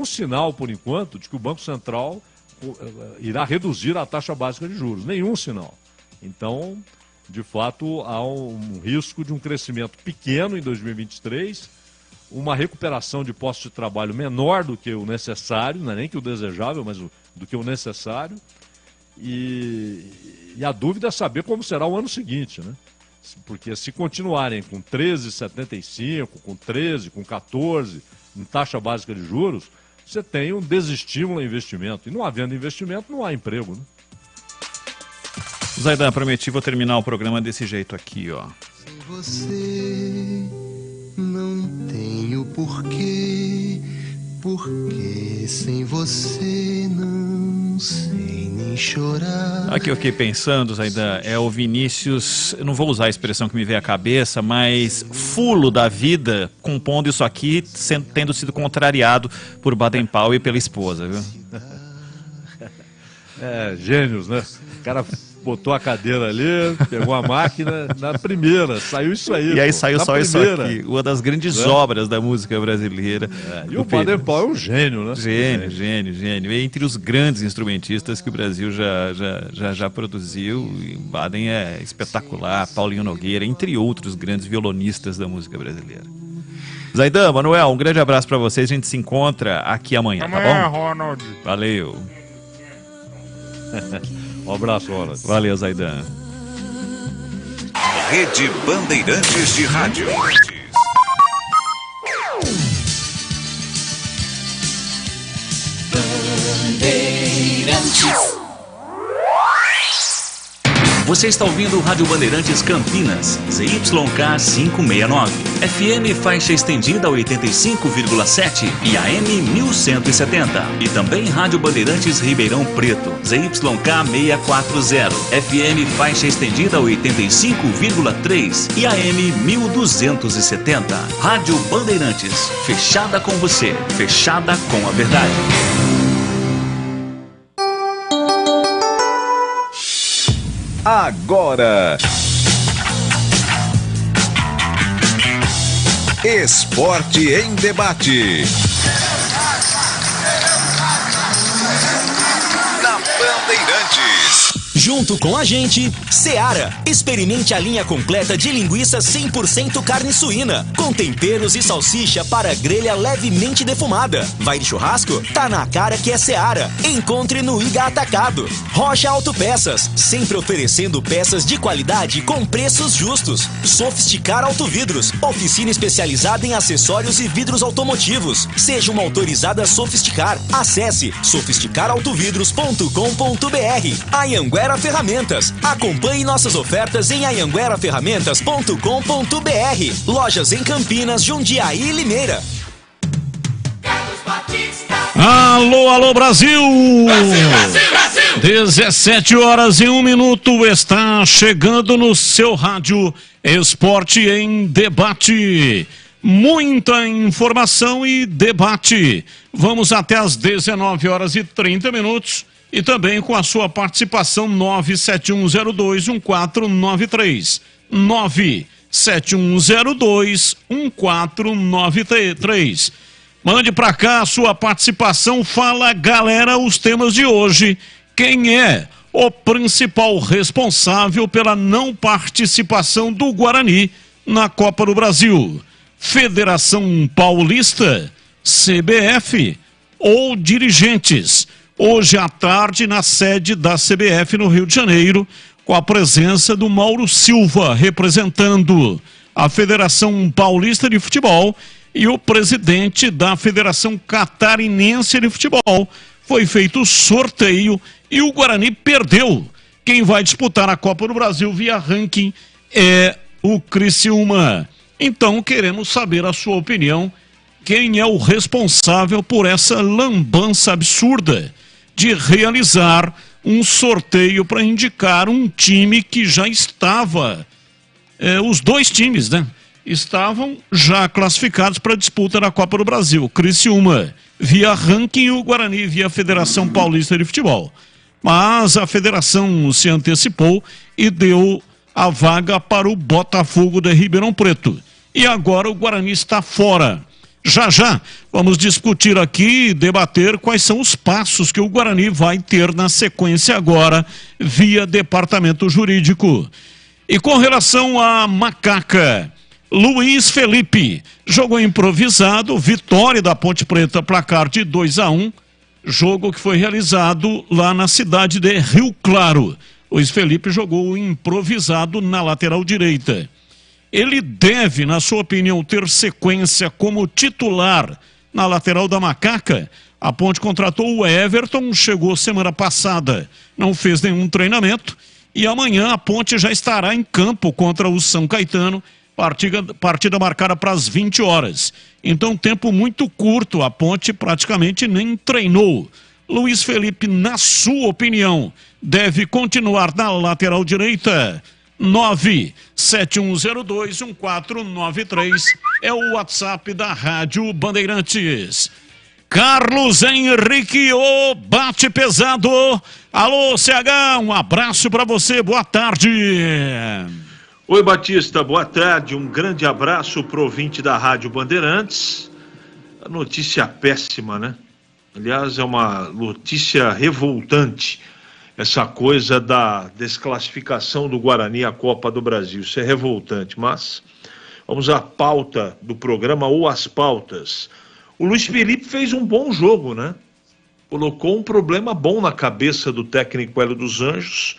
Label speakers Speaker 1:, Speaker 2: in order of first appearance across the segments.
Speaker 1: um sinal, por enquanto, de que o Banco Central irá reduzir a taxa básica de juros. Nenhum sinal. Então, de fato, há um risco de um crescimento pequeno em 2023, uma recuperação de postos de trabalho menor do que o necessário, não é nem que o desejável, mas do que o necessário. E a dúvida é saber como será o ano seguinte, né? Porque se continuarem com 13,75, com 13, com 14, em taxa básica de juros, você tem um desestímulo ao investimento. E não havendo investimento, não há emprego, né?
Speaker 2: Zaidan, prometi, vou terminar o programa desse jeito aqui, ó.
Speaker 3: Sem você não tenho porquê, porque sem você não sei nem chorar.
Speaker 2: Aqui eu fiquei pensando, Zaidan, é o Vinícius, eu não vou usar a expressão que me veio à cabeça, mas fulo da vida compondo isso aqui, tendo sido contrariado por Baden-Powell e pela esposa, viu?
Speaker 1: Gênios, né? O cara botou a cadeira ali, pegou a máquina, na primeira, saiu isso aí.
Speaker 2: E aí saiu só primeira. Isso aqui, uma das grandes obras da música brasileira.
Speaker 1: E o Baden-Powell é um gênio, né?
Speaker 2: Gênio. Entre os grandes instrumentistas que o Brasil já produziu, Baden é espetacular, Paulinho Nogueira, entre outros grandes violonistas da música brasileira. Zaidan, Manuel, um grande abraço para vocês, a gente se encontra aqui amanhã, tá bom?
Speaker 4: Ronald.
Speaker 2: Valeu.
Speaker 1: Um abraço, Ronald.
Speaker 2: Valeu, Zaidan.
Speaker 5: Rede Bandeirantes de Rádio.
Speaker 6: Bandeirantes. Você está ouvindo o Rádio Bandeirantes Campinas, ZYK 569, FM faixa estendida 85,7 e AM 1170. E também Rádio Bandeirantes Ribeirão Preto, ZYK 640, FM faixa estendida 85,3 e AM 1270. Rádio Bandeirantes, fechada com você, fechada com a verdade.
Speaker 5: Agora, Esporte em Debate. Na Bandeirantes.
Speaker 7: Junto com a gente, Seara. Experimente a linha completa de linguiça 100% carne suína, com temperos e salsicha para grelha levemente defumada. Vai de churrasco? Tá na cara que é Seara. Encontre no Iga Atacado. Rocha Autopeças, sempre oferecendo peças de qualidade com preços justos. Sofisticar Autovidros, oficina especializada em acessórios e vidros automotivos. Seja uma autorizada Sofisticar. Acesse sofisticarautovidros.com.br. Anhanguera Ferramentas. Acompanhe nossas ofertas em anhangueraferramentas.com.br. Lojas em Campinas, Jundiaí e Limeira.
Speaker 8: Alô, Brasil! Brasil! 17h01 está chegando no seu rádio Esporte em Debate. Muita informação e debate. Vamos até às 19h30 e também com a sua participação 971021493. 971021493. Mande para cá a sua participação, fala galera os temas de hoje. Quem é o principal responsável pela não participação do Guarani na Copa do Brasil? Federação Paulista, CBF ou dirigentes? Hoje à tarde na sede da CBF no Rio de Janeiro, com a presença do Mauro Silva, representando a Federação Paulista de Futebol, e o presidente da Federação Catarinense de Futebol. Foi feito o sorteio e o Guarani perdeu. Quem vai disputar a Copa do Brasil via ranking é o Criciúma. Então queremos saber a sua opinião. Quem é o responsável por essa lambança absurda de realizar um sorteio para indicar um time que já estava, os dois times, né? Estavam já classificados para a disputa da Copa do Brasil. Criciúma via ranking e o Guarani via Federação Paulista de Futebol. Mas a federação se antecipou e deu a vaga para o Botafogo de Ribeirão Preto. E agora o Guarani está fora. Já já vamos discutir aqui e debater quais são os passos que o Guarani vai ter na sequência agora via departamento jurídico. E com relação à Macaca, Luiz Felipe jogou improvisado, vitória da Ponte Preta, placar de 2-1, jogo que foi realizado lá na cidade de Rio Claro. Luiz Felipe jogou improvisado na lateral direita. Ele deve, na sua opinião, ter sequência como titular na lateral da Macaca? A Ponte contratou o Everton, chegou semana passada, não fez nenhum treinamento e amanhã a Ponte já estará em campo contra o São Caetano, partida marcada para as 20 horas. Então, tempo muito curto, a Ponte praticamente nem treinou. Luiz Felipe, na sua opinião, deve continuar na lateral direita? 971021493 é o WhatsApp da Rádio Bandeirantes. Carlos Henrique, o bate pesado. Alô, CH, um abraço para você, boa tarde.
Speaker 4: Oi, Batista, boa tarde, um grande abraço pro ouvinte da Rádio Bandeirantes. A notícia péssima, né? Aliás, é uma notícia revoltante, essa coisa da desclassificação do Guarani à Copa do Brasil. Isso é revoltante, mas vamos à pauta do programa ou às pautas. O Luiz Felipe fez um bom jogo, né? Colocou um problema bom na cabeça do técnico Hélio dos Anjos.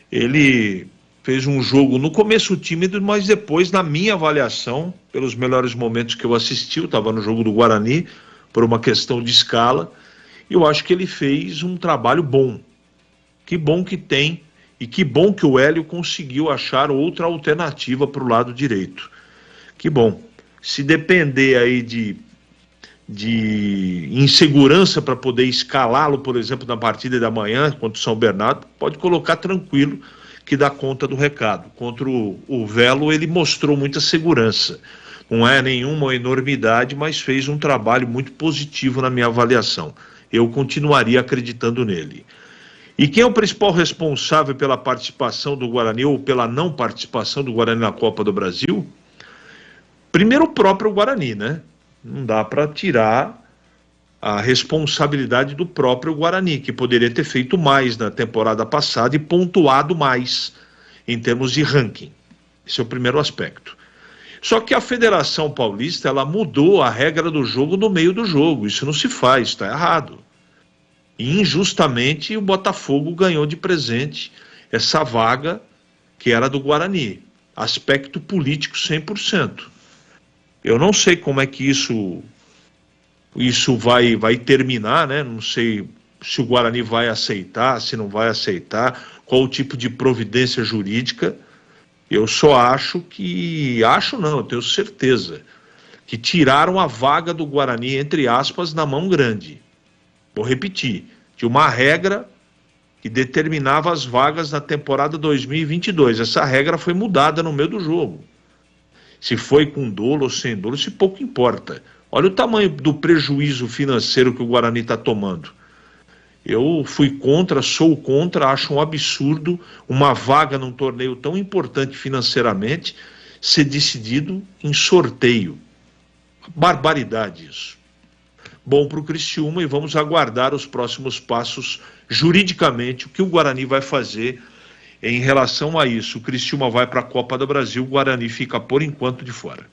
Speaker 4: Ele fez um jogo no começo tímido, mas depois, na minha avaliação, pelos melhores momentos que eu assisti, eu estava no jogo do Guarani, por uma questão de escala, e eu acho que ele fez um trabalho bom. Que bom que tem, e que bom que o Hélio conseguiu achar outra alternativa para o lado direito. Que bom. Se depender aí de insegurança para poder escalá-lo, por exemplo, na partida da manhã contra o São Bernardo, pode colocar tranquilo que dá conta do recado. Contra o Velo ele mostrou muita segurança. Não é nenhuma enormidade, mas fez um trabalho muito positivo na minha avaliação. Eu continuaria acreditando nele. E quem é o principal responsável pela participação do Guarani ou pela não participação do Guarani na Copa do Brasil? Primeiro o próprio Guarani, né? Não dá para tirar a responsabilidade do próprio Guarani, que poderia ter feito mais na temporada passada e pontuado mais em termos de ranking. Esse é o primeiro aspecto. Só que a Federação Paulista, ela mudou a regra do jogo no meio do jogo. Isso não se faz, está errado. E injustamente o Botafogo ganhou de presente essa vaga que era do Guarani. Aspecto político 100%. Eu não sei como é que isso vai terminar, né? Não sei se o Guarani vai aceitar, se não vai aceitar, qual o tipo de providência jurídica. Eu só acho eu tenho certeza, que tiraram a vaga do Guarani, entre aspas, na mão grande. Vou repetir, de uma regra que determinava as vagas na temporada 2022. Essa regra foi mudada no meio do jogo. Se foi com dolo ou sem dolo, isso pouco importa. Olha o tamanho do prejuízo financeiro que o Guarani está tomando. Eu fui contra, sou contra, acho um absurdo uma vaga num torneio tão importante financeiramente ser decidido em sorteio. Barbaridade isso. Bom para o Criciúma, e vamos aguardar os próximos passos juridicamente, o que o Guarani vai fazer em relação a isso. O Criciúma vai para a Copa do Brasil, o Guarani fica por enquanto de fora.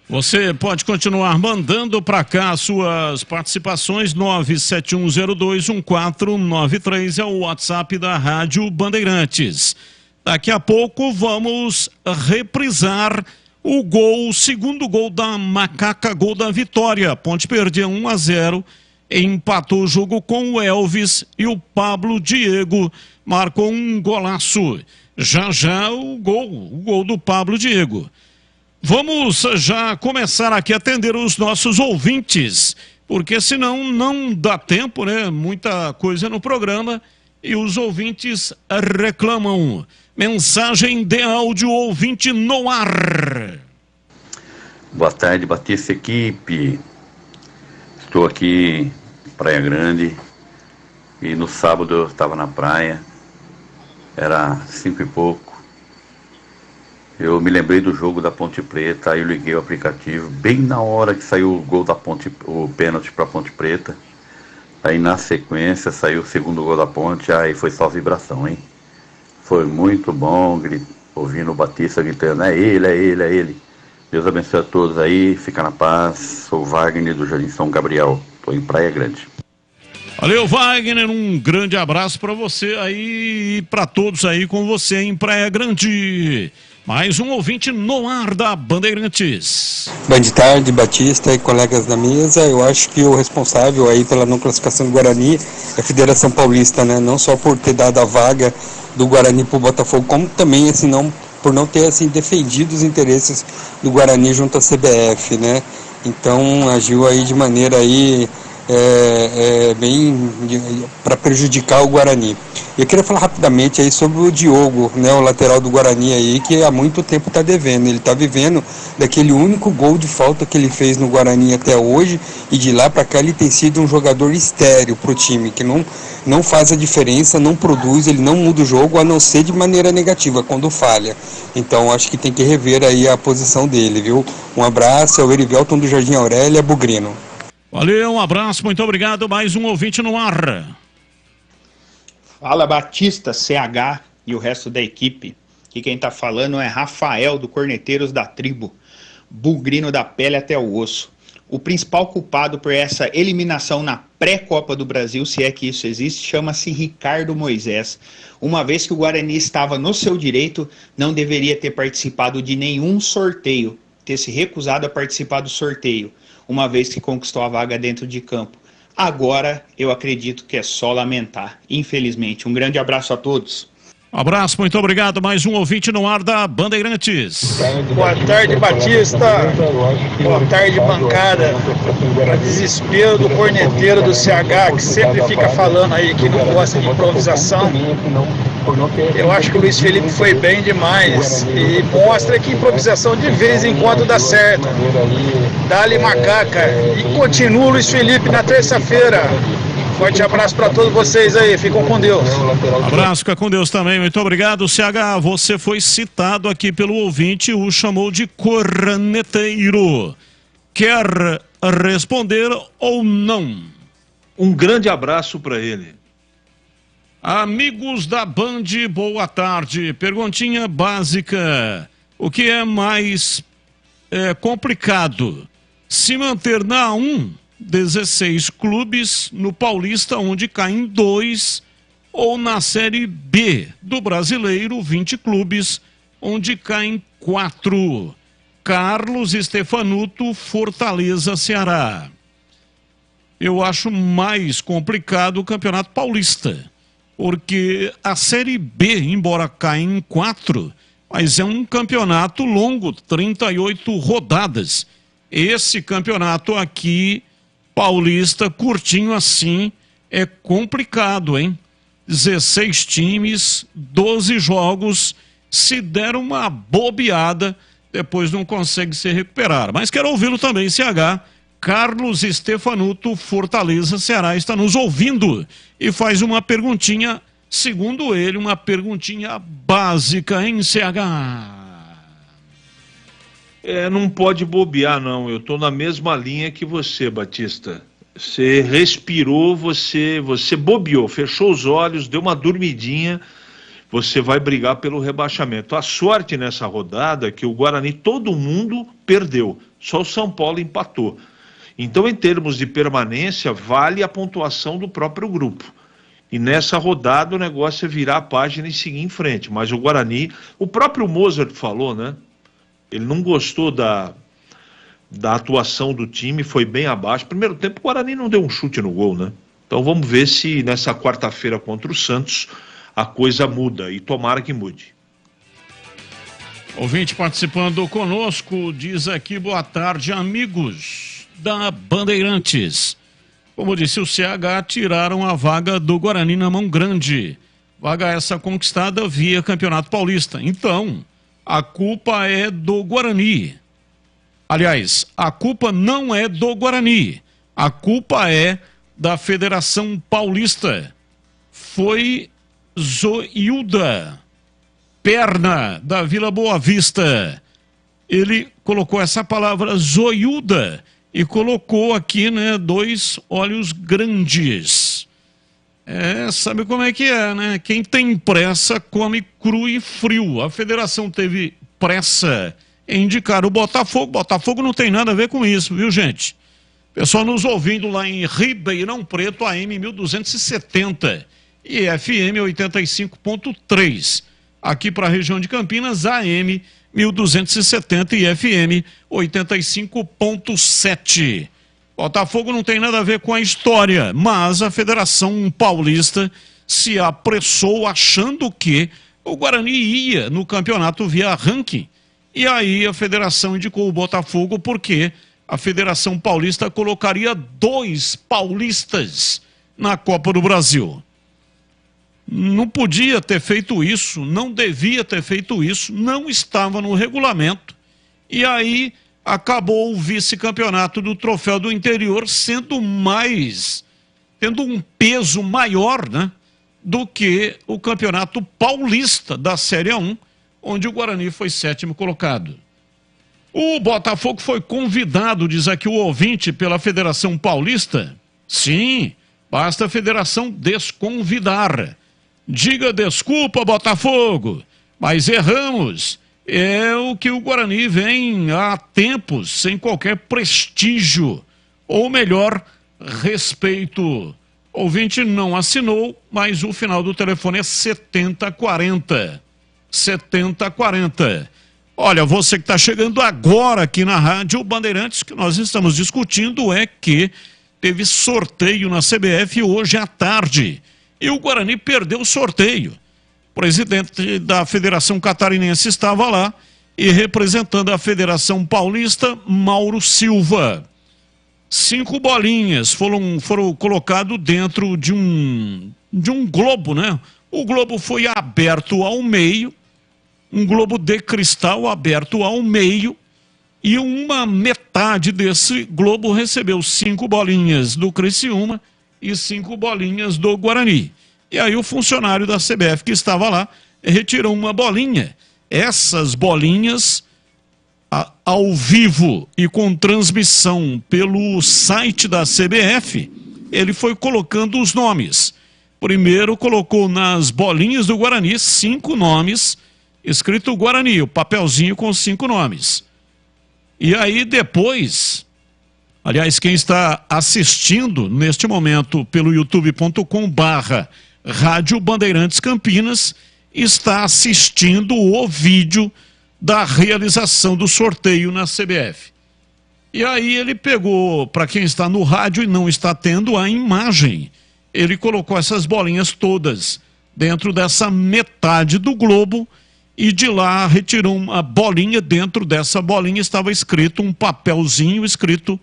Speaker 8: Você pode continuar mandando para cá as suas participações. 971021493 é o WhatsApp da Rádio Bandeirantes. Daqui a pouco vamos reprisar o segundo gol da Macaca, gol da vitória. A Ponte perdia 1-0, empatou o jogo com o Elvis e o Pablo Diego marcou um golaço. Já o gol do Pablo Diego. Vamos já começar aqui a atender os nossos ouvintes, porque senão não dá tempo, né? Muita coisa no programa e os ouvintes reclamam. Mensagem de áudio, ouvinte no ar.
Speaker 9: Boa tarde, Batista equipe. Estou aqui em Praia Grande e no sábado eu estava na praia, era 5 e pouco, Eu me lembrei do jogo da Ponte Preta, aí eu liguei o aplicativo, bem na hora que saiu o gol da Ponte, o pênalti para a Ponte Preta. Aí na sequência saiu o segundo gol da Ponte, aí foi só vibração, hein? Foi muito bom, ouvindo o Batista gritando, é ele, é ele, é ele. Deus abençoe a todos aí, fica na paz. Sou o Wagner do Jardim São Gabriel, tô em Praia Grande.
Speaker 8: Valeu, Wagner, um grande abraço para você aí e para todos aí com você em Praia Grande. Mais um ouvinte no ar da Bandeirantes.
Speaker 10: Boa tarde, Batista e colegas da mesa. Eu acho que o responsável aí pela não classificação do Guarani é a Federação Paulista, né? Não só por ter dado a vaga do Guarani para o Botafogo, como também assim, por não ter assim, defendido os interesses do Guarani junto à CBF, né? Então agiu aí de maneira aí bem para prejudicar o Guarani. Eu queria falar rapidamente aí sobre o Diogo, né, o lateral do Guarani aí, que há muito tempo está devendo. Ele está vivendo daquele único gol de falta que ele fez no Guarani até hoje, e de lá para cá ele tem sido um jogador estéril para o time, que não faz a diferença, não produz, ele não muda o jogo, a não ser de maneira negativa, quando falha. Então acho que tem que rever aí a posição dele, viu? Um abraço, é o Erivelton do Jardim Aurélia, Bugrino.
Speaker 8: Valeu, um abraço, muito obrigado. Mais um ouvinte no ar.
Speaker 11: Fala, Batista, CH e o resto da equipe. Aqui quem tá falando é Rafael, do Corneteiros da Tribo. Bugrino da pele até o osso. O principal culpado por essa eliminação na pré-Copa do Brasil, se é que isso existe, chama-se Ricardo Moisés. Uma vez que o Guarani estava no seu direito, não deveria ter participado de nenhum sorteio, ter se recusado a participar do sorteio, uma vez que conquistou a vaga dentro de campo. Agora, eu acredito que é só lamentar, infelizmente. Um grande abraço a todos.
Speaker 8: Um abraço, muito obrigado. Mais um ouvinte no ar da Bandeirantes.
Speaker 12: Boa tarde, Batista. Boa tarde, bancada. Para desespero do corneteiro do CH, que sempre fica falando aí que não gosta de improvisação, eu acho que o Luiz Felipe foi bem demais e mostra que improvisação de vez em quando dá certo. Dá-lhe macaca e continua o Luiz Felipe na terça-feira. Forte abraço para todos vocês aí, ficam com Deus.
Speaker 8: Abraço, fica com Deus também, muito obrigado. CH, você foi citado aqui pelo ouvinte, o chamou de corneteiro. Quer responder ou não?
Speaker 4: Um grande abraço para ele.
Speaker 8: Amigos da Band, boa tarde. Perguntinha básica. O que é mais complicado? Se manter na 1, 16 clubes, no Paulista, onde caem 2, ou na Série B do Brasileiro, 20 clubes, onde caem 4. Carlos Stefanuto, Fortaleza, Ceará. Eu acho mais complicado o Campeonato Paulista, porque a Série B, embora caia em 4, mas é um campeonato longo, 38 rodadas. Esse campeonato aqui, paulista, curtinho assim, é complicado, hein? 16 times, 12 jogos, se der uma bobeada, depois não consegue se recuperar. Mas quero ouvi-lo também, CH. Carlos Stefanuto, Fortaleza, Ceará, está nos ouvindo e faz uma perguntinha, segundo ele, uma perguntinha básica, hein, CH?
Speaker 4: Não pode bobear, não. Eu estou na mesma linha que você, Batista. Você respirou, você bobeou, fechou os olhos, deu uma dormidinha, você vai brigar pelo rebaixamento. A sorte nessa rodada é que o Guarani, todo mundo perdeu, só o São Paulo empatou. Então, em termos de permanência, vale a pontuação do próprio grupo. E nessa rodada o negócio é virar a página e seguir em frente. Mas o Guarani, o próprio Mozart falou, né? Ele não gostou da atuação do time, foi bem abaixo. Primeiro tempo, o Guarani não deu um chute no gol, né? Então vamos ver se nessa quarta-feira contra o Santos a coisa muda, e tomara que mude.
Speaker 8: Ouvinte participando conosco, diz aqui, boa tarde, amigos da Bandeirantes. Como disse o CH, tiraram a vaga do Guarani na mão grande. Vaga essa conquistada via Campeonato Paulista. Então, a culpa é do Guarani. Aliás, a culpa não é do Guarani. A culpa é da Federação Paulista. Foi Zoilda. Perna, da Vila Boa Vista. Ele colocou essa palavra zoiuda e colocou aqui, né, 2 olhos grandes. Sabe como é que é, né? Quem tem pressa come cru e frio. A federação teve pressa em indicar o Botafogo. Botafogo não tem nada a ver com isso, viu, gente? Pessoal nos ouvindo lá em Ribeirão Preto, AM 1270 e FM 85.3. Aqui para a região de Campinas, AM 1270 e FM 85.7. Botafogo não tem nada a ver com a história, mas a Federação Paulista se apressou achando que o Guarani ia no campeonato via ranking. E aí a federação indicou o Botafogo porque a Federação Paulista colocaria 2 paulistas na Copa do Brasil. Não podia ter feito isso, não devia ter feito isso, não estava no regulamento. E aí acabou o vice-campeonato do Troféu do Interior tendo um peso maior, né, do que o Campeonato Paulista da Série A1, onde o Guarani foi 7º colocado. O Botafogo foi convidado, diz aqui o ouvinte, pela Federação Paulista. Sim, basta a federação desconvidar. Diga desculpa, Botafogo, mas erramos. É o que o Guarani vem há tempos sem qualquer prestígio, ou melhor, respeito. O ouvinte não assinou, mas o final do telefone é 7040. 7040. Olha, você que está chegando agora aqui na Rádio Bandeirantes, que nós estamos discutindo é que teve sorteio na CBF hoje à tarde. E o Guarani perdeu o sorteio. O presidente da Federação Catarinense estava lá e representando a Federação Paulista, Mauro Silva. 5 bolinhas foram colocadas dentro de um globo, né? O globo foi aberto ao meio, um globo de cristal aberto ao meio, e uma metade desse globo recebeu 5 bolinhas do Criciúma e 5 bolinhas do Guarani. E aí o funcionário da CBF que estava lá retirou uma bolinha. Essas bolinhas, ao vivo e com transmissão pelo site da CBF, ele foi colocando os nomes. Primeiro colocou nas bolinhas do Guarani 5 nomes, escrito Guarani, o papelzinho com 5 nomes. E aí depois, aliás, quem está assistindo neste momento pelo youtube.com/Rádio Bandeirantes Campinas está assistindo o vídeo da realização do sorteio na CBF. E aí ele pegou, para quem está no rádio e não está tendo a imagem, ele colocou essas bolinhas todas dentro dessa metade do globo e de lá retirou uma bolinha. Dentro dessa bolinha estava escrito um papelzinho escrito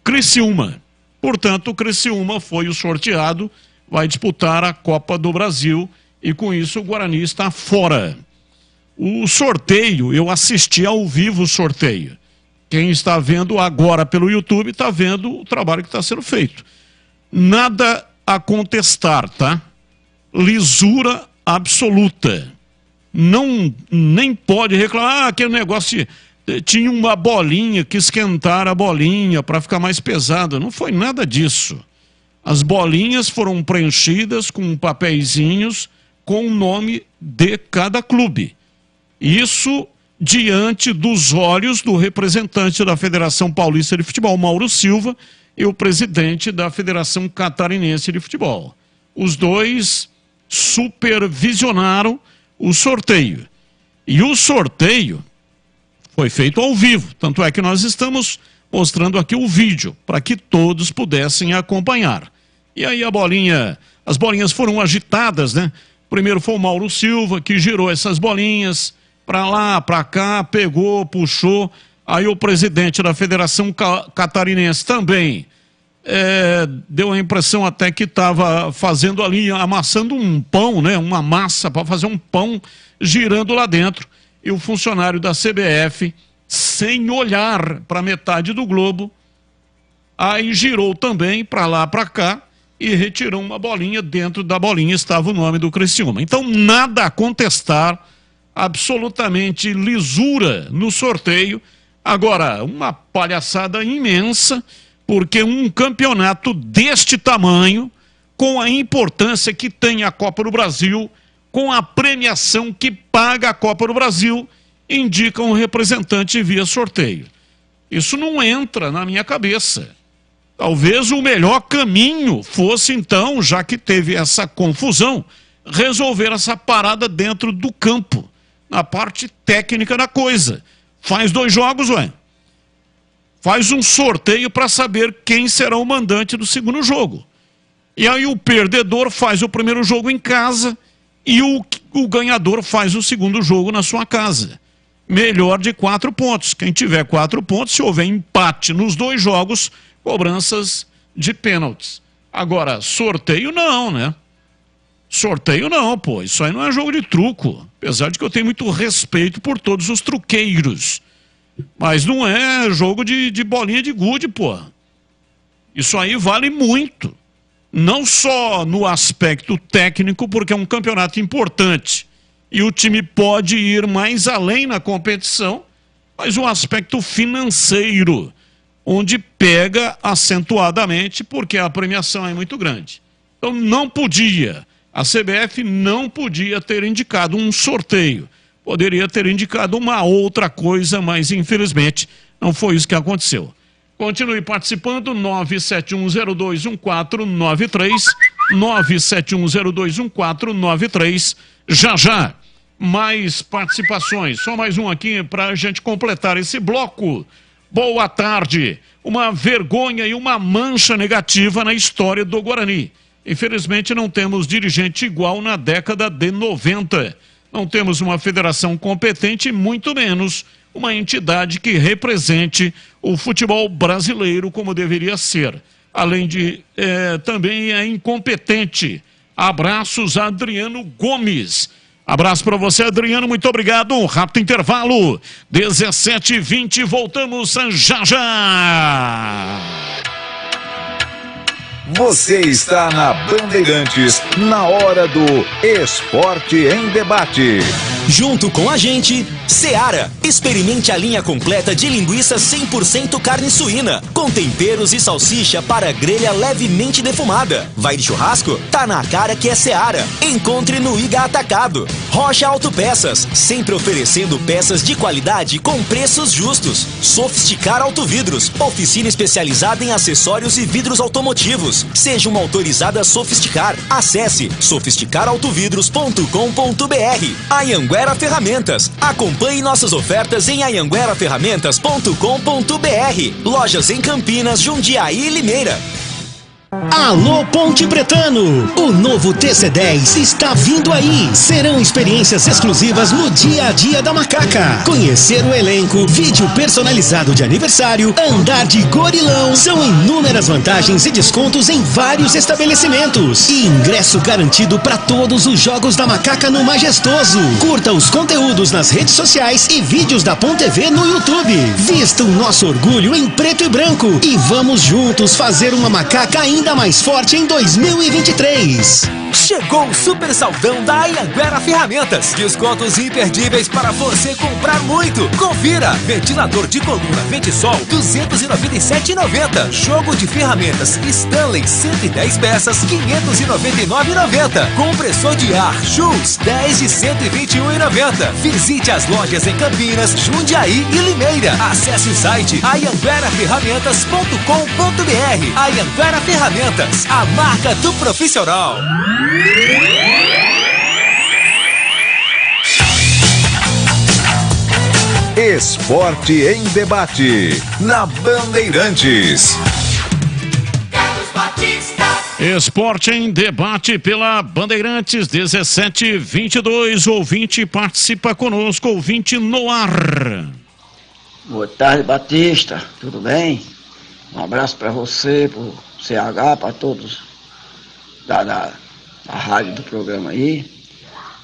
Speaker 8: Criciúma. Portanto, o Criciúma foi o sorteado, vai disputar a Copa do Brasil e com isso o Guarani está fora. O sorteio, eu assisti ao vivo o sorteio. Quem está vendo agora pelo YouTube está vendo o trabalho que está sendo feito. Nada a contestar, tá? Lisura absoluta. Não, nem pode reclamar, aquele negócio tinha uma bolinha, que esquentaram a bolinha para ficar mais pesada. Não foi nada disso. As bolinhas foram preenchidas com papeizinhos com o nome de cada clube. Isso diante dos olhos do representante da Federação Paulista de Futebol, Mauro Silva, e o presidente da Federação Catarinense de Futebol. Os dois supervisionaram o sorteio. E o sorteio foi feito ao vivo, tanto é que nós estamos mostrando aqui o vídeo, para que todos pudessem acompanhar. E aí as bolinhas foram agitadas, né? Primeiro foi o Mauro Silva, que girou essas bolinhas para lá, para cá, pegou, puxou. Aí o presidente da Federação Catarinense também deu a impressão até que estava fazendo ali, amassando um pão, né? Uma massa para fazer um pão, girando lá dentro. E o funcionário da CBF, sem olhar para metade do globo, aí girou também para lá, para cá, e retirou uma bolinha. Dentro da bolinha estava o nome do Criciúma. Então, nada a contestar absolutamente lisura no sorteio. Agora, uma palhaçada imensa, porque um campeonato deste tamanho, com a importância que tem a Copa do Brasil, com a premiação que paga a Copa do Brasil, indica um representante via sorteio. Isso não entra na minha cabeça. Talvez o melhor caminho fosse, então, já que teve essa confusão, resolver essa parada dentro do campo, na parte técnica da coisa. Faz 2 jogos, faz um sorteio para saber quem será o mandante do segundo jogo. E aí o perdedor faz o primeiro jogo em casa e o ganhador faz o segundo jogo na sua casa. Melhor de 4 pontos. Quem tiver 4 pontos, se houver empate nos 2 jogos, cobranças de pênaltis. Agora, sorteio não, né? Sorteio não, pô. Isso aí não é jogo de truco. Apesar de que eu tenho muito respeito por todos os truqueiros. Mas não é jogo de bolinha de gude, pô. Isso aí vale muito. Não só no aspecto técnico, porque é um campeonato importante e o time pode ir mais além na competição, mas o aspecto financeiro, onde pega acentuadamente, porque a premiação é muito grande. Então não podia, a CBF não podia ter indicado um sorteio. Poderia ter indicado uma outra coisa, mas infelizmente não foi isso que aconteceu. Continue participando, 971021493, 971021493, já, mais participações, só mais um aqui para a gente completar esse bloco. Boa tarde, uma vergonha e uma mancha negativa na história do Guarani. Infelizmente não temos dirigente igual na década de 90, não temos uma federação competente, muito menos uma entidade que represente o futebol brasileiro como deveria ser. Além de, também é incompetente. Abraços, Adriano Gomes. Abraço para você, Adriano, muito obrigado. Um rápido intervalo, 17h20, voltamos já.
Speaker 5: Você está na Bandeirantes, na hora do Esporte em Debate.
Speaker 7: Junto com a gente, Seara. Experimente a linha completa de linguiça 100% carne suína, com temperos e salsicha para grelha levemente defumada. Vai de churrasco? Tá na cara que é Seara. Encontre no Iga Atacado. Rocha Autopeças, sempre oferecendo peças de qualidade com preços justos. Sofisticar Autovidros, oficina especializada em acessórios e vidros automotivos. Seja uma autorizada Sofisticar. Acesse sofisticarautovidros.com.br. Anhanguera Ferramentas. Acompanhe nossas ofertas em anhangueraferramentas.com.br. Lojas em Campinas, Jundiaí e Limeira.
Speaker 13: Alô Ponte Pretano, o novo TC10 está vindo aí. Serão experiências exclusivas no dia a dia da Macaca. Conhecer o elenco, vídeo personalizado de aniversário, andar de gorilão. São inúmeras vantagens e descontos em vários estabelecimentos. E ingresso garantido para todos os jogos da Macaca no Majestoso. Curta os conteúdos nas redes sociais e vídeos da Ponte TV no YouTube. Vista o nosso orgulho em preto e branco e vamos juntos fazer uma Macaca ainda mais forte em 2023.
Speaker 14: Chegou o super saldão da Anhanguera Ferramentas. Descontos imperdíveis para você comprar muito. Confira. Ventilador de coluna Ventisol, R$ 297,90. Jogo de ferramentas Stanley, 110 peças, R$ 599,90. Compressor de ar Schultz, 10 de R$ 121,90. Visite as lojas em Campinas, Jundiaí e Limeira. Acesse o site anhangueraferramentas.com.br. Anhanguera Ferramentas, a marca do profissional.
Speaker 5: Esporte em Debate, na Bandeirantes.
Speaker 8: Esporte em Debate pela Bandeirantes, 17h22. Ouvinte participa conosco, ouvinte no ar.
Speaker 15: Boa tarde, Batista, tudo bem? Um abraço para você, pro CH, para todos da rádio do programa aí.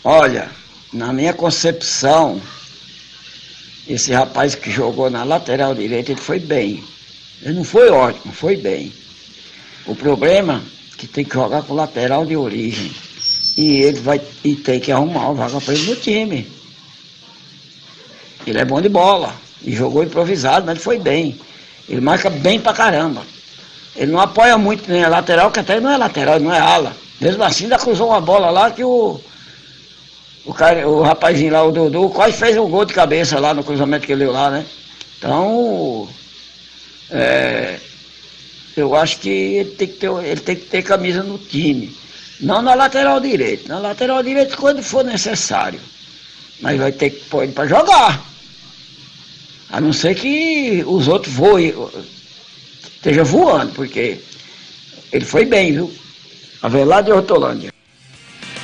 Speaker 15: Olha, na minha concepção, esse rapaz que jogou na lateral direita, ele foi bem. Ele não foi ótimo, foi bem. O problema é que tem que jogar com lateral de origem. E ele tem que arrumar uma vaga para ele no time. Ele é bom de bola. E jogou improvisado, mas ele foi bem. Ele marca bem pra caramba. Ele não apoia muito nem a lateral, que até não é lateral, não é ala. Mesmo assim, ainda cruzou uma bola lá que o rapazinho lá, o Dudu, quase fez um gol de cabeça lá no cruzamento que ele deu lá, né? Então, eu acho que ele tem que ter camisa no time. Não na lateral direita. Na lateral direita quando for necessário. Mas vai ter que pôr ele para jogar. A não ser que os outros voem, esteja voando, porque ele foi bem, viu? Avelado e Hortolândia.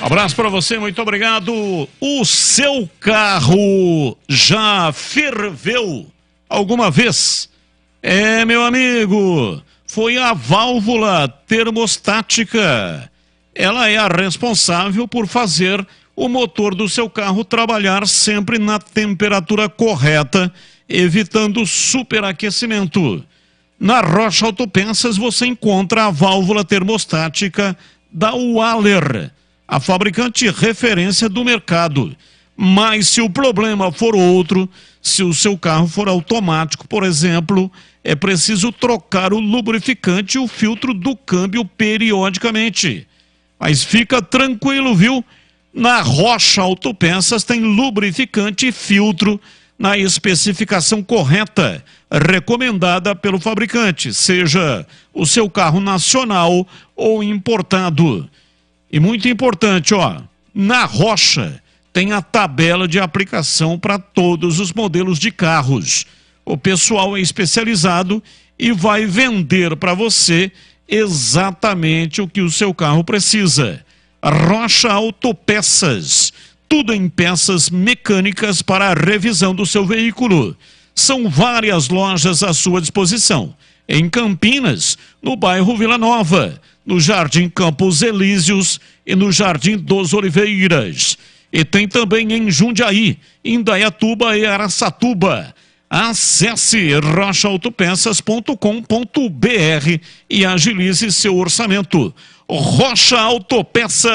Speaker 8: Abraço para você, muito obrigado. O seu carro já ferveu alguma vez? Meu amigo, foi a válvula termostática. Ela é a responsável por fazer o motor do seu carro trabalhar sempre na temperatura correta, evitando superaquecimento. Na Rocha Autopeças você encontra a válvula termostática da Waller, a fabricante referência do mercado. Mas se o problema for outro, se o seu carro for automático, por exemplo, é preciso trocar o lubrificante e o filtro do câmbio periodicamente. Mas fica tranquilo, viu? Na Rocha Autopeças tem lubrificante e filtro na especificação correta, recomendada pelo fabricante, seja o seu carro nacional ou importado. E muito importante, na Rocha tem a tabela de aplicação para todos os modelos de carros. O pessoal é especializado e vai vender para você exatamente o que o seu carro precisa. Rocha Autopeças, tudo em peças mecânicas para a revisão do seu veículo. São várias lojas à sua disposição. Em Campinas, no bairro Vila Nova, no Jardim Campos Elíseos e no Jardim dos Oliveiras. E tem também em Jundiaí, Indaiatuba e Araçatuba. Acesse rochaautopeças.com.br e agilize seu orçamento. Rocha Autopeças.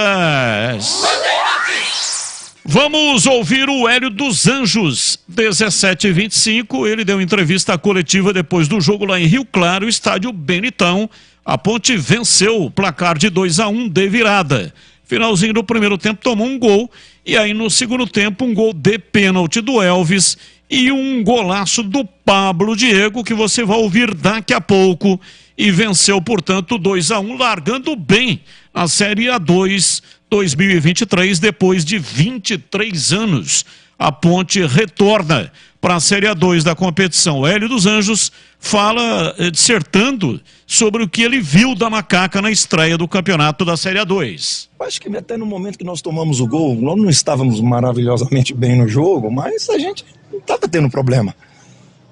Speaker 8: Vamos ouvir o Hélio dos Anjos, 17h25. Ele deu entrevista coletiva depois do jogo lá em Rio Claro, estádio Benitão. A Ponte venceu o placar de 2-1 de virada. Finalzinho do primeiro tempo tomou um gol e aí no segundo tempo um gol de pênalti do Elvis e um golaço do Pablo Diego, que você vai ouvir daqui a pouco, e venceu, portanto, 2-1, largando bem a Série A2 2023, depois de 23 anos. A Ponte retorna para a Série A2 da competição. Hélio dos Anjos fala, dissertando sobre o que ele viu da Macaca na estreia do campeonato da Série A2.
Speaker 16: Acho que até no momento que nós tomamos o gol, nós não estávamos maravilhosamente bem no jogo, mas a gente não estava tendo problema.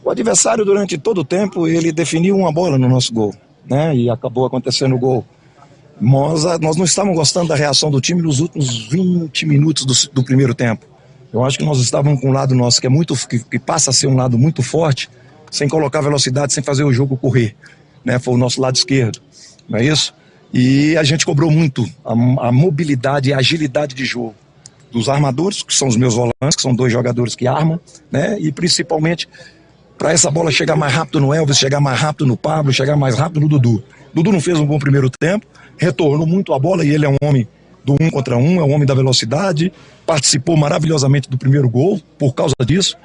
Speaker 16: O adversário, durante todo o tempo, ele definiu uma bola no nosso gol, né? E acabou acontecendo o gol. Nós não estávamos gostando da reação do time nos últimos 20 minutos do primeiro tempo. Eu acho que nós estávamos com um lado nosso que passa a ser um lado muito forte, sem colocar velocidade, sem fazer o jogo correr, né? Foi o nosso lado esquerdo, não é isso? E a gente cobrou muito a mobilidade e a agilidade de jogo dos armadores, que são os meus volantes, que são dois jogadores que armam, né? E principalmente para essa bola chegar mais rápido no Elvis, chegar mais rápido no Pablo, chegar mais rápido no Dudu. Dudu não fez um bom primeiro tempo, retornou muito a bola e ele é um homem do 1 contra 1, é um homem da velocidade, participou maravilhosamente do primeiro gol por causa disso.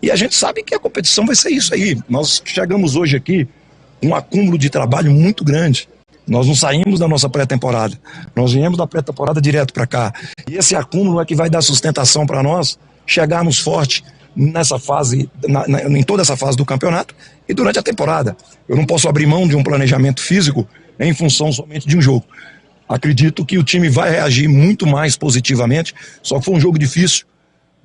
Speaker 16: E a gente sabe que a competição vai ser isso aí. Nós chegamos hoje aqui com um acúmulo de trabalho muito grande. Nós não saímos da nossa pré-temporada. Nós viemos da pré-temporada direto para cá. E esse acúmulo é que vai dar sustentação para nós chegarmos forte nessa fase, em toda essa fase do campeonato e durante a temporada. Eu não posso abrir mão de um planejamento físico em função somente de um jogo. Acredito que o time vai reagir muito mais positivamente, só que foi um jogo difícil,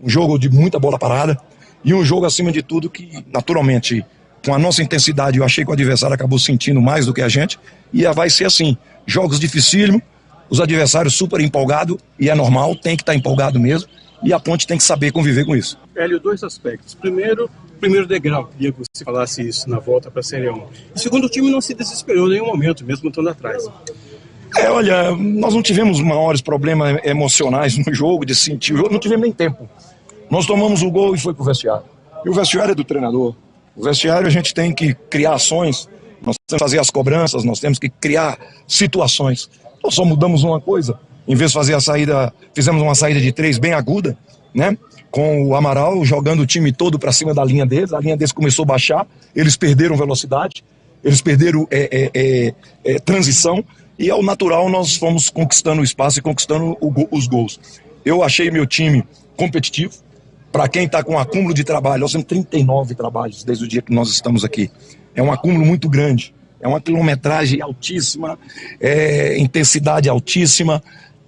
Speaker 16: um jogo de muita bola parada e um jogo, acima de tudo, que naturalmente, com a nossa intensidade, eu achei que o adversário acabou sentindo mais do que a gente, e vai ser assim, jogos dificílimos, os adversários super empolgados, e é normal, tem que estar empolgado mesmo, e a Ponte tem que saber conviver com isso.
Speaker 17: Hélio, dois aspectos. Primeiro degrau, queria que você falasse isso na volta para a Série 1. E segundo, o time não se desesperou em nenhum momento, mesmo estando atrás.
Speaker 16: Olha, nós não tivemos maiores problemas emocionais no jogo, de sentir o jogo, não tivemos nem tempo. Nós tomamos o gol e foi pro vestiário. E o vestiário é do treinador. O vestiário a gente tem que criar ações, nós temos que fazer as cobranças, nós temos que criar situações. Nós só mudamos uma coisa. Em vez de fazer a saída, fizemos uma saída de 3 bem aguda, né? Com o Amaral jogando o time todo para cima da linha deles. A linha deles começou a baixar, eles perderam velocidade, eles perderam transição, e ao natural nós fomos conquistando o espaço e conquistando os gols. Eu achei meu time competitivo. Para quem está com um acúmulo de trabalho, nós temos 39 trabalhos desde o dia que nós estamos aqui. É um acúmulo muito grande, é uma quilometragem altíssima, intensidade altíssima.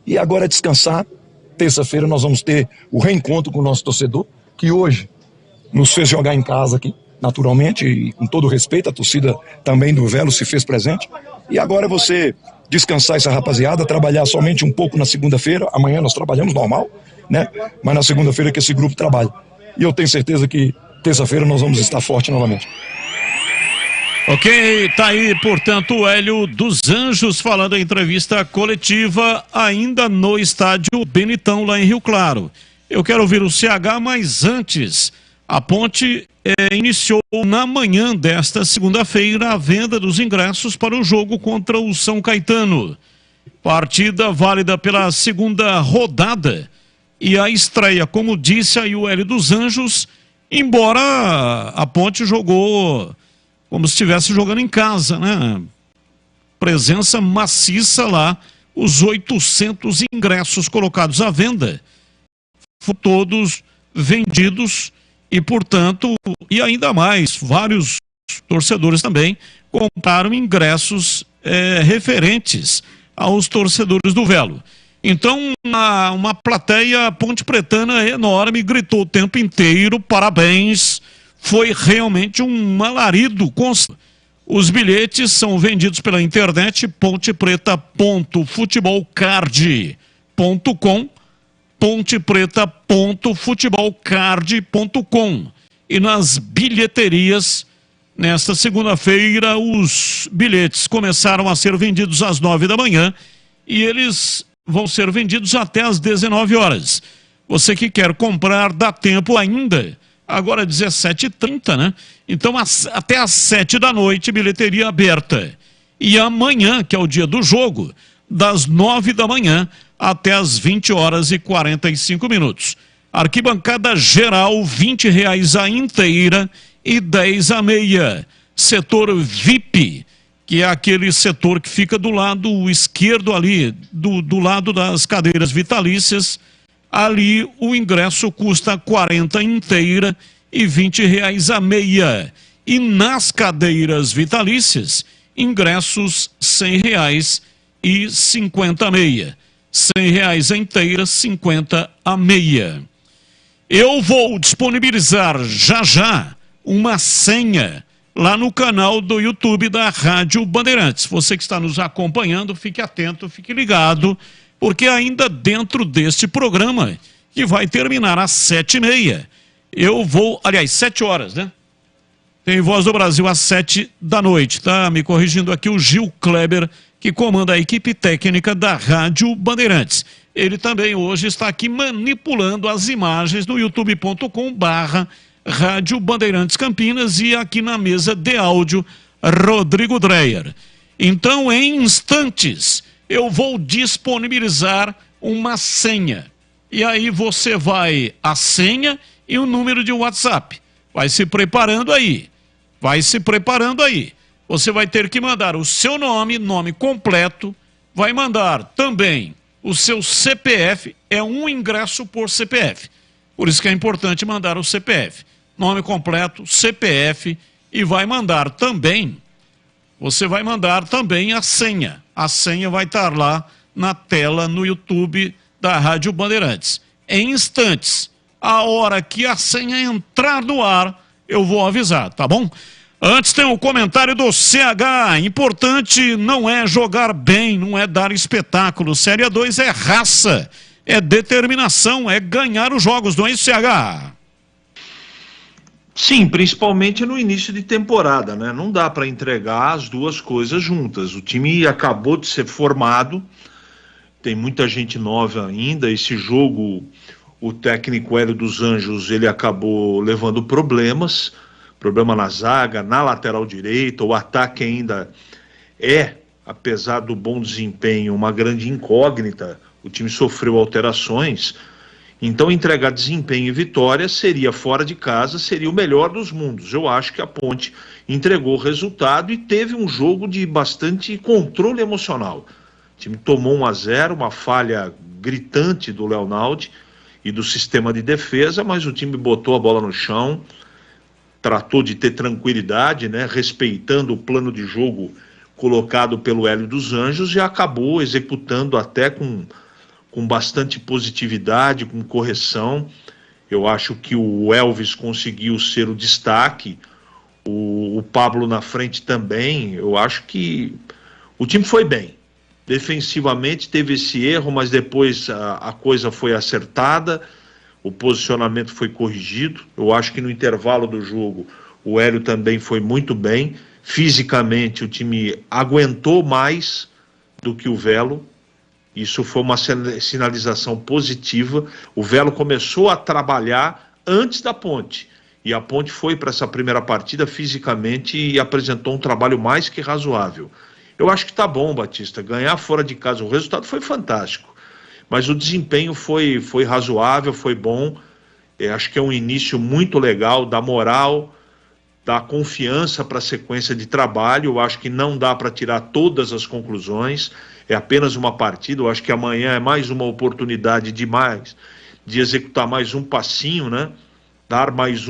Speaker 16: E agora é descansar. Terça-feira nós vamos ter o reencontro com o nosso torcedor, que hoje nos fez jogar em casa aqui, naturalmente, e com todo respeito, a torcida também do Velo se fez presente. E agora é você descansar essa rapaziada, trabalhar somente um pouco na segunda-feira. Amanhã nós trabalhamos normal, né? Mas na segunda-feira que esse grupo trabalha. E eu tenho certeza que terça-feira nós vamos estar forte novamente.
Speaker 8: Ok, tá aí, portanto, o Hélio dos Anjos falando em entrevista coletiva ainda no estádio Benitão, lá em Rio Claro. Eu quero ouvir o CH, mas antes, a Ponte iniciou na manhã desta segunda-feira a venda dos ingressos para o jogo contra o São Caetano. Partida válida pela segunda rodada. E a estreia, como disse aí o Hélio dos Anjos, embora a Ponte jogou como se estivesse jogando em casa, né? Presença maciça lá, os 800 ingressos colocados à venda, foram todos vendidos e, portanto, e ainda mais, vários torcedores também compraram ingressos referentes aos torcedores do Velo. Então, uma plateia pontepretana enorme gritou o tempo inteiro, parabéns, foi realmente um alarido. Os bilhetes são vendidos pela internet, pontepreta.futebolcard.com, pontepreta.futebolcard.com, e nas bilheterias. Nesta segunda-feira, os bilhetes começaram a ser vendidos às 9 da manhã e eles vão ser vendidos até às 19 horas. Você que quer comprar, dá tempo ainda. Agora é 17h30, né? Então, até às 7 da noite, bilheteria aberta. E amanhã, que é o dia do jogo, das 9 da manhã até às 20 horas e 45 minutos. Arquibancada geral, R$20 a inteira e 10 a meia. Setor VIP, que é aquele setor que fica do lado esquerdo ali, do lado das cadeiras vitalícias. Ali o ingresso custa 40 inteira e R$20 a meia. E nas cadeiras vitalícias, ingressos R$100 e 50 a meia. R$100 a inteira, 50 a meia. Eu vou disponibilizar já uma senha lá no canal do YouTube da Rádio Bandeirantes. Você que está nos acompanhando, fique atento, fique ligado, porque ainda dentro deste programa, que vai terminar às 7h30, eu vou, aliás, 7 horas, né? Tem Voz do Brasil às 7 da noite, tá? Me corrigindo aqui o Gil Kleber, que comanda a equipe técnica da Rádio Bandeirantes. Ele também hoje está aqui manipulando as imagens no youtube.com/Rádio Bandeirantes Campinas e aqui na mesa de áudio, Rodrigo Dreyer. Então, em instantes, eu vou disponibilizar uma senha. E aí você vai, a senha e o número de WhatsApp. Vai se preparando aí. Você vai ter que mandar o seu nome completo, vai mandar também o seu CPF, é um ingresso por CPF. Por isso que é importante mandar o CPF. Nome completo, CPF, e vai mandar também, você vai mandar também a senha. A senha vai estar lá na tela no YouTube da Rádio Bandeirantes. Em instantes, a hora que a senha entrar no ar, eu vou avisar, tá bom? Antes tem o comentário do CH. Importante não é jogar bem, não é dar espetáculo. Série A2 é raça, é determinação, é ganhar os jogos, não é isso, CH?
Speaker 4: Sim, principalmente no início de temporada, né? Não dá para entregar as duas coisas juntas. O time acabou de ser formado, tem muita gente nova ainda. Esse jogo, o técnico Hélio dos Anjos, ele acabou levando problema na zaga, na lateral direita, o ataque ainda apesar do bom desempenho, uma grande incógnita, o time sofreu alterações, então entregar desempenho e vitória seria fora de casa, seria o melhor dos mundos. Eu acho que a Ponte entregou o resultado e teve um jogo de bastante controle emocional. O time tomou 1-0, uma falha gritante do Leonaldi e do sistema de defesa, mas o time botou a bola no chão, tratou de ter tranquilidade, né, respeitando o plano de jogo colocado pelo Hélio dos Anjos e acabou executando até com bastante positividade, com correção. Eu acho que o Elvis conseguiu ser o destaque, o Pablo na frente também. Eu acho que o time foi bem. Defensivamente teve esse erro, mas depois a coisa foi acertada, o posicionamento foi corrigido. Eu acho que no intervalo do jogo o Hélio também foi muito bem. Fisicamente o time aguentou mais do que o Velo. Isso foi uma sinalização positiva. O Velo começou a trabalhar antes da Ponte. E a Ponte foi para essa primeira partida fisicamente e apresentou um trabalho mais que razoável. Eu acho que tá bom, Batista. Ganhar fora de casa, o resultado foi fantástico. Mas o desempenho foi razoável, foi bom. Acho que é um início muito legal, dá moral, dá confiança para a sequência de trabalho. Eu acho que não dá para tirar todas as conclusões. É apenas uma partida. Eu acho que amanhã é mais uma oportunidade de executar mais um passinho, né? Dar mais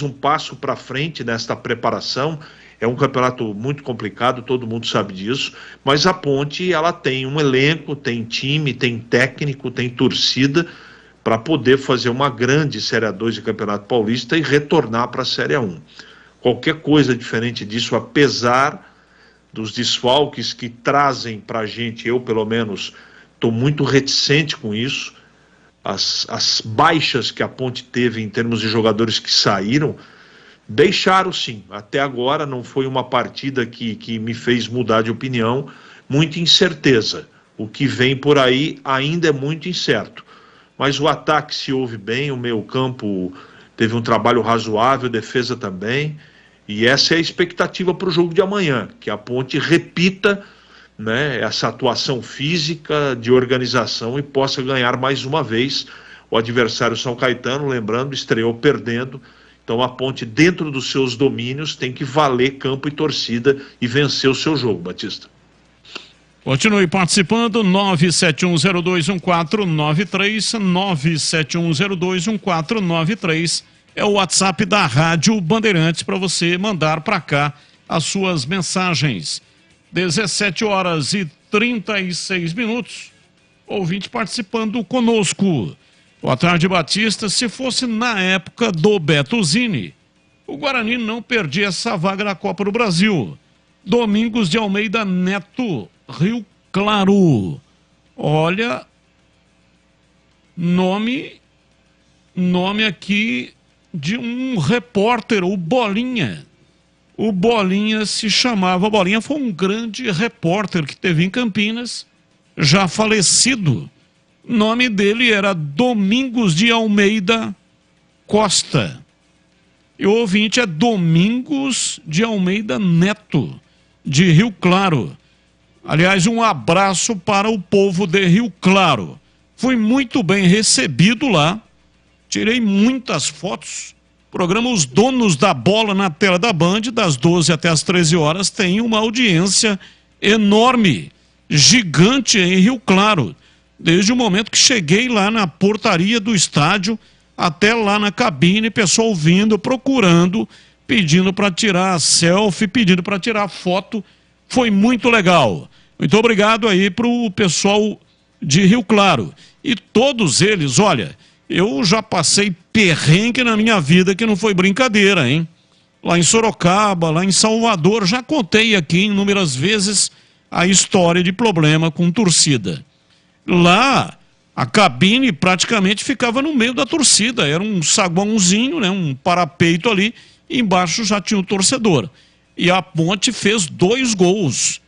Speaker 4: um passo para frente nesta preparação. É um campeonato muito complicado, todo mundo sabe disso, mas a Ponte, ela tem um elenco, tem time, tem técnico, tem torcida para poder fazer uma grande Série A2 de Campeonato Paulista e retornar para a Série A1. Qualquer coisa diferente disso, apesar dos desfalques que trazem para a gente, eu pelo menos estou muito reticente com isso, as baixas que a Ponte teve em termos de jogadores que saíram, deixaram sim, até agora não foi uma partida que me fez mudar de opinião, muita incerteza, o que vem por aí ainda é muito incerto, mas o ataque se ouve bem, o meio campo teve um trabalho razoável, defesa também, e essa é a expectativa para o jogo de amanhã, que a Ponte repita, né, essa atuação física, de organização e possa ganhar mais uma vez. O adversário São Caetano, lembrando, estreou perdendo. Então a Ponte, dentro dos seus domínios, tem que valer campo e torcida e vencer o seu jogo, Batista.
Speaker 8: Continue participando, 971021493, 971021493 é o WhatsApp da Rádio Bandeirantes para você mandar para cá as suas mensagens. 17h36, ouvinte participando conosco. Boa tarde, Batista. Se fosse na época do Beto Zini, o Guarani não perdia essa vaga na Copa do Brasil. Domingos de Almeida Neto, Rio Claro. Olha, nome aqui de um repórter, o Bolinha. O Bolinha se chamava, Bolinha foi um grande repórter que teve em Campinas, já falecido. O nome dele era Domingos de Almeida Costa. E o ouvinte é Domingos de Almeida Neto, de Rio Claro. Aliás, um abraço para o povo de Rio Claro. Fui muito bem recebido lá, tirei muitas fotos. Programa Os Donos da Bola na tela da Band, das 12 até as 13 horas, tem uma audiência enorme, gigante em Rio Claro. Desde o momento que cheguei lá na portaria do estádio, até lá na cabine, pessoal vindo, procurando, pedindo para tirar selfie, pedindo para tirar foto. Foi muito legal. Muito obrigado aí para o pessoal de Rio Claro. E todos eles, olha, eu já passei perrengue na minha vida que não foi brincadeira, hein? Lá em Sorocaba, lá em Salvador, já contei aqui inúmeras vezes a história de problema com torcida. Lá, a cabine praticamente ficava no meio da torcida, era um saguãozinho, né, um parapeito ali, e embaixo já tinha o torcedor. E a Ponte fez 2 gols.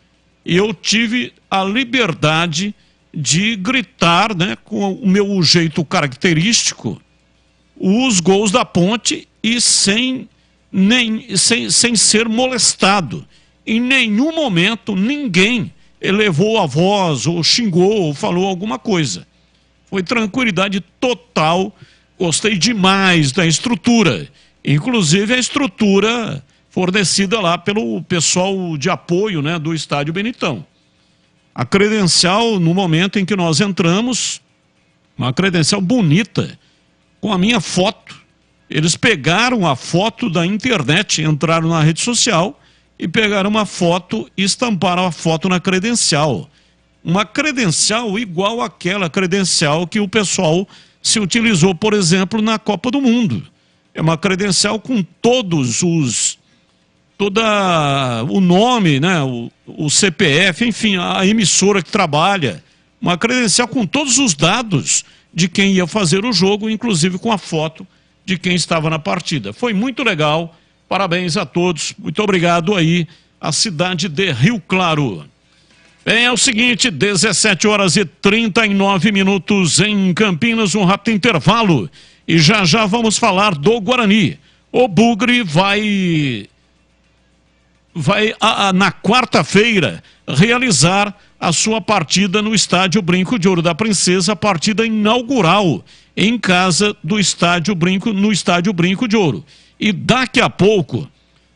Speaker 8: E eu tive a liberdade de gritar, né, com o meu jeito característico, os gols da Ponte e sem ser molestado. Em nenhum momento ninguém elevou a voz ou xingou ou falou alguma coisa. Foi tranquilidade total. Gostei demais da estrutura, inclusive a estrutura fornecida lá pelo pessoal de apoio, né, do Estádio Benitão. A credencial, no momento em que nós entramos, uma credencial bonita, com a minha foto. Eles pegaram a foto da internet, entraram na rede social e pegaram uma foto e estamparam a foto na credencial. Uma credencial igual àquela credencial que o pessoal se utilizou, por exemplo, na Copa do Mundo. É uma credencial com todos o nome, né, o CPF, enfim, a emissora que trabalha. Uma credencial com todos os dados de quem ia fazer o jogo, inclusive com a foto de quem estava na partida. Foi muito legal, parabéns a todos, muito obrigado aí, a cidade de Rio Claro. Bem, é o seguinte, 17 horas e 39 minutos em Campinas, um rápido intervalo, e já vamos falar do Guarani. O Bugre vai na quarta-feira realizar a sua partida no Estádio Brinco de Ouro da Princesa, a partida inaugural em casa do Estádio Brinco, no Estádio Brinco de Ouro. E daqui a pouco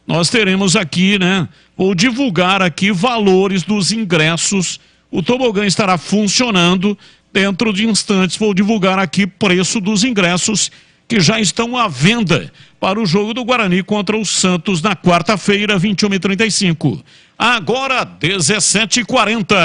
Speaker 8: nós teremos aqui, né, vou divulgar aqui valores dos ingressos. O tobogã estará funcionando dentro de instantes. Vou divulgar aqui preço dos ingressos que já estão à venda para o jogo do Guarani contra o Santos na quarta-feira, 21h35. Agora, 17h40.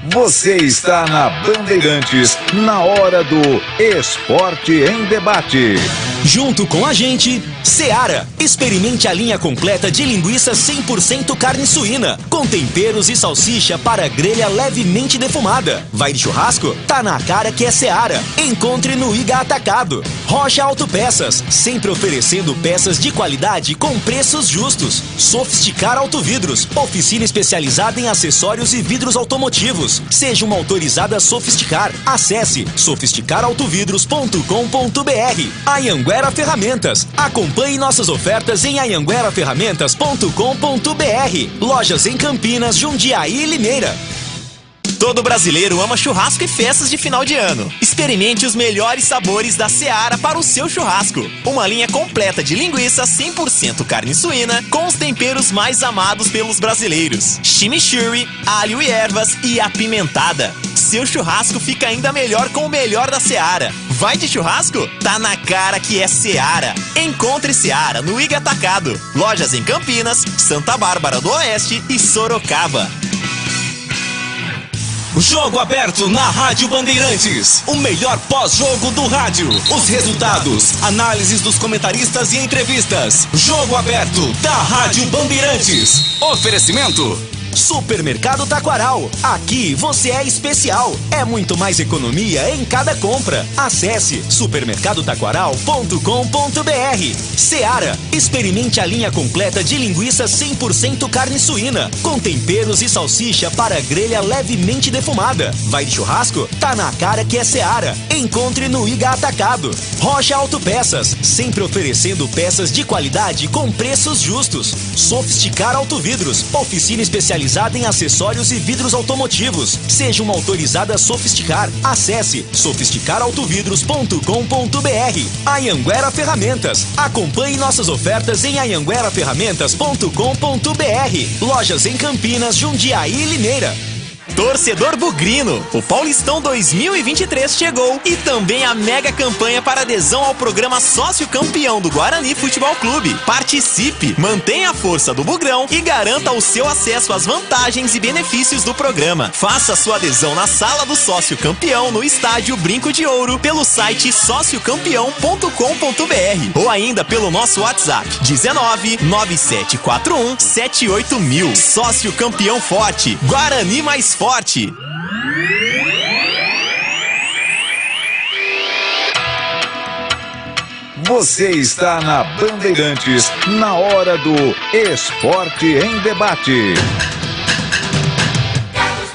Speaker 5: Você está na Bandeirantes, na hora do Esporte em Debate.
Speaker 7: Junto com a gente, Seara. Experimente a linha completa de linguiça 100% carne suína, com temperos e salsicha para grelha levemente defumada. Vai de churrasco? Tá na cara que é Seara. Encontre no Iga Atacado. Rocha Autopeças, sempre oferecendo peças de qualidade com preços justos. Sofisticar Autovidros, oficina especializada em acessórios e vidros automotivos. Seja uma autorizada Sofisticar. Acesse sofisticarautovidros.com.br. Anhanguera Ferramentas. Acompanhe nossas ofertas em anhangueraferramentas.com.br. Lojas em Campinas, Jundiaí e Limeira. Todo brasileiro ama churrasco e festas de final de ano. Experimente os melhores sabores da Seara para o seu churrasco. Uma linha completa de linguiça 100% carne suína com os temperos mais amados pelos brasileiros. Chimichurri, alho e ervas e apimentada. Seu churrasco fica ainda melhor com o melhor da Seara. Vai de churrasco? Tá na cara que é Seara. Encontre Seara no Iga Atacado. Lojas em Campinas, Santa Bárbara do Oeste e Sorocaba. Jogo aberto na Rádio Bandeirantes. O melhor pós-jogo do rádio. Os resultados, análises dos comentaristas e entrevistas. Jogo aberto da Rádio Bandeirantes. Oferecimento Supermercado Taquaral. Aqui você é especial. É muito mais economia em cada compra. Acesse supermercadotaquaral.com.br. Seara. Experimente a linha completa de linguiça 100% carne suína, com temperos e salsicha para grelha levemente defumada. Vai de churrasco? Tá na cara que é Seara. Encontre no Iga Atacado. Rocha Autopeças, sempre oferecendo peças de qualidade com preços justos. Sofisticar Autovidros, oficina especializada em acessórios e vidros automotivos. Seja uma autorizada Sofisticar. Acesse sofisticarautovidros.com.br. Anhanguera Ferramentas. Acompanhe nossas ofertas em anhangueraferramentas.com.br. Lojas em Campinas, Jundiaí e Limeira. Torcedor bugrino, o Paulistão 2023 chegou e também a mega campanha para adesão ao programa Sócio Campeão do Guarani Futebol Clube. Participe, mantenha a força do Bugrão e garanta o seu acesso às vantagens e benefícios do programa. Faça sua adesão na Sala do Sócio Campeão no Estádio Brinco de Ouro pelo site sociocampeão.com.br ou ainda pelo nosso WhatsApp 19 9741 78000. Sócio Campeão Forte, Guarani mais forte.
Speaker 5: Você está na Bandeirantes, na hora do Esporte em Debate.
Speaker 18: Carlos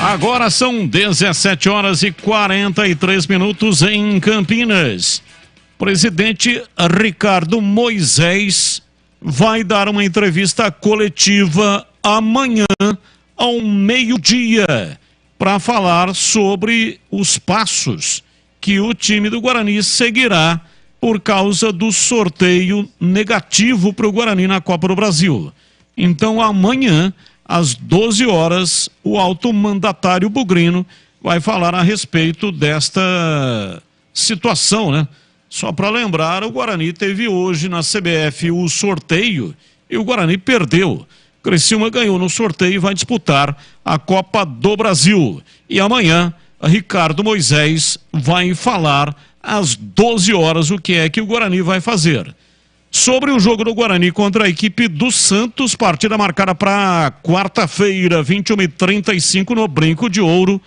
Speaker 8: Agora são 17 horas e 43 minutos em Campinas. Presidente Ricardo Moisés vai dar uma entrevista coletiva amanhã ao meio-dia para falar sobre os passos que o time do Guarani seguirá por causa do sorteio negativo para o Guarani na Copa do Brasil. Então amanhã, às 12 horas, o alto mandatário bugrino vai falar a respeito desta situação, né? Só para lembrar, o Guarani teve hoje na CBF o sorteio e o Guarani perdeu. Criciúma ganhou no sorteio e vai disputar a Copa do Brasil. E amanhã, Ricardo Moisés vai falar às 12 horas o que é que o Guarani vai fazer. Sobre o jogo do Guarani contra a equipe do Santos, partida marcada para quarta-feira, 21h35, no Brinco de Ouro.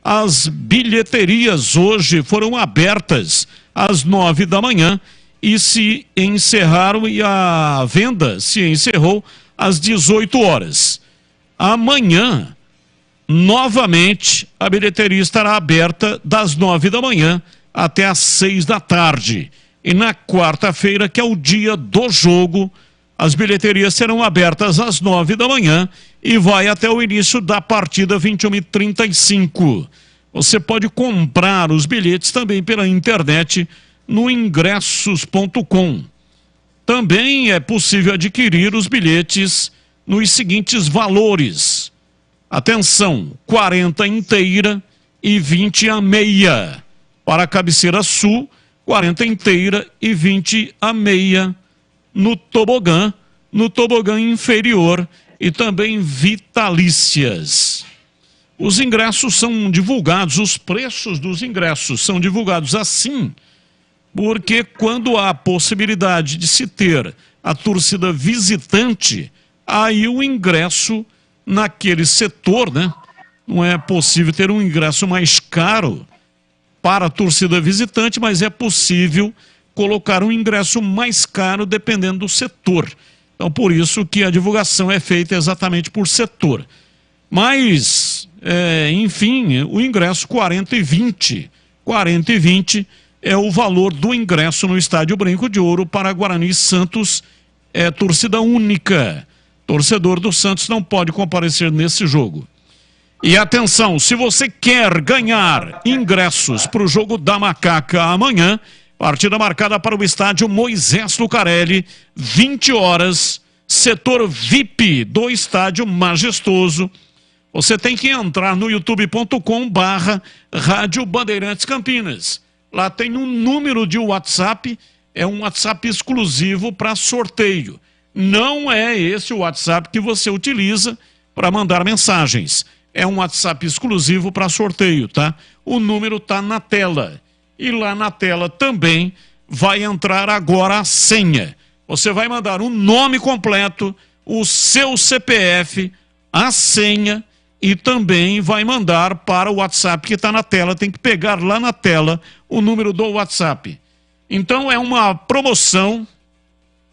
Speaker 8: As bilheterias hoje foram abertas às 9 da manhã e se encerraram, e a venda se encerrou às 18 horas. Amanhã, novamente, a bilheteria estará aberta das 9 da manhã até às 6 da tarde. E na quarta-feira, que é o dia do jogo, as bilheterias serão abertas às 9 da manhã e vai até o início da partida, 21h35. Você pode comprar os bilhetes também pela internet no ingressos.com. Também é possível adquirir os bilhetes nos seguintes valores. Atenção, 40 inteira e 20 a meia. Para a cabeceira sul, 40 inteira e 20 a meia no tobogã inferior e também vitalícias. Os ingressos são divulgados, os preços dos ingressos são divulgados assim, porque quando há possibilidade de se ter a torcida visitante, aí o ingresso naquele setor, né? Não é possível ter um ingresso mais caro para a torcida visitante, mas é possível colocar um ingresso mais caro dependendo do setor. Então, por isso que a divulgação é feita exatamente por setor. Mas, enfim, o ingresso 40 e 20. 40 e 20 é o valor do ingresso no Estádio Brinco de Ouro para Guarani e Santos. É torcida única. Torcedor do Santos não pode comparecer nesse jogo. E atenção, se você quer ganhar ingressos para o jogo da Macaca amanhã, partida marcada para o estádio Moisés Lucarelli, 20 horas, setor VIP do estádio majestoso. Você tem que entrar no youtube.com/Rádio Bandeirantes Campinas. Lá tem um número de WhatsApp, é um WhatsApp exclusivo para sorteio. Não é esse o WhatsApp que você utiliza para mandar mensagens. É um WhatsApp exclusivo para sorteio, tá? O número tá na tela. E lá na tela também vai entrar agora a senha. Você vai mandar o nome completo, o seu CPF, a senha e também vai mandar para o WhatsApp que está na tela. Tem que pegar lá na tela o número do WhatsApp. Então é uma promoção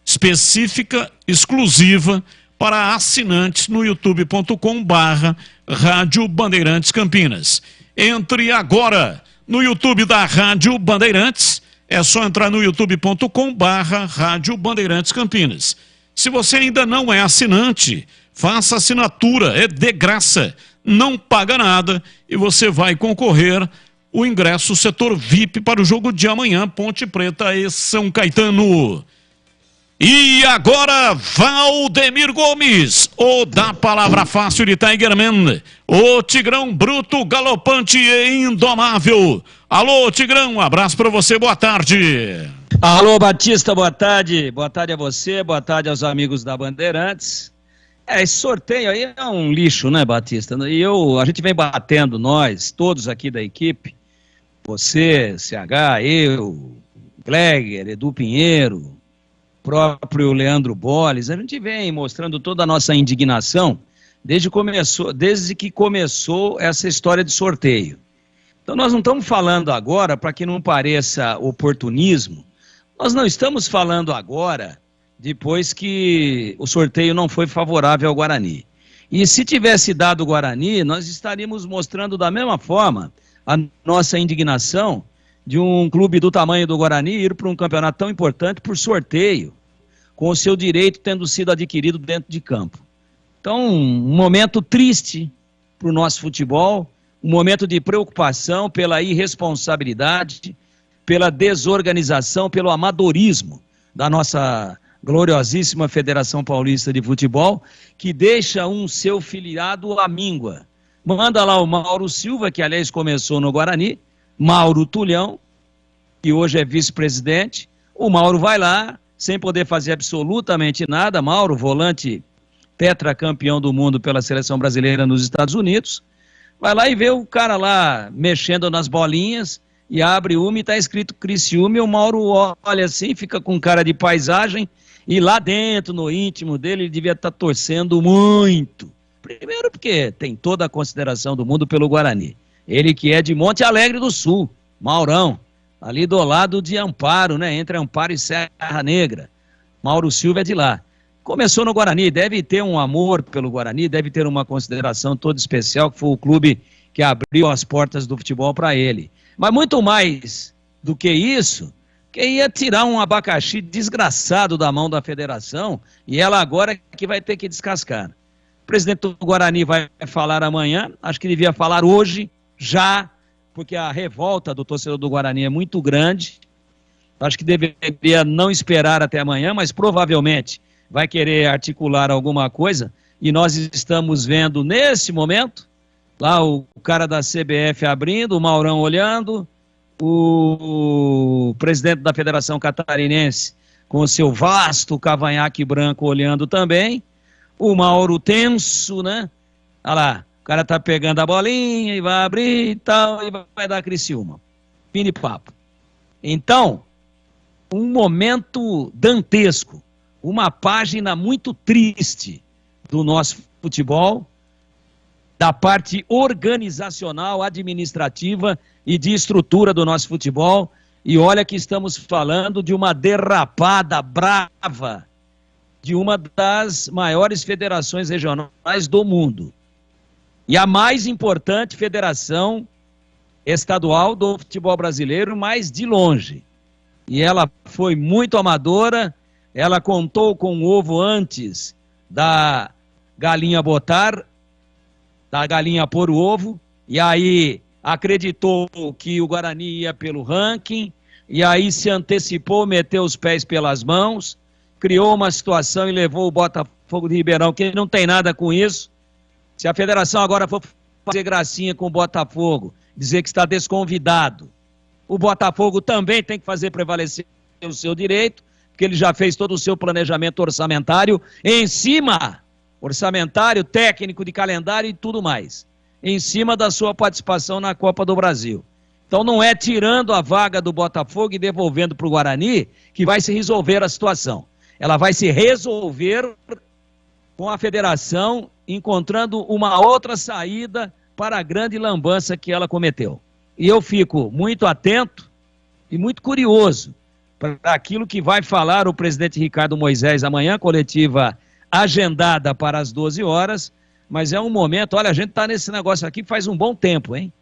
Speaker 8: específica, exclusiva, para assinantes no youtube.com/Rádio Bandeirantes Campinas. Entre agora no YouTube da Rádio Bandeirantes, é só entrar no youtube.com/Rádio Bandeirantes Campinas. Se você ainda não é assinante, faça assinatura, é de graça, não paga nada e você vai concorrer o ingresso setor VIP para o jogo de amanhã, Ponte Preta e São Caetano. E agora, Valdemir Gomes, o da palavra fácil de Tigerman, o Tigrão bruto, galopante e indomável. Alô, Tigrão, um abraço para você, boa tarde.
Speaker 18: Alô, Batista, boa tarde. Boa tarde a você, boa tarde aos amigos da Bandeirantes. Esse sorteio aí é um lixo, né, Batista? E a gente vem batendo, nós, todos aqui da equipe, você, CH, eu, Gleger, Edu Pinheiro, próprio Leandro Bolles, a gente vem mostrando toda a nossa indignação desde que começou essa história de sorteio. Então nós não estamos falando agora, para que não pareça oportunismo, nós não estamos falando agora depois que o sorteio não foi favorável ao Guarani. E se tivesse dado o Guarani, nós estaríamos mostrando da mesma forma a nossa indignação de um clube do tamanho do Guarani ir para um campeonato tão importante por sorteio, com o seu direito tendo sido adquirido dentro de campo. Então, um momento triste para o nosso futebol, um momento de preocupação pela irresponsabilidade, pela desorganização, pelo amadorismo da nossa gloriosíssima Federação Paulista de Futebol, que deixa um seu filiado à míngua. Manda lá o Mauro Silva, que aliás começou no Guarani, Mauro Tulhão, que hoje é vice-presidente. O Mauro vai lá, sem poder fazer absolutamente nada. Mauro, volante tetracampeão do mundo pela seleção brasileira nos Estados Unidos, vai lá e vê o cara lá mexendo nas bolinhas e abre uma e está escrito Criciúma, e o Mauro olha assim, fica com cara de paisagem, e lá dentro, no íntimo dele, ele devia estar torcendo muito. Primeiro porque tem toda a consideração do mundo pelo Guarani. Ele que é de Monte Alegre do Sul, Maurão, ali do lado de Amparo, né? Entre Amparo e Serra Negra. Mauro Silva é de lá. Começou no Guarani, deve ter um amor pelo Guarani, deve ter uma consideração toda especial, que foi o clube que abriu as portas do futebol para ele. Mas muito mais do que isso, que ia tirar um abacaxi desgraçado da mão da federação, e ela agora que vai ter que descascar. O presidente do Guarani vai falar amanhã, acho que devia falar hoje, já, porque a revolta do torcedor do Guarani é muito grande. Acho que deveria não esperar até amanhã, mas provavelmente vai querer articular alguma coisa, e nós estamos vendo nesse momento, lá o cara da CBF abrindo, o Maurão olhando, o presidente da Federação Catarinense com o seu vasto cavanhaque branco olhando também, o Mauro tenso, né? Olha lá, o cara tá pegando a bolinha e vai abrir e tal, e vai dar Criciúma. Fim de papo. Então, um momento dantesco, uma página muito triste do nosso futebol, da parte organizacional, administrativa e de estrutura do nosso futebol. E olha que estamos falando de uma derrapada brava de uma das maiores federações regionais do mundo. E a mais importante federação estadual do futebol brasileiro, mas de longe. E ela foi muito amadora, ela contou com o ovo antes da galinha botar, da galinha pôr o ovo, e aí acreditou que o Guarani ia pelo ranking, e aí se antecipou, meteu os pés pelas mãos, criou uma situação e levou o Botafogo de Ribeirão, que não tem nada com isso. Se a federação agora for fazer gracinha com o Botafogo, dizer que está desconvidado, o Botafogo também tem que fazer prevalecer o seu direito, porque ele já fez todo o seu planejamento orçamentário em cima, orçamentário, técnico, de calendário e tudo mais, em cima da sua participação na Copa do Brasil. Então não é tirando a vaga do Botafogo e devolvendo para o Guarani que vai se resolver a situação. Ela vai se resolver com a federação encontrando uma outra saída para a grande lambança que ela cometeu. E eu fico muito atento e muito curioso para aquilo que vai falar o presidente Ricardo Moisés amanhã, coletiva agendada para as 12 horas, mas é um momento, olha, a gente está nesse negócio aqui faz um bom tempo, hein?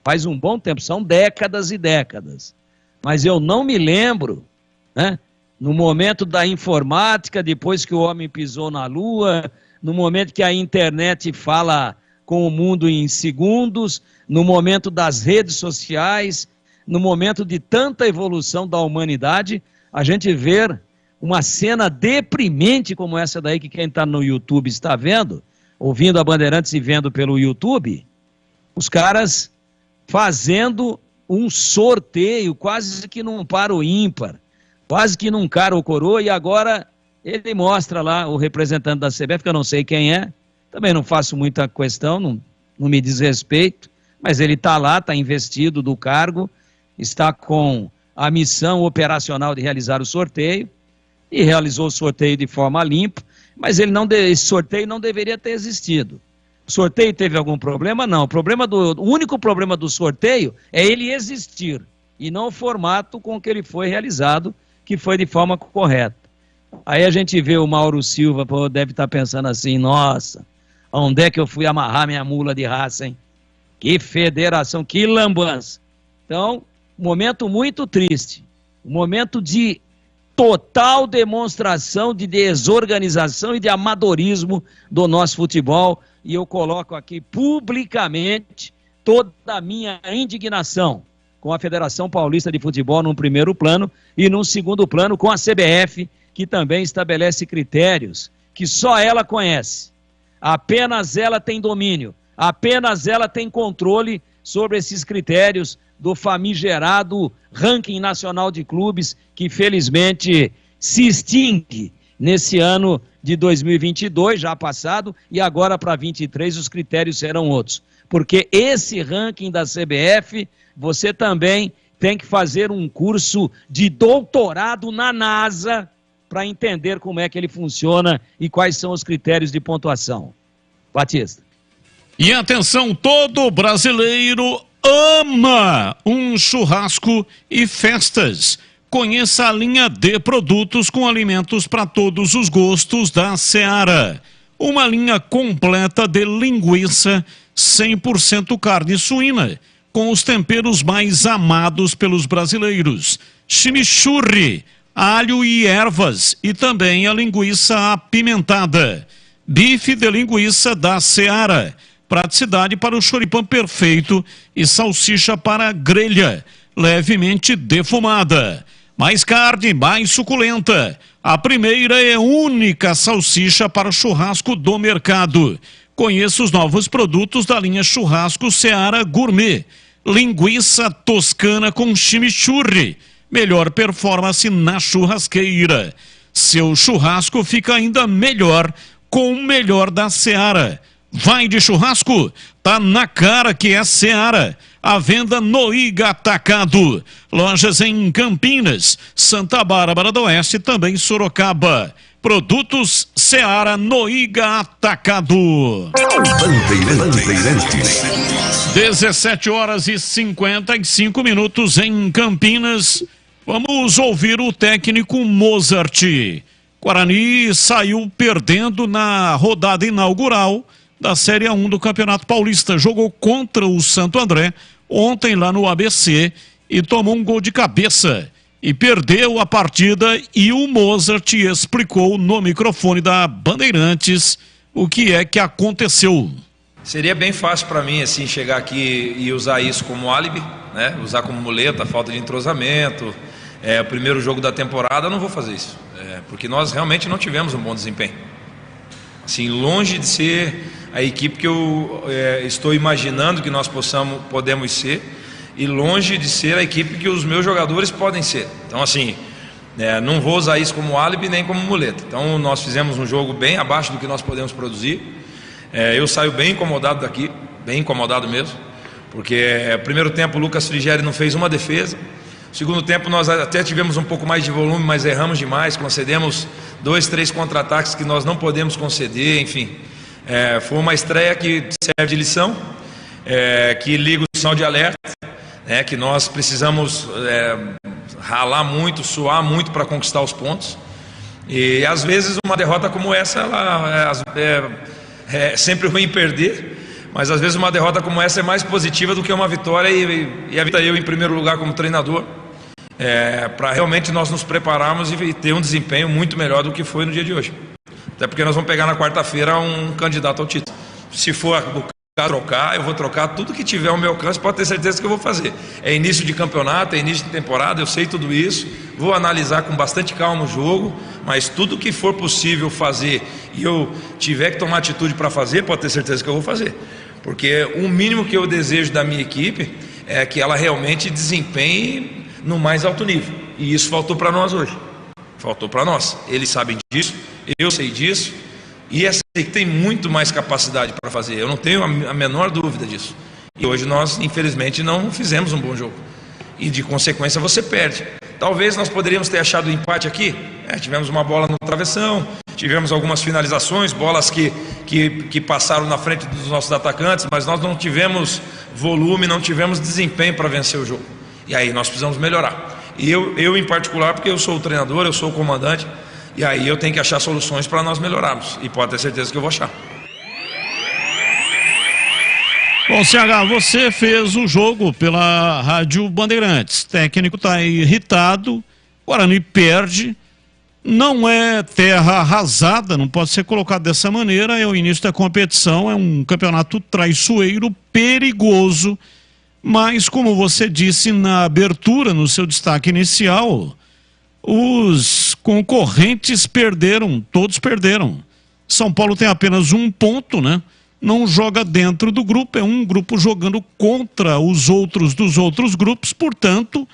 Speaker 18: Faz um bom tempo, são décadas e décadas. Mas eu não me lembro, né? No momento da informática, depois que o homem pisou na Lua, no momento que a internet fala com o mundo em segundos, no momento das redes sociais, no momento de tanta evolução da humanidade, a gente vê uma cena deprimente como essa daí que quem está no YouTube está vendo, ouvindo a Bandeirantes e vendo pelo YouTube, os caras fazendo um sorteio quase que num par ou ímpar, quase que num cara ou coroa, e agora ele mostra lá o representante da CBF, que eu não sei quem é, também não faço muita questão, não me diz respeito, mas ele está lá, está investido do cargo, está com a missão operacional de realizar o sorteio, e realizou o sorteio de forma limpa, mas esse sorteio não deveria ter existido. O sorteio teve algum problema? Não. O único problema do sorteio é ele existir, e não o formato com que ele foi realizado, que foi de forma correta. Aí a gente vê o Mauro Silva, deve estar pensando assim, nossa, Onde é que eu fui amarrar minha mula de raça, hein? Que federação, que lambança. Então, momento muito triste. Um momento de total demonstração de desorganização e de amadorismo do nosso futebol. E eu coloco aqui publicamente toda a minha indignação com a Federação Paulista de Futebol num primeiro plano e num segundo plano com a CBF, que também estabelece critérios que só ela conhece. Apenas ela tem domínio, apenas ela tem controle sobre esses critérios do famigerado ranking nacional de clubes, que felizmente se extingue nesse ano de 2022, já passado, e agora para 2023 os critérios serão outros. Porque esse ranking da CBF, você também tem que fazer um curso de doutorado na NASA para entender como é que ele funciona e quais são os critérios de pontuação. Batista.
Speaker 8: E atenção, todo brasileiro ama um churrasco e festas. Conheça a linha de produtos com alimentos para todos os gostos da Seara. Uma linha completa de linguiça 100% carne suína, com os temperos mais amados pelos brasileiros. Chimichurri, alho e ervas, e também a linguiça apimentada. Bife de linguiça da Seara, praticidade para o choripã perfeito e salsicha para grelha, levemente defumada. Mais carne, mais suculenta. A primeira e única salsicha para churrasco do mercado. Conheça os novos produtos da linha Churrasco Seara Gourmet. Linguiça toscana com chimichurri. Melhor performance na churrasqueira. Seu churrasco fica ainda melhor com o melhor da Seara. Vai de churrasco? Tá na cara que é Seara. A venda no Iga Atacado. Lojas em Campinas, Santa Bárbara do Oeste e também Sorocaba. Produtos Seara no Iga Atacado.
Speaker 5: Bandeirantes.
Speaker 8: 17 horas e 55 minutos em Campinas. Vamos ouvir o técnico Mozart. Guarani saiu perdendo na rodada inaugural da Série 1 do Campeonato Paulista. Jogou contra o Santo André ontem lá no ABC e tomou um gol de cabeça e perdeu a partida, e o Mozart explicou no microfone da Bandeirantes o que é que aconteceu.
Speaker 19: Seria bem fácil para mim assim chegar aqui e usar isso como álibi, né? Usar como muleta, falta de entrosamento, o primeiro jogo da temporada. Eu não vou fazer isso, porque nós realmente não tivemos um bom desempenho. Assim, longe de ser a equipe que eu estou imaginando que nós podemos ser, e longe de ser a equipe que os meus jogadores podem ser. Então, assim, não vou usar isso como álibi nem como muleta. Então, nós fizemos um jogo bem abaixo do que nós podemos produzir. Eu saio bem incomodado daqui, bem incomodado mesmo, porque primeiro tempo o Lucas Frigério não fez uma defesa. Segundo tempo nós até tivemos um pouco mais de volume, mas erramos demais, concedemos 2, 3 contra-ataques que nós não podemos conceder, enfim. Foi uma estreia que serve de lição, que liga o sinal de alerta, que nós precisamos ralar muito, suar muito para conquistar os pontos. E às vezes uma derrota como essa, ela é sempre ruim perder, mas às vezes uma derrota como essa é mais positiva do que uma vitória, e a vitória eu em primeiro lugar como treinador, para realmente nós nos prepararmos e ter um desempenho muito melhor do que foi no dia de hoje. Até porque nós vamos pegar na quarta-feira um candidato ao título. Se for o caso trocar, eu vou trocar tudo que tiver ao meu alcance, pode ter certeza que eu vou fazer. É início de campeonato, é início de temporada, eu sei tudo isso, vou analisar com bastante calma o jogo, mas tudo que for possível fazer e eu tiver que tomar atitude para fazer, pode ter certeza que eu vou fazer. Porque o mínimo que eu desejo da minha equipe é que ela realmente desempenhe no mais alto nível. E isso faltou para nós hoje. Faltou para nós. Eles sabem disso, eu sei disso, e essa equipe tem muito mais capacidade para fazer. Eu não tenho a menor dúvida disso. E hoje nós, infelizmente, não fizemos um bom jogo. E de consequência você perde. Talvez nós poderíamos ter achado o empate aqui. Tivemos uma bola no travessão, tivemos algumas finalizações, bolas que passaram na frente dos nossos atacantes, mas nós não tivemos volume, não tivemos desempenho para vencer o jogo. E aí nós precisamos melhorar. E eu em particular, porque eu sou o treinador, eu sou o comandante, e aí eu tenho que achar soluções para nós melhorarmos. E pode ter certeza que eu vou achar.
Speaker 8: Bom, CH, você fez o jogo pela Rádio Bandeirantes. O técnico está irritado, Guarani perde. Não é terra arrasada, não pode ser colocado dessa maneira. É o início da competição, é um campeonato traiçoeiro, perigoso. Mas, como você disse na abertura, no seu destaque inicial, os concorrentes perderam, todos perderam. São Paulo tem apenas 1 ponto, né? Não joga dentro do grupo, é um grupo jogando contra os outros dos outros grupos, portanto,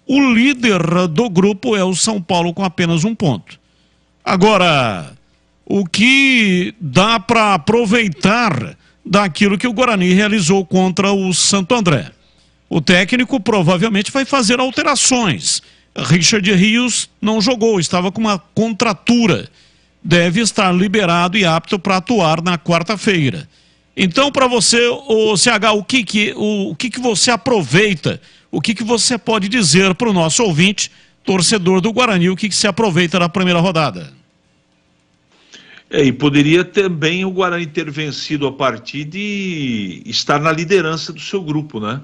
Speaker 8: o líder do grupo é o São Paulo com apenas 1 ponto. Agora, o que dá para aproveitar daquilo que o Guarani realizou contra o Santo André? O técnico provavelmente vai fazer alterações. Richard Rios não jogou, estava com uma contratura. Deve estar liberado e apto para atuar na quarta-feira. Então, para você, o CH, o que você aproveita? O que você pode dizer para o nosso ouvinte, torcedor do Guarani, o que se aproveita da primeira rodada?
Speaker 4: E poderia também o Guarani ter vencido a partida e estar na liderança do seu grupo, né?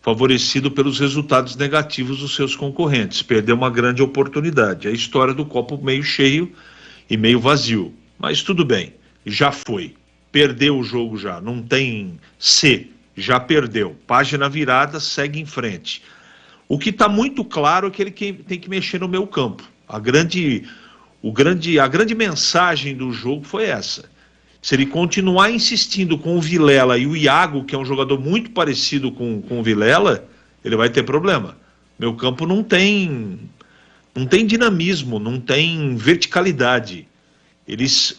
Speaker 4: Favorecido pelos resultados negativos dos seus concorrentes. Perdeu uma grande oportunidade. É a história do copo meio cheio e meio vazio. Mas tudo bem, já foi. Perdeu o jogo já, não tem C, já perdeu. Página virada, segue em frente. O que está muito claro é que ele tem que mexer no meio campo. A grande mensagem do jogo foi essa. Se ele continuar insistindo com o Vilela e o Iago, que é um jogador muito parecido com o Vilela, ele vai ter problema. Meu campo não tem dinamismo, não tem verticalidade.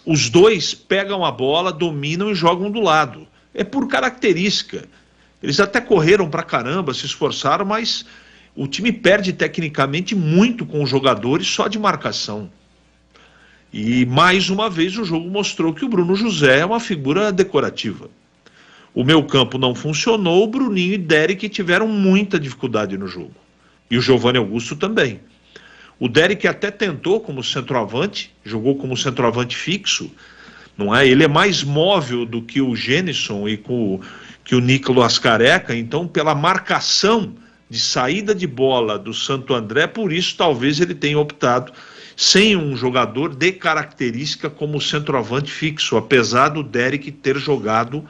Speaker 4: Os dois pegam a bola, dominam e jogam do lado. É por característica. Eles até correram pra caramba, se esforçaram, mas o time perde tecnicamente muito com os jogadores só de marcação. E mais uma vez o jogo mostrou que o Bruno José é uma figura decorativa. O meio campo não funcionou, o Bruninho e Derek tiveram muita dificuldade no jogo. E o Giovanni Augusto também. O Derek até tentou como centroavante, jogou como centroavante fixo, não é? Ele é mais móvel do que o Gênison e que o Nicolas Careca, então pela marcação de saída de bola do Santo André, por isso talvez ele tenha optado sem um jogador de característica como centroavante fixo, apesar do Derek ter jogado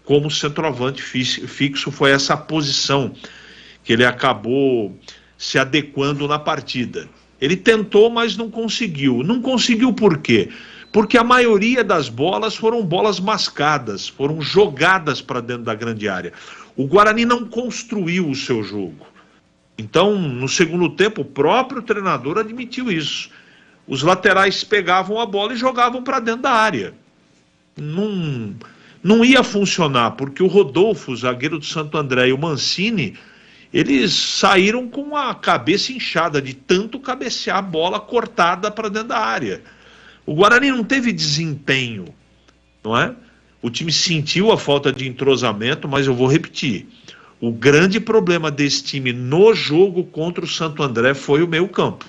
Speaker 4: como centroavante fixo, foi essa posição que ele acabou se adequando na partida. Ele tentou, mas não conseguiu. Não conseguiu por quê? Porque a maioria das bolas foram bolas mascadas, foram jogadas para dentro da grande área. O Guarani não construiu o seu jogo. Então, no segundo tempo, o próprio treinador admitiu isso. Os laterais pegavam a bola e jogavam para dentro da área. Não ia funcionar, porque o Rodolfo, o zagueiro do Santo André, e o Mancini, eles saíram com a cabeça inchada de tanto cabecear a bola cortada para dentro da área. O Guarani não teve desempenho, não é? O time sentiu a falta de entrosamento, mas eu vou repetir. O grande problema desse time no jogo contra o Santo André foi o meio-campo.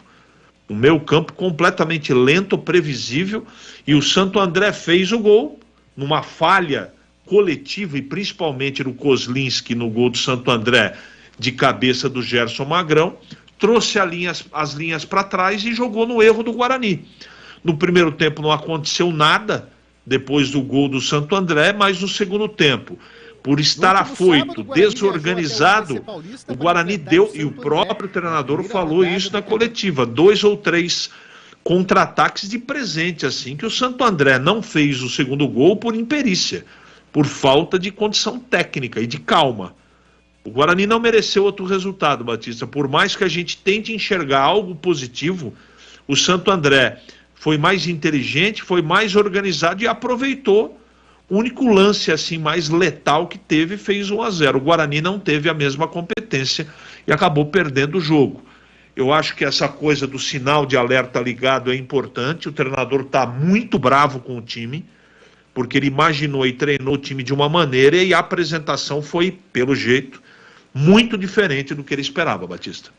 Speaker 4: O meio-campo completamente lento, previsível, e o Santo André fez o gol numa falha coletiva, e principalmente no Kozlinski, no gol do Santo André, de cabeça do Gerson Magrão, trouxe as linhas para trás e jogou no erro do Guarani. No primeiro tempo não aconteceu nada, depois do gol do Santo André, mas no segundo tempo, por estar afoito, desorganizado, o Guarani deu, e o próprio treinador falou isso na coletiva, 2 ou 3 contra-ataques de presente, assim, que o Santo André não fez o segundo gol por imperícia, por falta de condição técnica e de calma. O Guarani não mereceu outro resultado, Batista. Por mais que a gente tente enxergar algo positivo, o Santo André foi mais inteligente, foi mais organizado e aproveitou o único lance assim mais letal que teve, fez 1-0. O Guarani não teve a mesma competência e acabou perdendo o jogo. Eu acho que essa coisa do sinal de alerta ligado é importante. O treinador está muito bravo com o time, porque ele imaginou e treinou o time de uma maneira e a apresentação foi, pelo jeito, muito diferente do que ele esperava, Batista.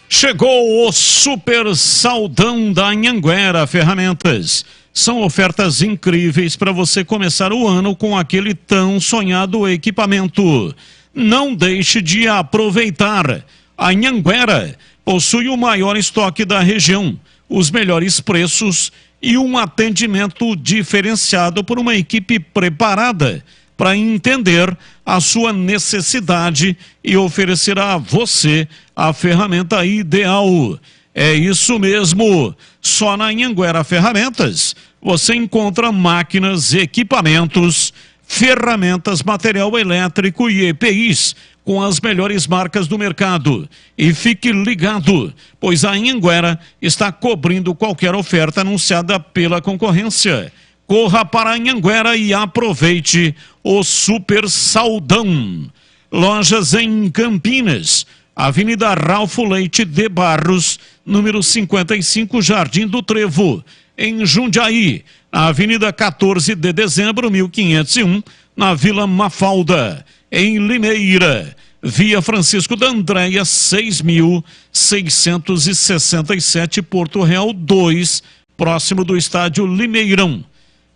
Speaker 8: Chegou o super saldão da Anhanguera Ferramentas. São ofertas incríveis para você começar o ano com aquele tão sonhado equipamento. Não deixe de aproveitar. A Anhanguera possui o maior estoque da região, os melhores preços e um atendimento diferenciado por uma equipe preparada para entender a sua necessidade e oferecer a você a ferramenta ideal. É isso mesmo, só na Anhanguera Ferramentas você encontra máquinas, equipamentos, ferramentas, material elétrico e EPIs com as melhores marcas do mercado. E fique ligado, pois a Anhanguera está cobrindo qualquer oferta anunciada pela concorrência. Corra para a Anhanguera e aproveite o super saldão. Lojas em Campinas, Avenida Ralfo Leite de Barros, número 55, Jardim do Trevo. Em Jundiaí, Avenida 14 de Dezembro, 1501, na Vila Mafalda. Em Limeira, Via Francisco da Andréia, 6.667, Porto Real 2, próximo do estádio Limeirão.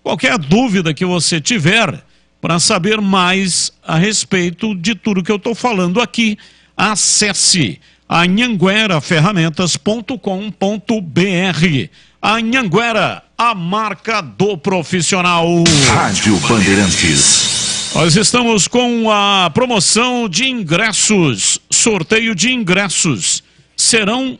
Speaker 8: Qualquer dúvida que você tiver para saber mais a respeito de tudo que eu estou falando aqui, acesse anhangueraferramentas.com.br. Anhanguera, a marca do profissional.
Speaker 5: Rádio Bandeirantes.
Speaker 8: Nós estamos com a promoção de ingressos, sorteio de ingressos. Serão,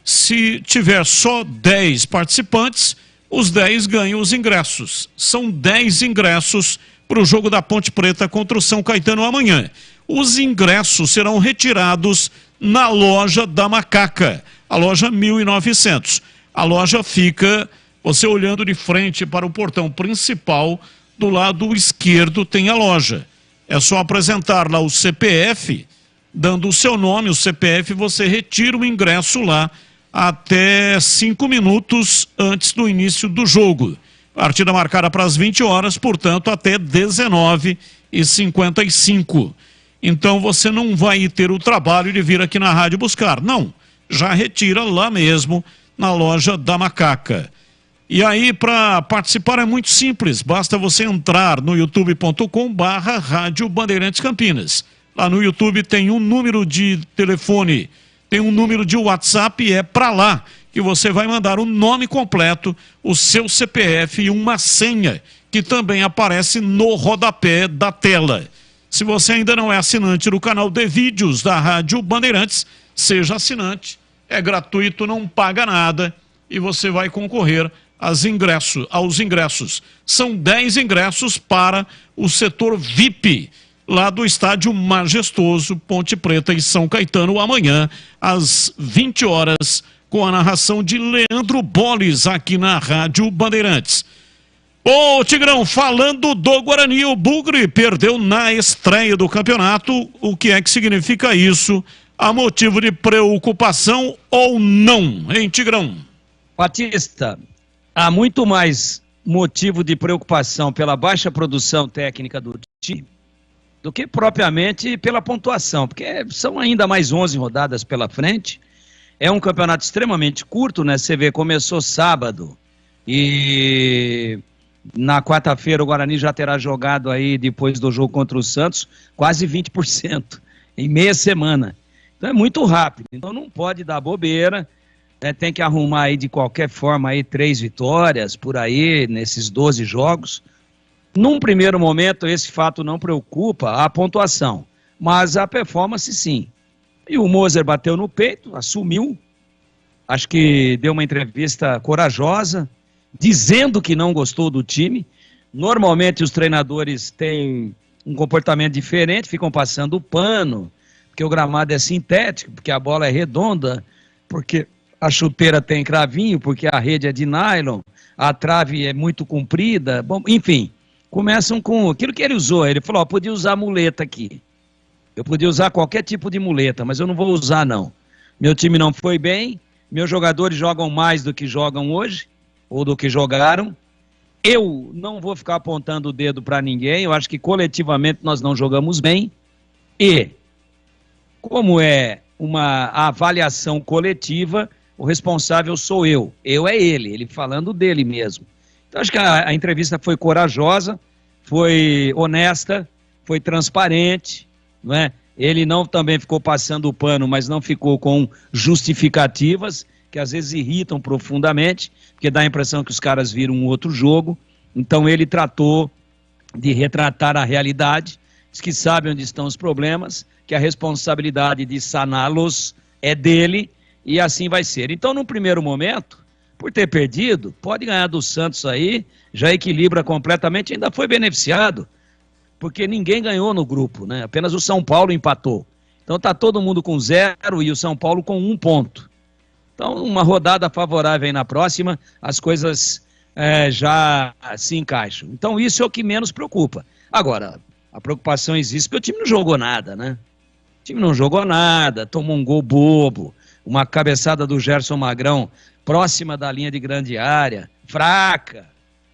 Speaker 8: se tiver só 10 participantes, os 10 ganham os ingressos. São 10 ingressos para o jogo da Ponte Preta contra o São Caetano amanhã. Os ingressos serão retirados na loja da Macaca, a loja 1900. A loja fica, você olhando de frente para o portão principal, do lado esquerdo tem a loja. É só apresentar lá o CPF, dando o seu nome, o CPF, você retira o ingresso lá até 5 minutos antes do início do jogo. Partida marcada para as 20 horas, portanto, até 19h55. Então você não vai ter o trabalho de vir aqui na rádio buscar. Não, já retira lá mesmo na loja da Macaca. E aí, para participar é muito simples, basta você entrar no youtube.com/Rádio Bandeirantes Campinas. Lá no YouTube tem um número de telefone, tem um número de WhatsApp e é para lá que você vai mandar o nome completo, o seu CPF e uma senha, que também aparece no rodapé da tela. Se você ainda não é assinante do canal de vídeos da Rádio Bandeirantes, seja assinante, é gratuito, não paga nada e você vai concorrer aos ingressos. São 10 ingressos para o setor VIP, lá do estádio majestoso Ponte Preta e São Caetano, amanhã, às 20 horas, com a narração de Leandro Boles, aqui na Rádio Bandeirantes. Ô Tigrão, falando do Guarani, o Bugre perdeu na estreia do campeonato. O que é que significa isso? Há motivo de preocupação ou não, hein, Tigrão?
Speaker 18: Batista, há muito mais motivo de preocupação pela baixa produção técnica do time do que propriamente pela pontuação, porque são ainda mais 11 rodadas pela frente. É um campeonato extremamente curto, né? Você vê, começou sábado e na quarta-feira o Guarani já terá jogado aí, depois do jogo contra o Santos, quase 20% em meia semana. Então é muito rápido, então não pode dar bobeira. Tem que arrumar aí de qualquer forma aí 3 vitórias por aí nesses 12 jogos. Num primeiro momento esse fato não preocupa a pontuação, mas a performance sim. E o Moser bateu no peito, assumiu, acho que deu uma entrevista corajosa, dizendo que não gostou do time. Normalmente os treinadores têm um comportamento diferente, ficam passando o pano, porque o gramado é sintético, porque a bola é redonda, porque a chuteira tem cravinho, porque a rede é de nylon, a trave é muito comprida, bom, enfim, começam com aquilo que ele usou. Ele falou, podia usar muleta aqui, eu podia usar qualquer tipo de muleta, mas eu não vou usar não. Meu time não foi bem, meus jogadores jogam mais do que jogam hoje, ou do que jogaram. Eu não vou ficar apontando o dedo para ninguém, eu acho que coletivamente nós não jogamos bem, e como é uma avaliação coletiva, o responsável sou eu é ele falando dele mesmo. Então, acho que a entrevista foi corajosa, foi honesta, foi transparente, não é? Ele não também ficou passando o pano, mas não ficou com justificativas, que às vezes irritam profundamente, porque dá a impressão que os caras viram um outro jogo. Então ele tratou de retratar a realidade, diz que sabe onde estão os problemas, que a responsabilidade de saná-los é dele, e assim vai ser. Então, num primeiro momento, por ter perdido, pode ganhar do Santos aí, já equilibra completamente, ainda foi beneficiado, porque ninguém ganhou no grupo, né? Apenas o São Paulo empatou. Então tá todo mundo com 0 e o São Paulo com 1 ponto. Então, uma rodada favorável aí na próxima, as coisas já se encaixam. Então, isso é o que menos preocupa. Agora, a preocupação existe porque o time não jogou nada, né? O time não jogou nada, tomou um gol bobo, uma cabeçada do Gerson Magrão próxima da linha de grande área, fraca.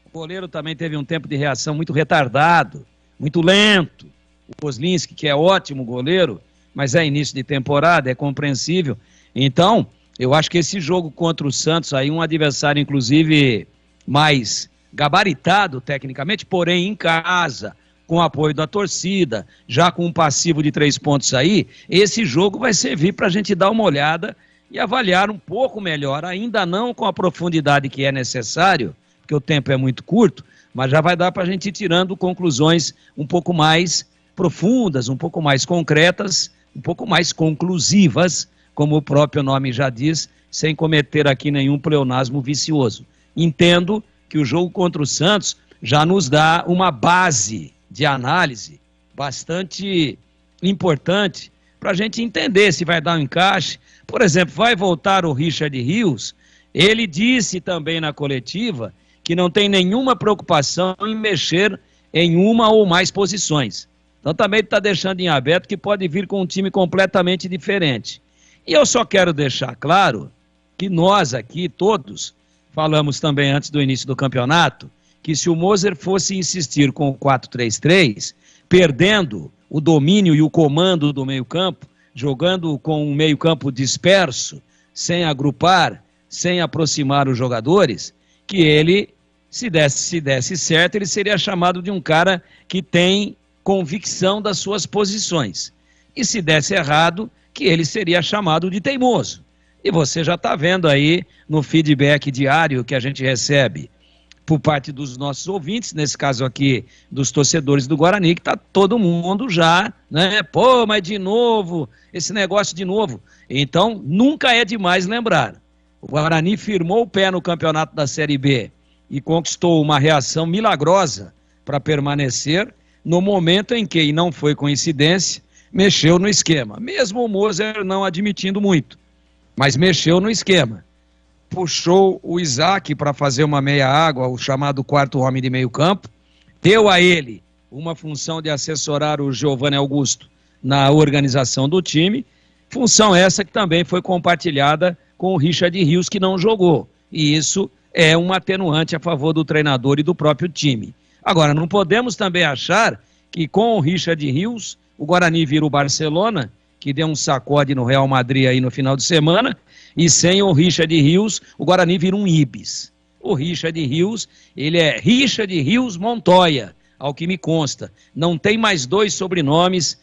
Speaker 18: O goleiro também teve um tempo de reação muito retardado, muito lento. O Kozlinski, que é ótimo goleiro, mas é início de temporada, é compreensível. Então, eu acho que esse jogo contra o Santos aí, um adversário inclusive mais gabaritado tecnicamente, porém em casa, com o apoio da torcida, já com um passivo de 3 pontos aí, esse jogo vai servir para a gente dar uma olhada e avaliar um pouco melhor, ainda não com a profundidade que é necessário, porque o tempo é muito curto, mas já vai dar para a gente ir tirando conclusões um pouco mais profundas, um pouco mais concretas, um pouco mais conclusivas, como o próprio nome já diz, sem cometer aqui nenhum pleonasmo vicioso. Entendo que o jogo contra o Santos já nos dá uma base de análise bastante importante para a gente entender se vai dar um encaixe. Por exemplo, vai voltar o Richard Rios, ele disse também na coletiva que não tem nenhuma preocupação em mexer em uma ou mais posições. Então também está deixando em aberto que pode vir com um time completamente diferente. E eu só quero deixar claro que nós aqui todos falamos também antes do início do campeonato que se o Moser fosse insistir com o 4-3-3, perdendo o domínio e o comando do meio-campo, jogando com um meio-campo disperso, sem agrupar, sem aproximar os jogadores, que ele, se desse certo, ele seria chamado de um cara que tem convicção das suas posições. E se desse errado, que ele seria chamado de teimoso. E você já está vendo aí no feedback diário que a gente recebe por parte dos nossos ouvintes, nesse caso aqui dos torcedores do Guarani, que está todo mundo já, né? Pô, mas de novo, esse negócio de novo. Então, nunca é demais lembrar. O Guarani firmou o pé no campeonato da Série B e conquistou uma reação milagrosa para permanecer no momento em que, e não foi coincidência, mexeu no esquema. Mesmo o Moser não admitindo muito, mas mexeu no esquema. Puxou o Isaac para fazer uma meia-água, o chamado quarto homem de meio campo, deu a ele uma função de assessorar o Giovanni Augusto na organização do time, função essa que também foi compartilhada com o Richard Rios, que não jogou, e isso é um atenuante a favor do treinador e do próprio time. Agora, não podemos também achar que com o Richard Rios, o Guarani vira o Barcelona, que deu um sacode no Real Madrid aí no final de semana, e sem o Richard Rios, o Guarani vira um Ibis. O Richard Rios, ele é Richard Rios Montoya, ao que me consta. Não tem mais 2 sobrenomes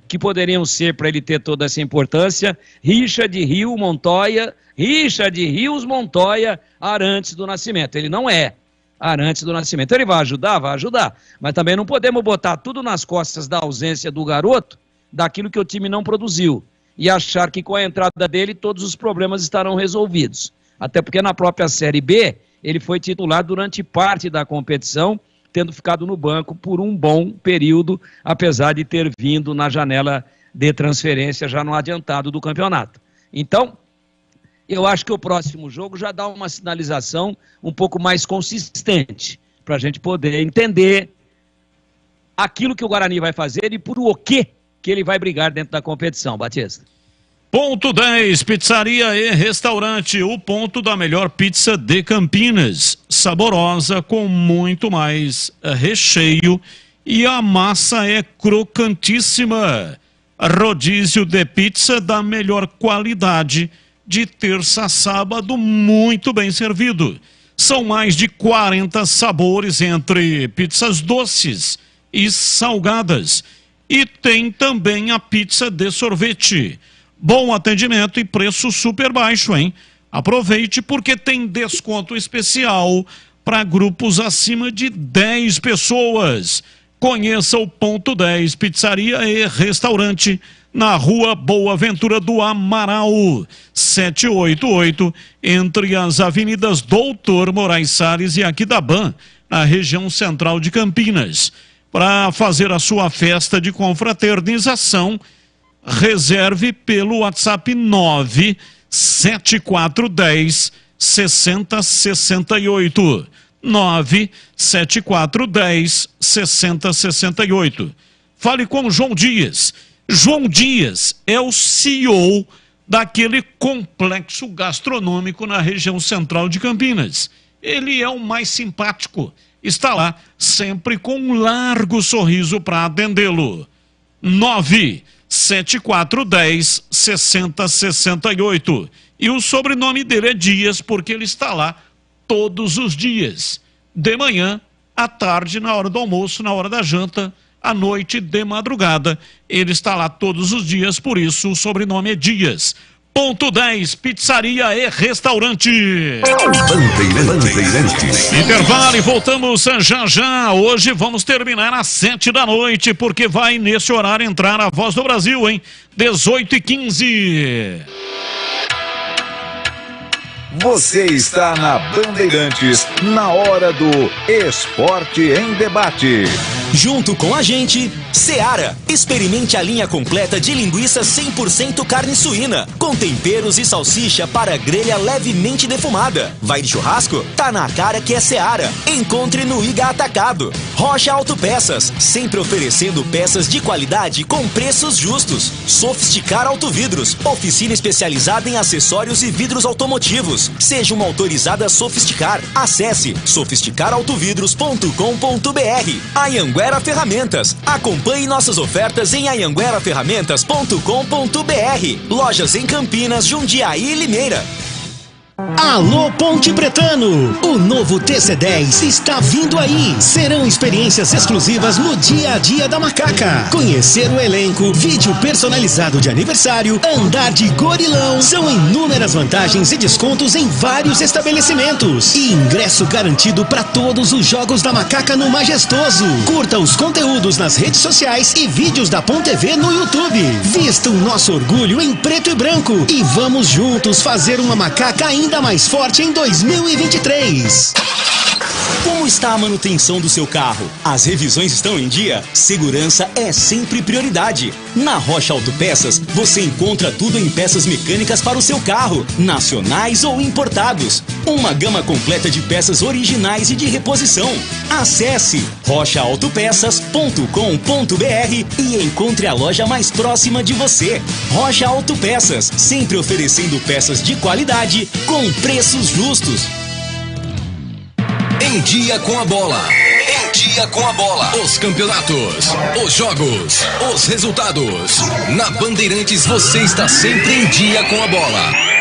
Speaker 18: que poderiam ser para ele ter toda essa importância. Richard Rios Montoya, Richard Rios Montoya Arantes do Nascimento. Ele não é Arantes do Nascimento. Ele vai ajudar? Vai ajudar. Mas também não podemos botar tudo nas costas da ausência do garoto, daquilo que o time não produziu, e achar que com a entrada dele todos os problemas estarão resolvidos. Até porque na própria Série B, ele foi titular durante parte da competição, tendo ficado no banco por um bom período, apesar de ter vindo na janela de transferência já no adiantado do campeonato. Então, eu acho que o próximo jogo já dá uma sinalização um pouco mais consistente, para a gente poder entender aquilo que o Guarani vai fazer e por o quê que ele vai brigar dentro da competição, Batista.
Speaker 8: Ponto 10, pizzaria e restaurante, o ponto da melhor pizza de Campinas. Saborosa, com muito mais recheio e a massa é crocantíssima. Rodízio de pizza da melhor qualidade, de terça a sábado, muito bem servido. São mais de 40 sabores entre pizzas doces e salgadas. E tem também a pizza de sorvete. Bom atendimento e preço super baixo, hein? Aproveite porque tem desconto especial para grupos acima de 10 pessoas. Conheça o Ponto 10 Pizzaria e Restaurante na Rua Boa Ventura do Amaral, 788, entre as avenidas Doutor Moraes Salles e Aquidabã, na região central de Campinas. Para fazer a sua festa de confraternização, reserve pelo WhatsApp 97410 6068. 97410 6068. Fale com João Dias. João Dias é o CEO daquele complexo gastronômico na região central de Campinas. Ele é o mais simpático. Está lá sempre com um largo sorriso para atendê-lo. 97410 6068. E o sobrenome dele é Dias porque ele está lá todos os dias. De manhã, à tarde, na hora do almoço, na hora da janta, à noite, de madrugada. Ele está lá todos os dias, por isso o sobrenome é Dias. Ponto 10, Pizzaria e Restaurante. Bandeirantes. Intervalo e voltamos já já. Hoje vamos terminar às 7 da noite, porque vai nesse horário entrar a Voz do Brasil, hein? 18h15.
Speaker 5: Você está na Bandeirantes, na hora do Esporte em Debate.
Speaker 7: Junto com a gente, Seara. Experimente a linha completa de linguiça 100% carne suína, com temperos e salsicha para grelha levemente defumada. Vai de churrasco? Tá na cara que é Seara. Encontre no Iga Atacado. Rocha Autopeças, sempre oferecendo peças de qualidade com preços justos. Sofisticar Autovidros, oficina especializada em acessórios e vidros automotivos. Seja uma autorizada Sofisticar. Acesse sofisticarautovidros.com.br. Anhanguera Ferramentas. Acompanhe nossas ofertas em anhangueraferramentas.com.br. Lojas em Campinas, Jundiaí e Limeira.
Speaker 13: Alô Ponte Pretano, o novo TC10 está vindo aí. Serão experiências exclusivas no dia a dia da Macaca. Conhecer o elenco, vídeo personalizado de aniversário, andar de gorilão. São inúmeras vantagens e descontos em vários estabelecimentos. E ingresso garantido para todos os jogos da Macaca no Majestoso. Curta os conteúdos nas redes sociais e vídeos da Ponte TV no YouTube. Vista o nosso orgulho em preto e branco e vamos juntos fazer uma Macaca ainda mais forte em 2023.
Speaker 7: Como está a manutenção do seu carro? As revisões estão em dia? Segurança é sempre prioridade. Na Rocha Autopeças, você encontra tudo em peças mecânicas para o seu carro, nacionais ou importados. Uma gama completa de peças originais e de reposição. Acesse rochaautopeças.com.br e encontre a loja mais próxima de você. Rocha Autopeças, sempre oferecendo peças de qualidade com preços justos.
Speaker 14: Em dia com a bola. Em dia com a bola. Os campeonatos, os jogos, os resultados. Na Bandeirantes você está sempre em dia com a bola.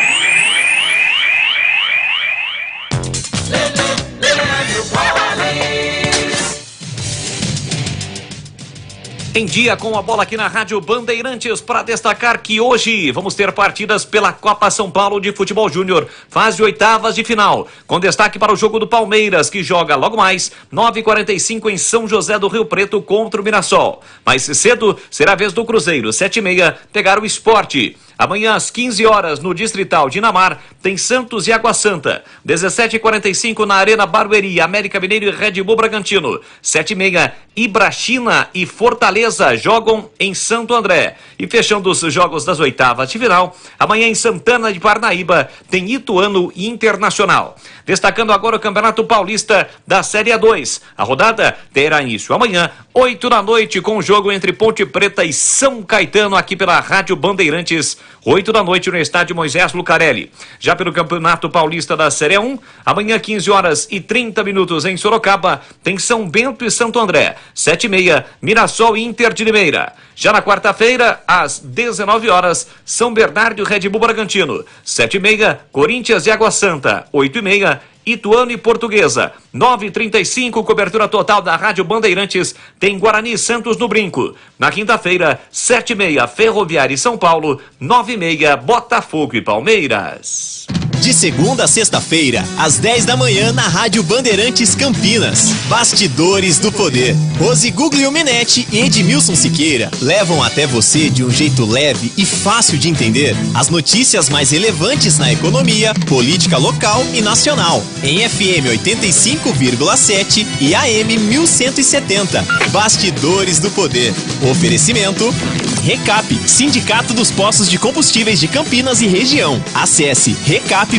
Speaker 20: Em dia com a bola aqui na Rádio Bandeirantes, para destacar que hoje vamos ter partidas pela Copa São Paulo de Futebol Júnior, fase oitavas de final, com destaque para o jogo do Palmeiras, que joga logo mais 9h45 em São José do Rio Preto contra o Mirassol. Mais cedo será a vez do Cruzeiro, 7h30, pegar o Sport. Amanhã às 15 horas no Distrital de Inamar tem Santos e Água Santa. 17h45 na Arena Barueri, América Mineiro e Red Bull Bragantino. 7h30, Ibrachina e Fortaleza jogam em Santo André. E fechando os jogos das oitavas de final, amanhã em Santana de Parnaíba tem Ituano e Internacional. Destacando agora o Campeonato Paulista da Série A2. A rodada terá início amanhã, 8 da noite, com o jogo entre Ponte Preta e São Caetano, aqui pela Rádio Bandeirantes, 8 da noite no estádio Moisés Lucarelli. Já pelo Campeonato Paulista da Série A1, amanhã 15h30 em Sorocaba, tem São Bento e Santo André. 7h30, Mirassol e Inter de Limeira. Já na quarta-feira, às 19 horas, São Bernardo e Red Bull Bragantino. 7h30, Corinthians e Água Santa. 8h30, Ituano e Portuguesa. 9h35, cobertura total da Rádio Bandeirantes, tem Guarani e Santos no Brinco. Na quinta-feira, 7h30, Ferroviária e São Paulo, 9h30, Botafogo e Palmeiras.
Speaker 7: De segunda a sexta-feira, às 10 da manhã, na Rádio Bandeirantes Campinas. Bastidores do Poder. Rose Guglielminetti e Edmilson Siqueira levam até você, de um jeito leve e fácil de entender, as notícias mais relevantes na economia, política local e nacional. Em FM 85,7 e AM 1170. Bastidores do Poder. Oferecimento Recap, Sindicato dos Postos de Combustíveis de Campinas e região. Acesse recap.org.br.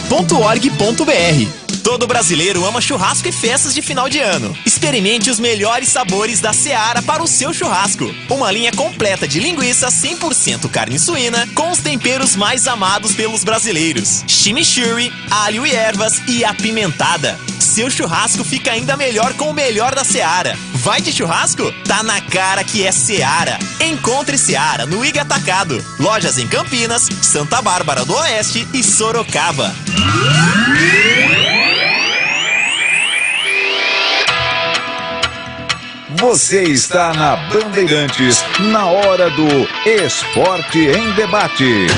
Speaker 7: Todo brasileiro ama churrasco e festas de final de ano. Experimente os melhores sabores da Seara para o seu churrasco. Uma linha completa de linguiça 100% carne suína com os temperos mais amados pelos brasileiros. Chimichurri, alho e ervas e apimentada. Seu churrasco fica ainda melhor com o melhor da Seara. Vai de churrasco? Tá na cara que é Seara. Encontre Seara no IG Atacado. Lojas em Campinas, Santa Bárbara do Oeste e Sorocaba.
Speaker 5: Você está na Bandeirantes, na hora do Esporte em Debate.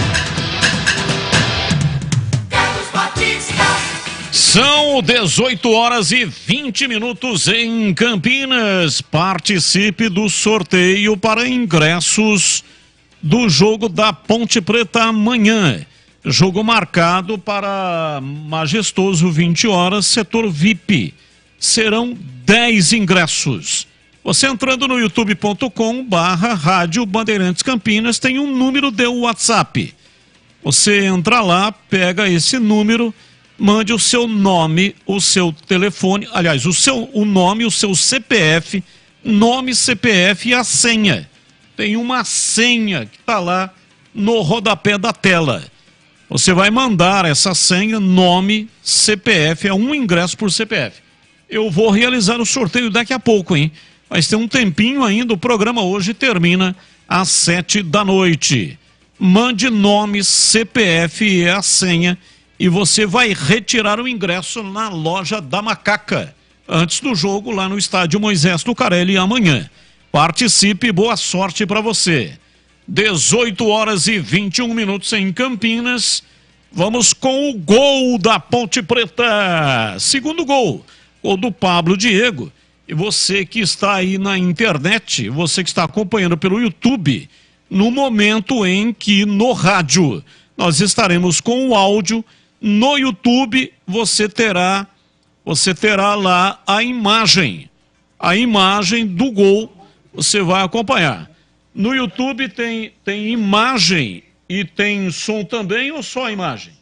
Speaker 8: São 18h20 em Campinas. Participe do sorteio para ingressos do jogo da Ponte Preta amanhã. Jogo marcado para majestoso 20 horas, setor VIP. Serão 10 ingressos. Você entrando no youtube.com/Rádio Bandeirantes Campinas, tem um número de WhatsApp. Você entra lá, pega esse número, mande o seu nome, o seu telefone, aliás, o nome, o seu CPF, nome, CPF e a senha. Tem uma senha que está lá no rodapé da tela. Você vai mandar essa senha, nome, CPF, é um ingresso por CPF. Eu vou realizar o sorteio daqui a pouco, hein? Mas tem um tempinho ainda, o programa hoje termina às 7 da noite. Mande nome, CPF e a senha e você vai retirar o ingresso na loja da Macaca, antes do jogo lá no estádio Moisés Lucarelli amanhã. Participe, boa sorte para você. 18h21 em Campinas. Vamos com o gol da Ponte Preta. Segundo gol do Pablo Diego. E você que está aí na internet, você que está acompanhando pelo YouTube, no momento em que no rádio nós estaremos com o áudio, no YouTube você terá lá a imagem do gol, você vai acompanhar. No YouTube tem imagem e tem som também ou só imagem?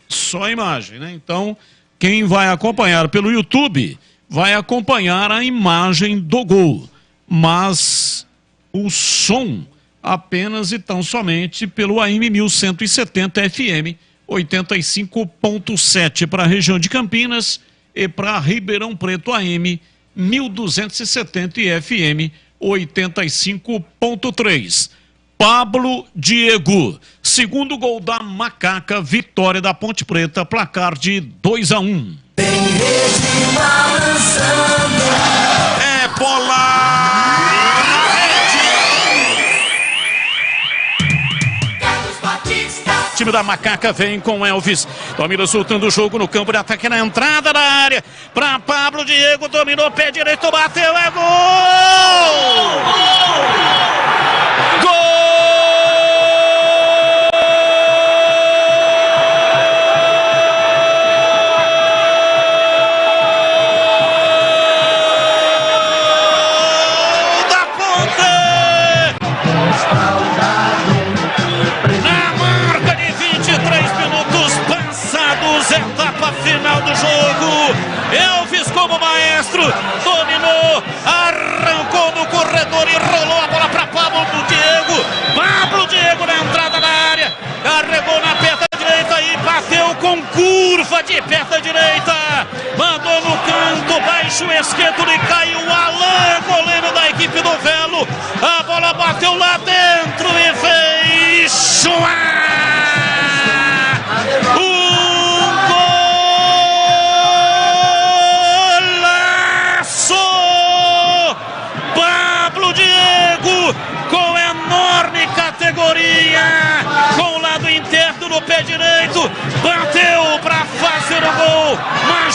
Speaker 8: Só imagem, né? Então, quem vai acompanhar pelo YouTube vai acompanhar a imagem do gol, mas o som apenas e tão somente pelo AM 1170 FM 85.7 para a região de Campinas e para Ribeirão Preto AM 1270 e FM 85.3. Pablo Diego, segundo gol da Macaca, vitória da Ponte Preta, placar de 2-1. É bola! Time da Macaca vem com Elvis. Domina soltando o jogo no campo de ataque na entrada da área. Para Pablo Diego, dominou, pé direito, bateu, é gol! Gol! Etapa final do jogo, Elvis como maestro, dominou, arrancou no corredor e rolou a bola para Pablo Diego. Pablo Diego na entrada da área, carregou na perna direita e bateu com curva de perna direita, mandou no canto baixo esquerdo e caiu o Alain, goleiro da equipe do Velo. A bola bateu lá dentro e fez gol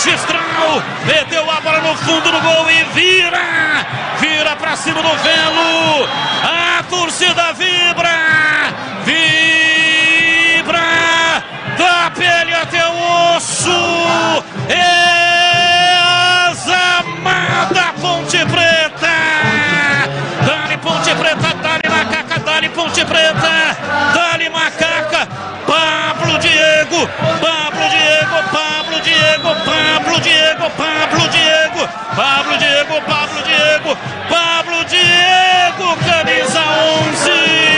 Speaker 8: magistral, meteu a bola no fundo do gol e vira pra cima do Velo, a torcida vibra da pele até o osso, examada Ponte Preta, dá-lhe Ponte Preta, dá-lhe Macaca, dá-lhe Ponte Preta, dá-lhe Macaca, Pablo Diego, Pablo Diego, Pablo Diego, Pablo Diego, Pablo Diego, Pablo Diego, Pablo Diego, Pablo Diego, camisa 11.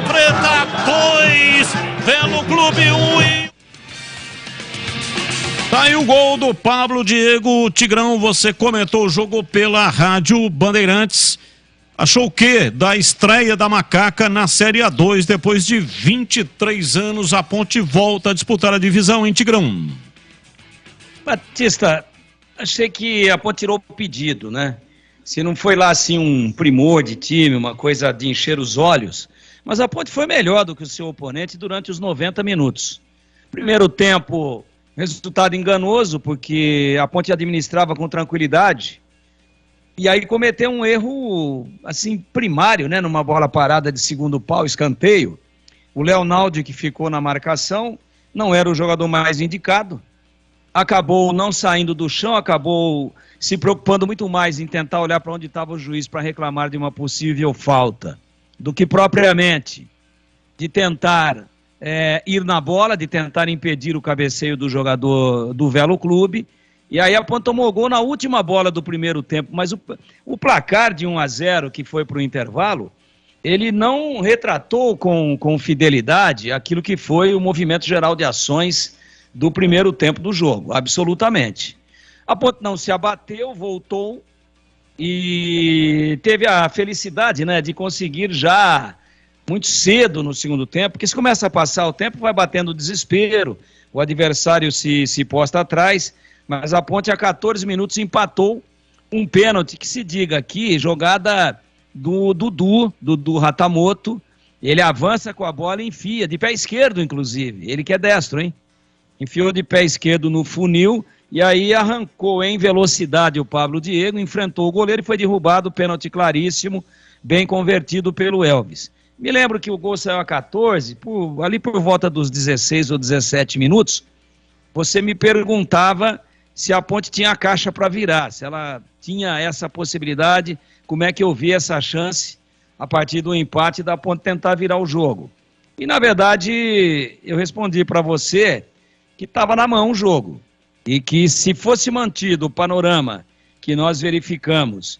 Speaker 8: Preta 2, Velo Clube 1. Tá aí o gol do Pablo Diego. Tigrão, você comentou o jogo pela Rádio Bandeirantes. Achou o quê da estreia da Macaca na Série A2? Depois de 23 anos, a Ponte volta a disputar a divisão, hein, Tigrão?
Speaker 18: Batista, achei que a Ponte tirou o pedido, né? Se não foi lá assim um primor de time, uma coisa de encher os olhos, mas a Ponte foi melhor do que o seu oponente durante os 90 minutos. Primeiro tempo, resultado enganoso, porque a Ponte administrava com tranquilidade, e aí cometeu um erro, assim, primário, né, numa bola parada de segundo pau, escanteio. O Leonaldo, que ficou na marcação, não era o jogador mais indicado, acabou não saindo do chão, acabou se preocupando muito mais em tentar olhar para onde estava o juiz para reclamar de uma possível falta, do que propriamente de tentar ir na bola, de tentar impedir o cabeceio do jogador do Velo Clube. E aí a Ponte tomou gol na última bola do primeiro tempo, mas o placar de 1-0 que foi para o intervalo, ele não retratou com fidelidade aquilo que foi o movimento geral de ações do primeiro tempo do jogo, absolutamente. A Ponte não se abateu, voltou e teve a felicidade, né, de conseguir já muito cedo no segundo tempo, porque se começa a passar o tempo, vai batendo desespero, o adversário se posta atrás, mas a Ponte a 14 minutos empatou um pênalti, que se diga aqui, jogada do Dudu Ratamoto. Ele avança com a bola e enfia, de pé esquerdo inclusive, ele que é destro, hein? Enfiou de pé esquerdo no funil, e aí arrancou em velocidade o Pablo Diego, enfrentou o goleiro e foi derrubado, pênalti claríssimo, bem convertido pelo Elvis. Me lembro que o gol saiu a 14, ali por volta dos 16 ou 17 minutos, você me perguntava se a Ponte tinha a caixa para virar, se ela tinha essa possibilidade, como é que eu via essa chance a partir do empate da Ponte tentar virar o jogo. E na verdade eu respondi para você que estava na mão o jogo. E que se fosse mantido o panorama que nós verificamos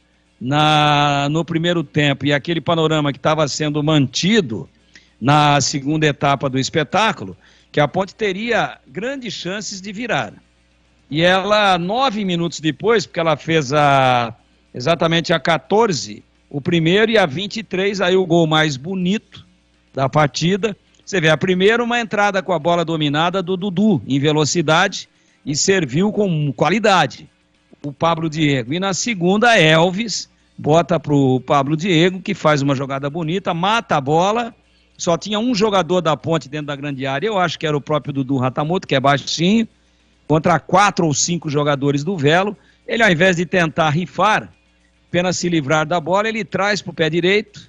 Speaker 18: no primeiro tempo e aquele panorama que estava sendo mantido na segunda etapa do espetáculo, que a Ponte teria grandes chances de virar. E ela, 9 minutos depois, porque ela fez exatamente a 14, o primeiro, e a 23, aí o gol mais bonito da partida. Você vê, a primeira, uma entrada com a bola dominada do Dudu, em velocidade, e serviu com qualidade o Pablo Diego. E na segunda, Elvis bota para o Pablo Diego, que faz uma jogada bonita, mata a bola. Só tinha um jogador da Ponte dentro da grande área, eu acho que era o próprio Dudu Ratamoto, que é baixinho, contra 4 ou 5 jogadores do Velo. Ele, ao invés de tentar rifar, apenas se livrar da bola, ele traz para o pé direito,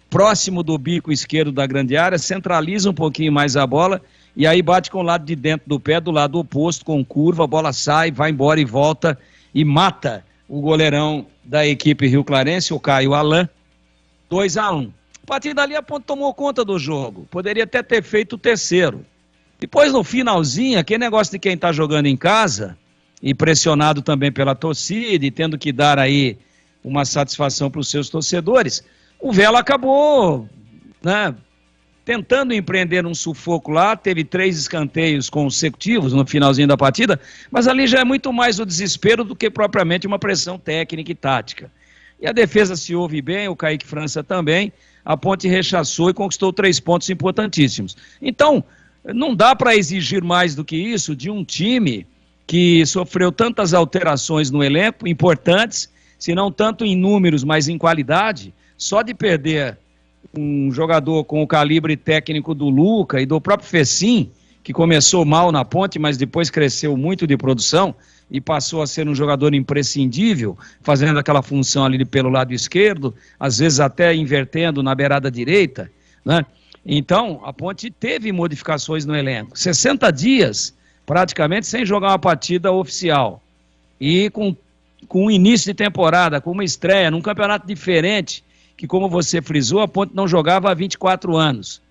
Speaker 18: próximo do bico esquerdo da grande área, centraliza um pouquinho mais a bola, e aí bate com o lado de dentro do pé, do lado oposto, com curva, a bola sai, vai embora e volta, e mata o goleirão da equipe Rio Clarense, o Caio Alain, 2-1. A partir dali a Ponte tomou conta do jogo, poderia até ter feito o terceiro. Depois no finalzinho, aquele negócio de quem está jogando em casa, e pressionado também pela torcida, e tendo que dar aí uma satisfação para os seus torcedores, o Velo acabou, né, tentando empreender um sufoco lá, teve 3 escanteios consecutivos no finalzinho da partida, mas ali já é muito mais o desespero do que propriamente uma pressão técnica e tática. E a defesa se ouve bem, o Kaique França também, a Ponte rechaçou e conquistou 3 pontos importantíssimos. Então, não dá para exigir mais do que isso de um time que sofreu tantas alterações no elenco, importantes, se não tanto em números, mas em qualidade, só de perder um jogador com o calibre técnico do Luca e do próprio Fecim, que começou mal na Ponte, mas depois cresceu muito de produção e passou a ser um jogador imprescindível, fazendo aquela função ali pelo lado esquerdo, às vezes até invertendo na beirada direita, né? Então, a Ponte teve modificações no elenco. 60 dias, praticamente, sem jogar uma partida oficial. E com um início de temporada, com uma estreia, num campeonato diferente, que, como você frisou, a Ponte não jogava há 24 anos.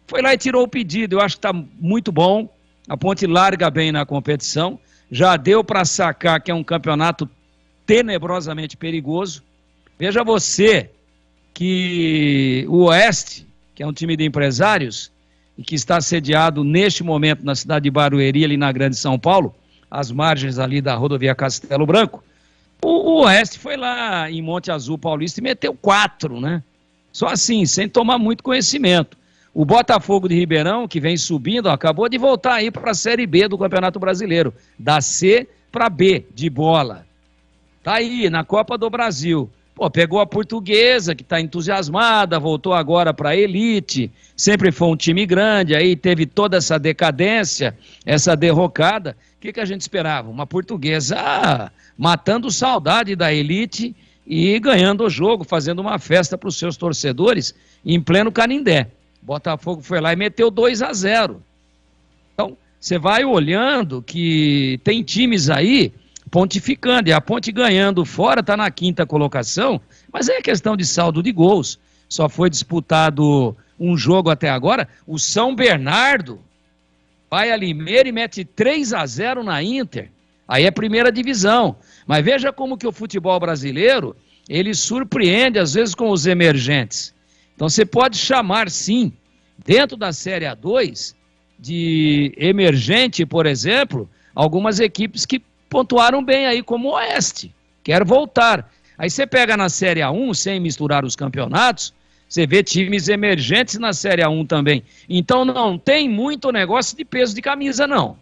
Speaker 18: Foi lá e tirou o pedido. Eu acho que está muito bom. A Ponte larga bem na competição. Já deu para sacar que é um campeonato tenebrosamente perigoso. Veja você que o Oeste, que é um time de empresários, e que está sediado neste momento na cidade de Barueri, ali na Grande São Paulo, às margens ali da rodovia Castelo Branco, o Oeste foi lá em Monte Azul Paulista e meteu 4, né? Só assim, sem tomar muito conhecimento. O Botafogo de Ribeirão, que vem subindo, acabou de voltar aí para a Série B do Campeonato Brasileiro, da C para B, de bola. Tá aí, na Copa do Brasil. Pô, pegou a Portuguesa, que está entusiasmada, voltou agora para a elite, sempre foi um time grande, aí teve toda essa decadência, essa derrocada. O que a gente esperava? Uma Portuguesa matando saudade da elite e ganhando o jogo, fazendo uma festa para os seus torcedores em pleno Canindé. Botafogo foi lá e meteu 2-0. Então, você vai olhando que tem times aí pontificando, e a Ponte ganhando fora, está na 5ª colocação, mas é questão de saldo de gols. Só foi disputado um jogo até agora. O São Bernardo vai a Limeira e mete 3-0 na Inter. Aí é primeira divisão. Mas veja como que o futebol brasileiro, ele surpreende às vezes com os emergentes. Então você pode chamar, sim, dentro da Série A2, de emergente, por exemplo, algumas equipes que pontuaram bem aí, como o Oeste. Quer voltar. Aí você pega na Série A1, sem misturar os campeonatos, você vê times emergentes na Série A1 também. Então não tem muito negócio de peso de camisa, não.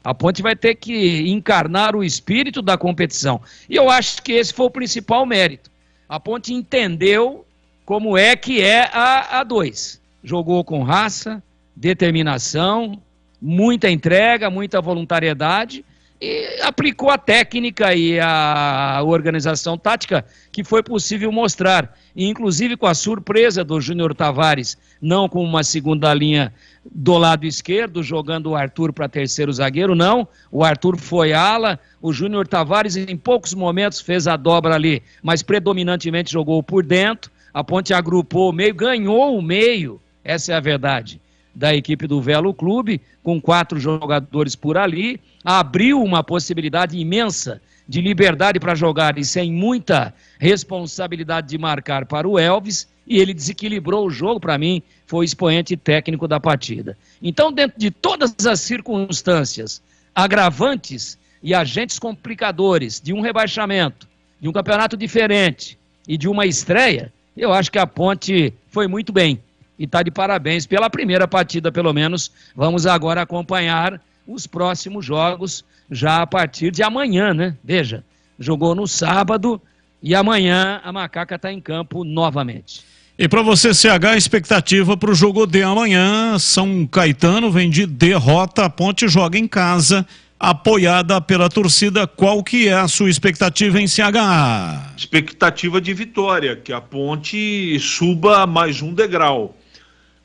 Speaker 18: A Ponte vai ter que encarnar o espírito da competição. E eu acho que esse foi o principal mérito. A Ponte entendeu como é que é a A2. Jogou com raça, determinação, muita entrega, muita voluntariedade e aplicou a técnica e a organização tática que foi possível mostrar. E, inclusive com a surpresa do Júnior Tavares, não com uma segunda linha do lado esquerdo, jogando o Arthur para terceiro zagueiro, não. O Arthur foi ala, o Júnior Tavares em poucos momentos fez a dobra ali, mas predominantemente jogou por dentro. A Ponte agrupou o meio, ganhou o meio, essa é a verdade, da equipe do Velo Clube, com 4 jogadores por ali, abriu uma possibilidade imensa de liberdade para jogar e sem muita responsabilidade de marcar para o Elvis, e ele desequilibrou o jogo. Para mim, foi o expoente técnico da partida. Então, dentro de todas as circunstâncias agravantes e agentes complicadores de um rebaixamento, de um campeonato diferente e de uma estreia, eu acho que a Ponte foi muito bem e está de parabéns pela primeira partida, pelo menos. Vamos agora acompanhar os próximos jogos já a partir de amanhã, né? Veja, jogou no sábado e amanhã a Macaca está em campo novamente.
Speaker 8: E para você, CH, a expectativa para o jogo de amanhã. São Caetano vem de derrota, a Ponte joga em casa, apoiada pela torcida. Qual que é a sua expectativa em CH?
Speaker 4: Expectativa de vitória, que a Ponte suba mais um degrau,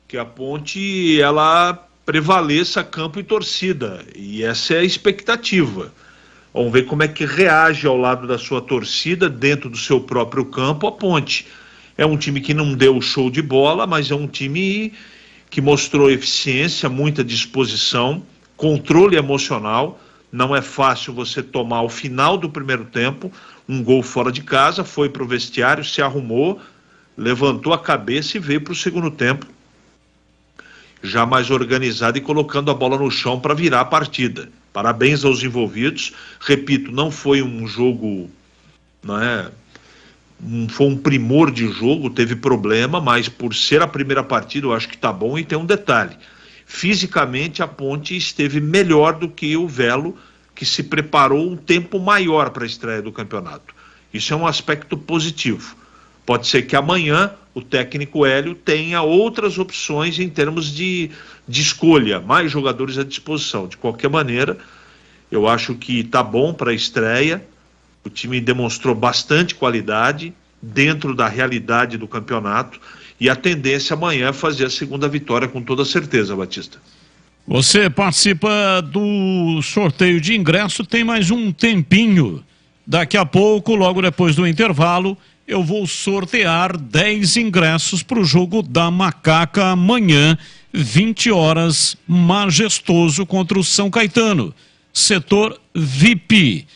Speaker 4: que a Ponte ela prevaleça campo e torcida, e essa é a expectativa. Vamos ver como é que reage ao lado da sua torcida, dentro do seu próprio campo, a Ponte. É um time que não deu show de bola, mas é um time que mostrou eficiência, muita disposição, controle emocional. Não é fácil você tomar ao final do primeiro tempo um gol fora de casa, foi para o vestiário, se arrumou, levantou a cabeça e veio para o segundo tempo já mais organizado e colocando a bola no chão para virar a partida. Parabéns aos envolvidos. Repito, não foi um jogo, foi um primor de jogo, teve problema, mas por ser a primeira partida eu acho que tá bom. E tem um detalhe: fisicamente a Ponte esteve melhor do que o Velo, que se preparou um tempo maior para a estreia do campeonato. Isso é um aspecto positivo. Pode ser que amanhã o técnico Hélio tenha outras opções em termos de escolha, mais jogadores à disposição. De qualquer maneira, eu acho que está bom para a estreia. O time demonstrou bastante qualidade dentro da realidade do campeonato e a tendência amanhã é fazer a segunda vitória com toda certeza, Batista.
Speaker 8: Você participa do sorteio de ingresso, tem mais um tempinho. Daqui a pouco, logo depois do intervalo, eu vou sortear 10 ingressos para o jogo da Macaca amanhã, 20 horas, majestoso contra o São Caetano, setor VIP.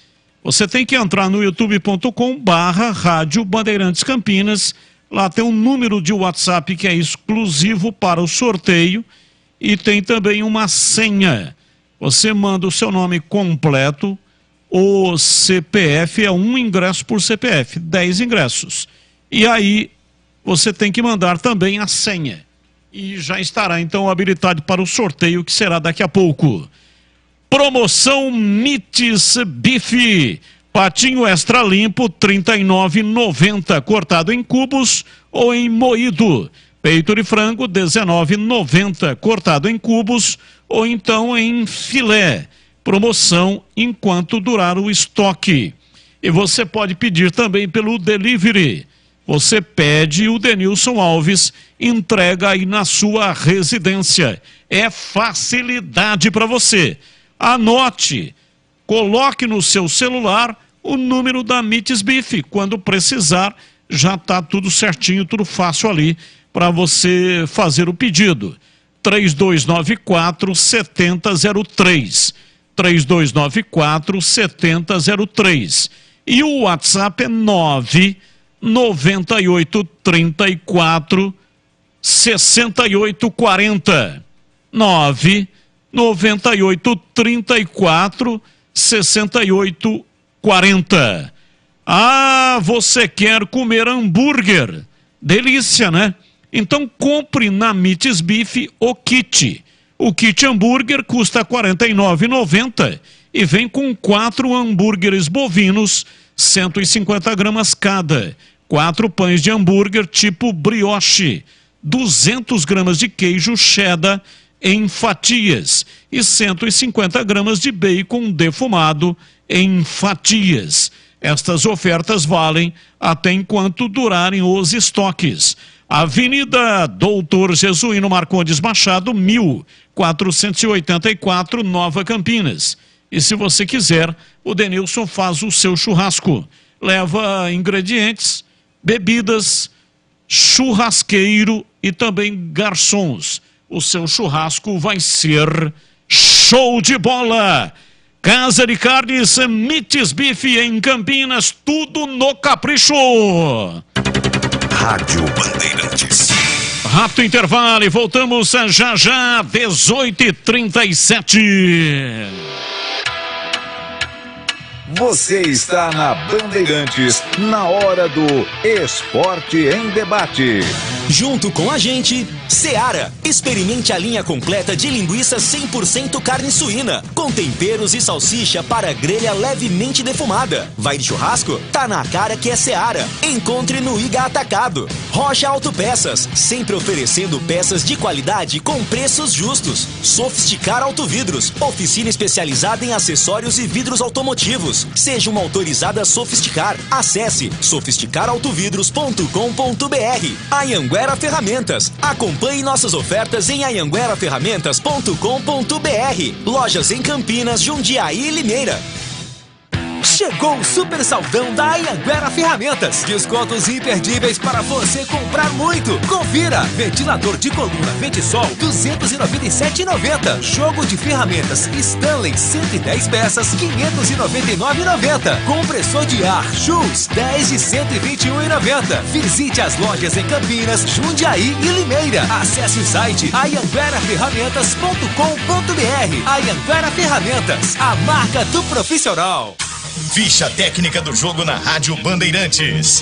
Speaker 8: Você tem que entrar no youtube.com/Rádio Bandeirantes Campinas, lá tem um número de WhatsApp que é exclusivo para o sorteio e tem também uma senha. Você manda o seu nome completo, o CPF é um ingresso por CPF, 10 ingressos. E aí você tem que mandar também a senha. E já estará então habilitado para o sorteio que será daqui a pouco. Promoção Mites Bife. Patinho extra limpo, R$ 39,90, cortado em cubos ou em moído. Peito de frango, R$ 19,90, cortado em cubos ou então em filé. Promoção enquanto durar o estoque. E você pode pedir também pelo delivery. Você pede, o Denilson Alves entrega aí na sua residência. É facilidade para você. Anote, coloque no seu celular o número da Mites Bife. Quando precisar, já está tudo certinho, tudo fácil ali para você fazer o pedido. 3294-7003. 3294-7003. E o WhatsApp é 99834-6840. 99834-6840. Ah, você quer comer hambúrguer? Delícia, né? Então compre na Mites Bife o kit. O kit hambúrguer custa R$ 49,90 e vem com 4 hambúrgueres bovinos, 150 gramas cada, 4 pães de hambúrguer tipo brioche, 200 gramas de queijo cheddar em fatias e 150 gramas de bacon defumado em fatias. Estas ofertas valem até enquanto durarem os estoques. Avenida Doutor Jesuíno Marcondes Machado, 1484, Nova Campinas. E se você quiser, o Denilson faz o seu churrasco. Leva ingredientes, bebidas, churrasqueiro e também garçons. O seu churrasco vai ser show de bola! Casa de Carnes Mites Bife em Campinas, tudo no capricho!
Speaker 5: Rádio Bandeirantes.
Speaker 8: Rápido intervalo e voltamos já já, 18h37.
Speaker 5: Você está na Bandeirantes, na hora do Esporte em Debate.
Speaker 7: Junto com a gente, Seara. Experimente a linha completa de linguiça 100% carne suína, com temperos e salsicha para grelha levemente defumada. Vai de churrasco? Tá na cara que é Seara. Encontre no Iga Atacado. Rocha Autopeças, sempre oferecendo peças de qualidade com preços justos. Sofisticar Autovidros, oficina especializada em acessórios e vidros automotivos. Seja uma autorizada Sofisticar. Acesse sofisticarautovidros.com.br. Anhanguera Ferramentas. Acompanhe nossas ofertas em anhangueraferramentas.com.br. Lojas em Campinas, Jundiaí e Limeira. Chegou o super saldão da Anhanguera Ferramentas. Descontos imperdíveis para você comprar muito. Confira. Ventilador de coluna Ventisol, R$ 297,90. Jogo de ferramentas Stanley, 110 peças, R$ 599,90. Compressor de ar Schultz, 10 de R$ 121,90. Visite as lojas em Campinas, Jundiaí e Limeira. Acesse o site anhangueraferramentas.com.br. Anhanguera Ferramentas, a marca do profissional.
Speaker 21: Ficha técnica do jogo na Rádio Bandeirantes.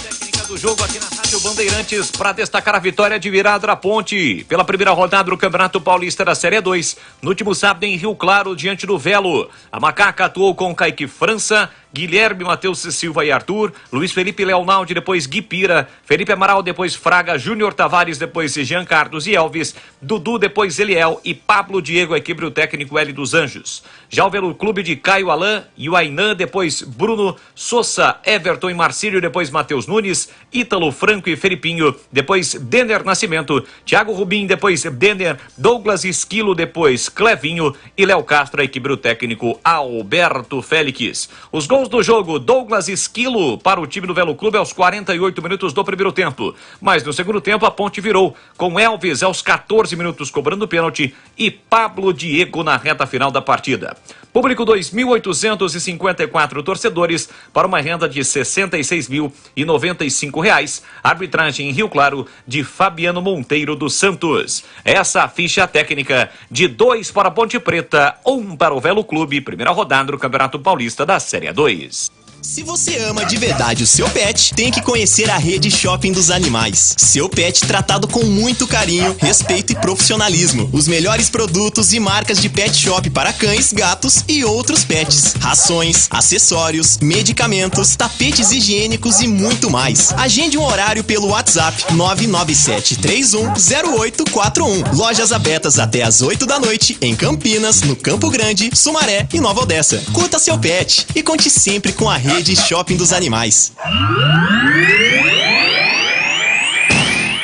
Speaker 20: Técnica do jogo aqui na Rádio Bandeirantes para destacar a vitória de virada da Ponte pela primeira rodada do Campeonato Paulista da Série 2. No último sábado em Rio Claro, diante do Velo. A Macaca atuou com Kaique França, Guilherme, Matheus Silva e Arthur, Luiz Felipe Leonaldi, depois Gui Pira, Felipe Amaral, depois Fraga, Júnior Tavares, depois Jean Carlos e Elvis, Dudu, depois Eliel e Pablo Diego, a equipe do técnico L dos Anjos. Já o Velo Clube de Caio Alain e o Ainan, depois Bruno, Sousa, Everton e Marcílio, depois Matheus Nunes, Ítalo, Franco e Felipinho, depois Denner Nascimento, Thiago Rubim, depois Denner, Douglas Esquilo, depois Clevinho e Léo Castro, a equipe do técnico Alberto Félix. Os gols do jogo, Douglas Esquilo para o time do Velo Clube aos 48 minutos do primeiro tempo. Mas no segundo tempo a Ponte virou, com Elvis aos 14 minutos cobrando pênalti e Pablo Diego na reta final da partida. Público 2.854 torcedores para uma renda de R$ 66.095. Arbitragem em Rio Claro de Fabiano Monteiro dos Santos. Essa a ficha técnica de 2 para a Ponte Preta, 1 para o Velo Clube, primeira rodada do Campeonato Paulista da Série 2.
Speaker 7: Se você ama de verdade o seu pet, tem que conhecer a Rede Shopping dos Animais. Seu pet tratado com muito carinho, respeito e profissionalismo. Os melhores produtos e marcas de pet shop para cães, gatos e outros pets. Rações, acessórios, medicamentos, tapetes higiênicos e muito mais. Agende um horário pelo WhatsApp 997310841. Lojas abertas até às 8 da noite em Campinas, no Campo Grande, Sumaré e Nova Odessa. Curta seu pet e conte sempre com a Rede Shopping dos Animais.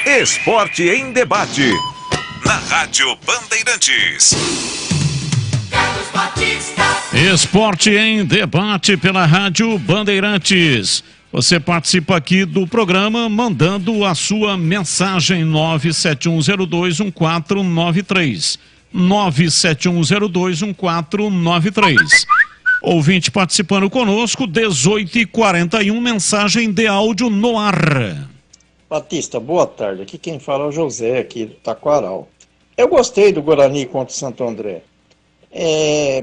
Speaker 5: Esporte em debate. Na Rádio Bandeirantes.
Speaker 8: Esporte em debate pela Rádio Bandeirantes. Você participa aqui do programa mandando a sua mensagem 971021493. 971021493. Ouvinte participando conosco, 18h41, mensagem de áudio no ar.
Speaker 3: Batista, boa tarde. Aqui quem fala é o José, aqui do Taquaral. Eu gostei do Guarani contra o Santo André.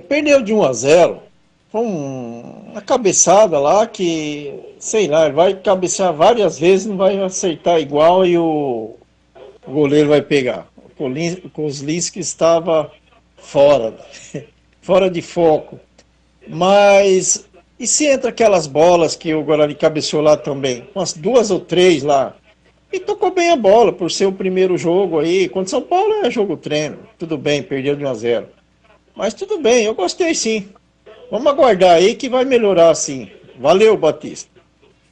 Speaker 3: Perdeu de 1-0. Foi uma cabeçada lá que, sei lá, ele vai cabecear várias vezes, não vai acertar igual e o goleiro vai pegar. O Kozlinski estava fora de foco. Mas, e se entra aquelas bolas que o Guarani cabeceou lá também? Umas 2 ou 3 lá. E tocou bem a bola, por ser o primeiro jogo aí. Contra São Paulo é jogo treino. Tudo bem, perdeu de 1-0. Mas tudo bem, eu gostei sim. Vamos aguardar aí que vai melhorar sim. Valeu, Batista.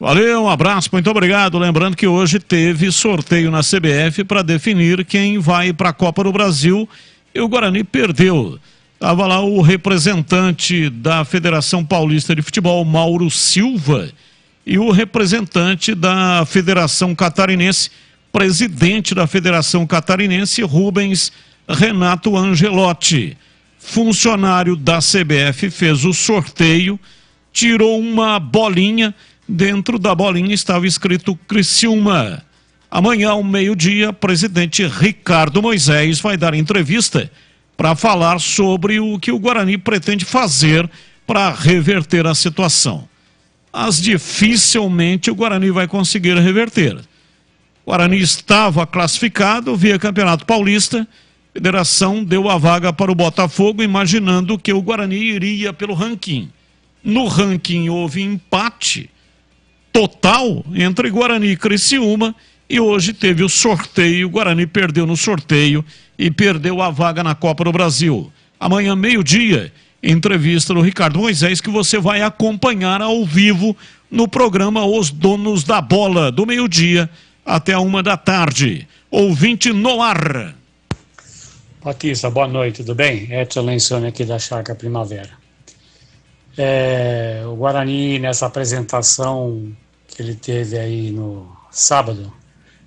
Speaker 8: Valeu, um abraço, muito obrigado. Lembrando que hoje teve sorteio na CBF para definir quem vai para a Copa do Brasil. E o Guarani perdeu. Estava lá o representante da Federação Paulista de Futebol, Mauro Silva, e o representante da Federação Catarinense, presidente da Federação Catarinense, Rubens Renato Angelotti. Funcionário da CBF fez o sorteio, tirou uma bolinha, dentro da bolinha estava escrito Criciúma. Amanhã, ao meio-dia, presidente Ricardo Moisés vai dar entrevista para falar sobre o que o Guarani pretende fazer para reverter a situação. Mas dificilmente o Guarani vai conseguir reverter. O Guarani estava classificado via Campeonato Paulista, a federação deu a vaga para o Botafogo, imaginando que o Guarani iria pelo ranking. No ranking houve empate total entre Guarani e Criciúma, e hoje teve o sorteio, o Guarani perdeu no sorteio e perdeu a vaga na Copa do Brasil. Amanhã, meio-dia, entrevista do Ricardo Moisés, que você vai acompanhar ao vivo no programa Os Donos da Bola, do meio-dia até a 1 da tarde. Ouvinte no ar.
Speaker 22: Batista, boa noite, tudo bem? Edson Lencioni aqui da Chácara Primavera. O Guarani, nessa apresentação que ele teve aí no sábado,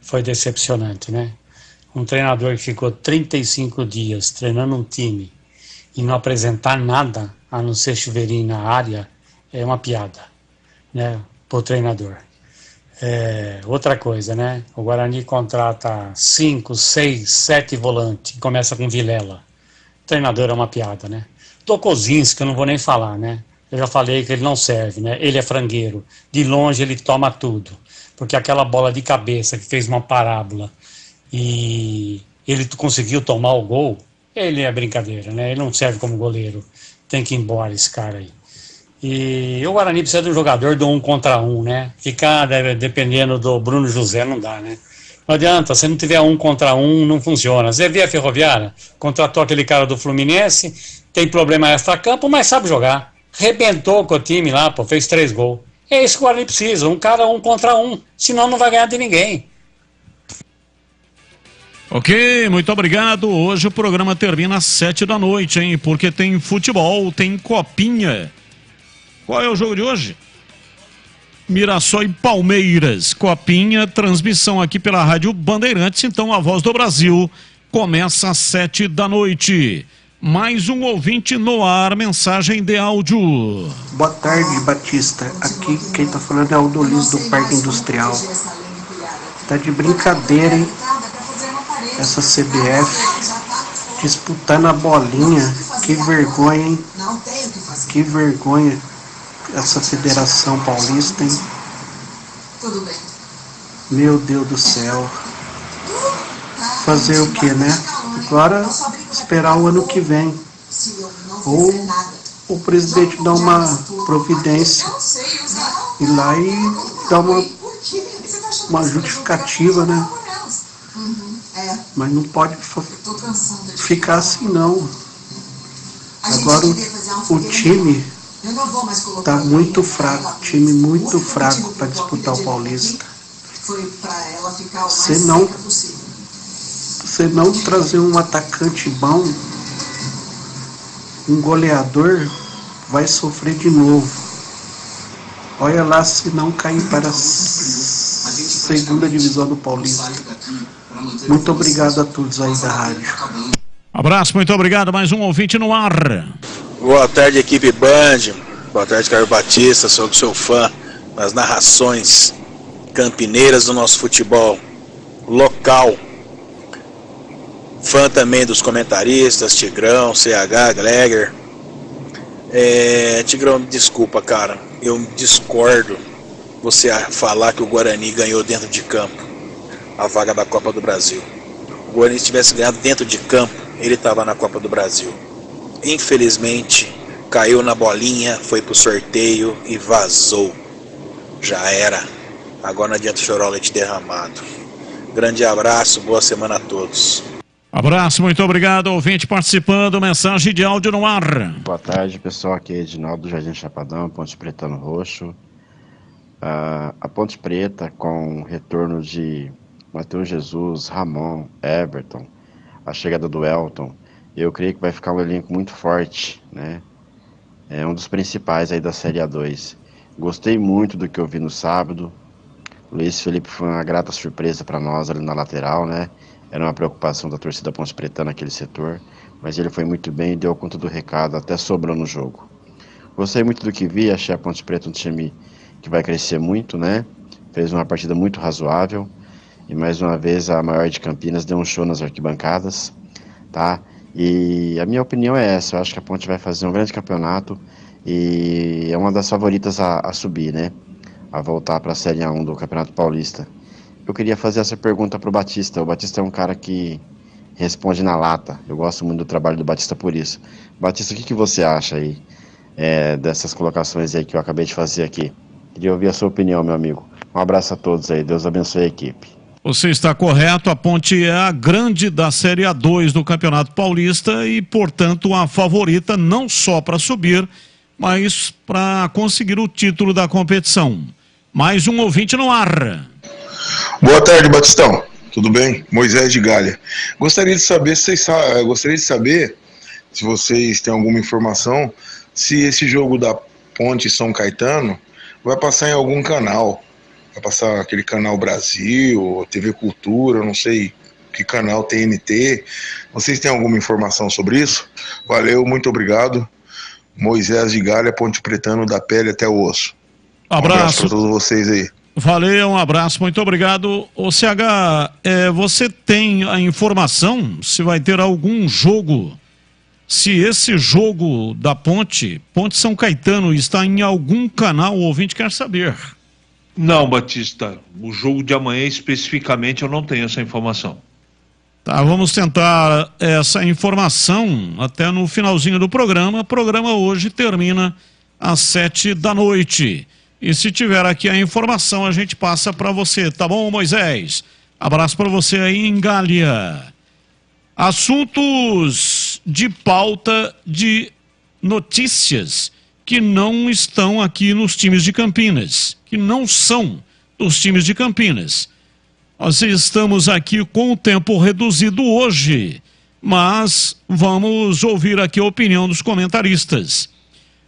Speaker 22: foi decepcionante, né? Um treinador que ficou 35 dias treinando um time e não apresentar nada, a não ser chuveirinho na área, é uma piada, né? Pro treinador. Outra coisa, né? O Guarani contrata 5, 6, 7 volantes, começa com Vilela. O treinador é uma piada, né? Do Kozlinski, eu não vou nem falar, né? Eu já falei que ele não serve, né? Ele é frangueiro. De longe ele toma tudo. porque aquela bola de cabeça que fez uma parábola e ele conseguiu tomar o gol, ele é brincadeira, né? Ele não serve como goleiro, tem que ir embora esse cara aí. E o Guarani precisa de um jogador do 1 contra 1, né? Ficar dependendo do Bruno José não dá, né? Não adianta, se não tiver 1 contra 1, não funciona. Você vê a Ferroviária, contratou aquele cara do Fluminense, tem problema extra-campo, mas sabe jogar. Rebentou com o time lá, pô, fez 3 gols. É isso que o Guarani precisa, um cara 1 contra 1, senão não vai ganhar de ninguém.
Speaker 8: Ok, muito obrigado. Hoje o programa termina às 7 da noite, hein? Porque tem futebol, tem copinha. Qual é o jogo de hoje? Mirassol e Palmeiras. Copinha, transmissão aqui pela Rádio Bandeirantes. Então a Voz do Brasil começa às 7 da noite. Mais um ouvinte no ar, mensagem de áudio.
Speaker 1: Boa tarde, Batista. Aqui quem tá falando é o Dolis do Parque Industrial. Tá de brincadeira, hein? Essa CBF disputando a bolinha. Que vergonha, hein? Que vergonha essa Federação Paulista, hein? Meu Deus do céu. Fazer o que, né? Agora esperar o ano que vem. Ou o presidente dar uma providência, ir lá e dar uma justificativa, né? Mas não pode ficar assim, não. Agora o time tá muito fraco, time muito fraco para disputar o Paulista. Se não trazer um atacante bom, um goleador, vai sofrer de novo. Olha lá se não cair para a segunda divisão do Paulista. Muito obrigado a todos aí da rádio.
Speaker 8: Abraço, muito obrigado. Mais um ouvinte no ar.
Speaker 2: Boa tarde, equipe Band. Boa tarde, Caio Batista. Sou do seu fã nas narrações campineiras do nosso futebol local. Fã também dos comentaristas, Tigrão, CH, Gleger. Tigrão, desculpa, cara. Eu discordo você falar que o Guarani ganhou dentro de campo a vaga da Copa do Brasil. O Guarani, se tivesse ganhado dentro de campo, ele estava na Copa do Brasil. Infelizmente, caiu na bolinha, foi pro sorteio e vazou. Já era. Agora não adianta chorar o leite derramado. Grande abraço, boa semana a todos.
Speaker 8: Abraço, muito obrigado, ouvinte participando, mensagem de áudio no ar.
Speaker 23: Boa tarde, pessoal, aqui é Edinaldo do Jardim Chapadão, Ponte Preta no Roxo. A Ponte Preta, com o retorno de Matheus Jesus, Ramon, Everton, a chegada do Elton, eu creio que vai ficar um elenco muito forte, né? É um dos principais aí da Série A2. Gostei muito do que eu vi no sábado. Luiz Felipe foi uma grata surpresa para nós ali na lateral, né? Era uma preocupação da torcida Ponte Preta naquele setor, mas ele foi muito bem e deu conta do recado, até sobrou no jogo. Gostei muito do que vi, achei a Ponte Preta um time que vai crescer muito, né? Fez uma partida muito razoável e mais uma vez a maior de Campinas deu um show nas arquibancadas, tá? E a minha opinião é essa, eu acho que a Ponte vai fazer um grande campeonato e é uma das favoritas a subir, né? A voltar para a Série A1 do Campeonato Paulista. Eu queria fazer essa pergunta para o Batista. O Batista é um cara que responde na lata. Eu gosto muito do trabalho do Batista por isso. Batista, o que você acha aí dessas colocações aí que eu acabei de fazer aqui? Queria ouvir a sua opinião, meu amigo. Um abraço a todos aí. Deus abençoe a equipe.
Speaker 8: Você está correto. A Ponte é a grande da Série A2 do Campeonato Paulista e, portanto, a favorita não só para subir, mas para conseguir o título da competição. Mais um ouvinte no ar.
Speaker 24: Boa tarde, Batistão. Tudo bem? Moisés de Galha. Gostaria de saber se vocês têm alguma informação se esse jogo da Ponte São Caetano vai passar em algum canal. Vai passar aquele canal Brasil, TV Cultura, não sei que canal, TNT. Vocês têm alguma informação sobre isso? Valeu, muito obrigado. Moisés de Galha, Ponte Pretano, da pele até o osso.
Speaker 8: Abraço
Speaker 24: para todos vocês aí.
Speaker 8: Valeu, um abraço, muito obrigado. Ô CH, você tem a informação se vai ter algum jogo, se esse jogo da Ponte São Caetano está em algum canal, o ouvinte quer saber.
Speaker 4: Não, Batista, o jogo de amanhã especificamente eu não tenho essa informação.
Speaker 8: Tá, vamos tentar essa informação até no finalzinho do programa. O programa hoje termina às 7h. E se tiver aqui a informação, a gente passa para você, tá bom, Moisés? Abraço para você aí em Gália. Assuntos de pauta de notícias que não estão aqui nos times de Campinas, que não são dos times de Campinas. Nós estamos aqui com o tempo reduzido hoje, mas vamos ouvir aqui a opinião dos comentaristas.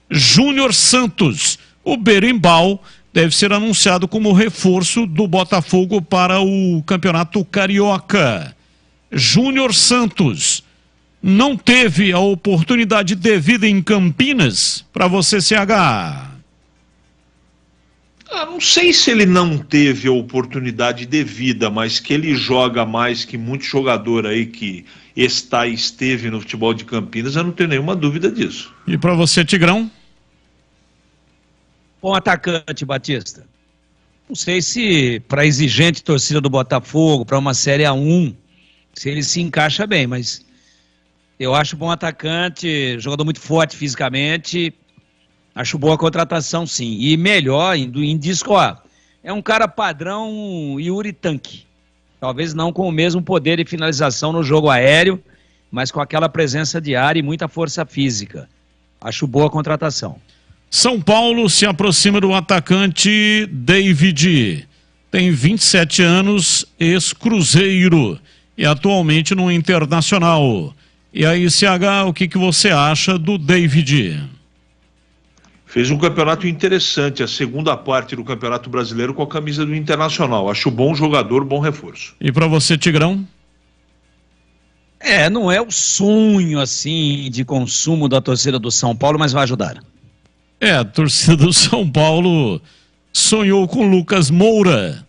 Speaker 8: Júnior Santos, o berimbau, deve ser anunciado como reforço do Botafogo para o Campeonato Carioca. Júnior Santos não teve a oportunidade devida em Campinas para você, CH?
Speaker 4: Não sei se ele não teve a oportunidade devida, mas que ele joga mais que muito jogador aí que esteve no futebol de Campinas, eu não tenho nenhuma dúvida disso.
Speaker 8: E para você, Tigrão?
Speaker 18: Bom atacante, Batista. Não sei se para a exigente torcida do Botafogo, para uma Série A1, se ele se encaixa bem, mas eu acho bom atacante, jogador muito forte fisicamente, acho boa contratação sim, e melhor, indisco, é um cara padrão Yuri Tanque, talvez não com o mesmo poder de finalização no jogo aéreo, mas com aquela presença de área e muita força física, acho boa contratação.
Speaker 8: São Paulo se aproxima do atacante David, tem 27 anos, ex-Cruzeiro e atualmente no Internacional. E aí, CH, o que você acha do David?
Speaker 4: Fez um campeonato interessante, a segunda parte do Campeonato Brasileiro com a camisa do Internacional. Acho bom jogador, bom reforço.
Speaker 8: E para você, Tigrão?
Speaker 18: Não é o sonho, assim, de consumo da torcida do São Paulo, mas vai ajudar.
Speaker 8: A torcida do São Paulo sonhou com Lucas Moura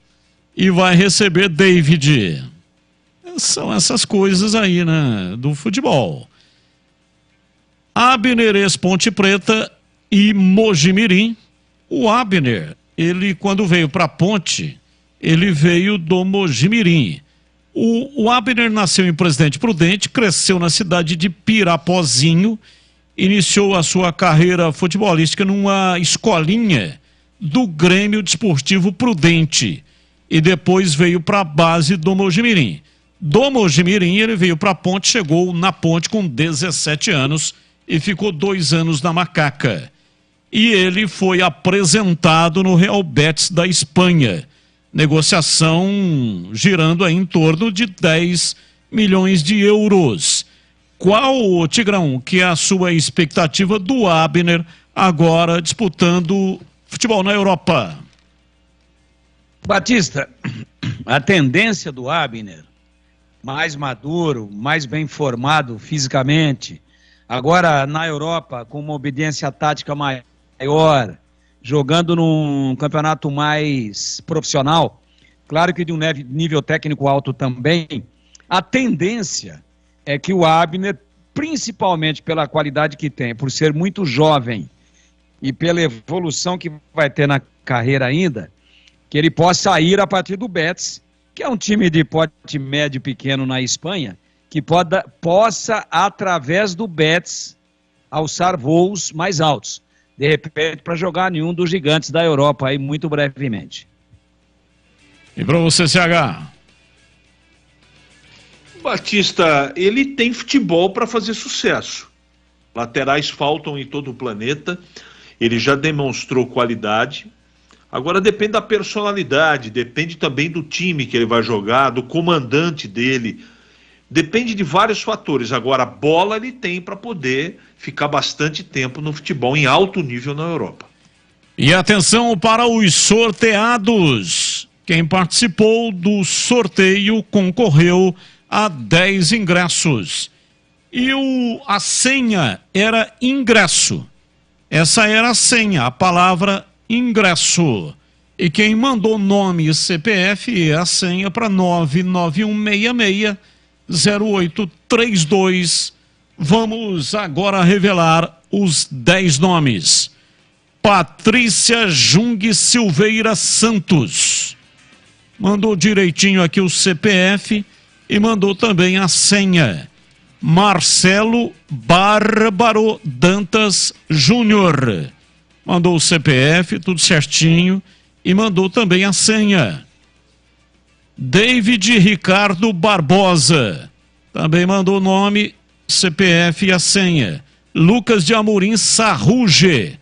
Speaker 8: e vai receber David. São essas coisas aí, né, do futebol. Abner, ex-Ponte Preta e Mojimirim. O Abner, ele quando veio para Ponte, ele veio do Mojimirim. O Abner nasceu em Presidente Prudente, cresceu na cidade de Pirapozinho, iniciou a sua carreira futebolística numa escolinha do Grêmio Desportivo Prudente e depois veio para a base do Mojimirim. Do Mojimirim ele veio para a Ponte, chegou na Ponte com 17 anos e ficou 2 anos na Macaca. E ele foi apresentado no Real Betis da Espanha. Negociação girando aí em torno de 10 milhões de euros. Qual, Tigrão, que é a sua expectativa do Abner agora disputando futebol na Europa?
Speaker 18: Batista, a tendência do Abner, mais maduro, mais bem formado fisicamente, agora na Europa com uma obediência tática maior, jogando num campeonato mais profissional, claro que de um nível técnico alto também, a tendência é que o Abner, principalmente pela qualidade que tem, por ser muito jovem e pela evolução que vai ter na carreira ainda, que ele possa ir a partir do Betis, que é um time de porte médio pequeno na Espanha, que possa, através do Betis, alçar voos mais altos. De repente, para jogar em um dos gigantes da Europa aí muito brevemente.
Speaker 8: E para você, CH?
Speaker 4: Batista, ele tem futebol para fazer sucesso. Laterais faltam em todo o planeta. Ele já demonstrou qualidade. Agora depende da personalidade, depende também do time que ele vai jogar, do comandante dele. Depende de vários fatores. Agora, bola ele tem para poder ficar bastante tempo no futebol em alto nível na Europa.
Speaker 8: E atenção para os sorteados. Quem participou do sorteio concorreu a 10 ingressos. E a senha era ingresso. Essa era a senha, a palavra ingresso. E quem mandou nome e CPF e a senha para 99166-0832. Vamos agora revelar os 10 nomes. Patrícia Jung Silveira Santos. Mandou direitinho aqui o CPF e mandou também a senha. Marcelo Bárbaro Dantas Júnior. Mandou o CPF, tudo certinho, e mandou também a senha. David Ricardo Barbosa. Também mandou o nome, CPF e a senha. Lucas de Amorim Sarruge.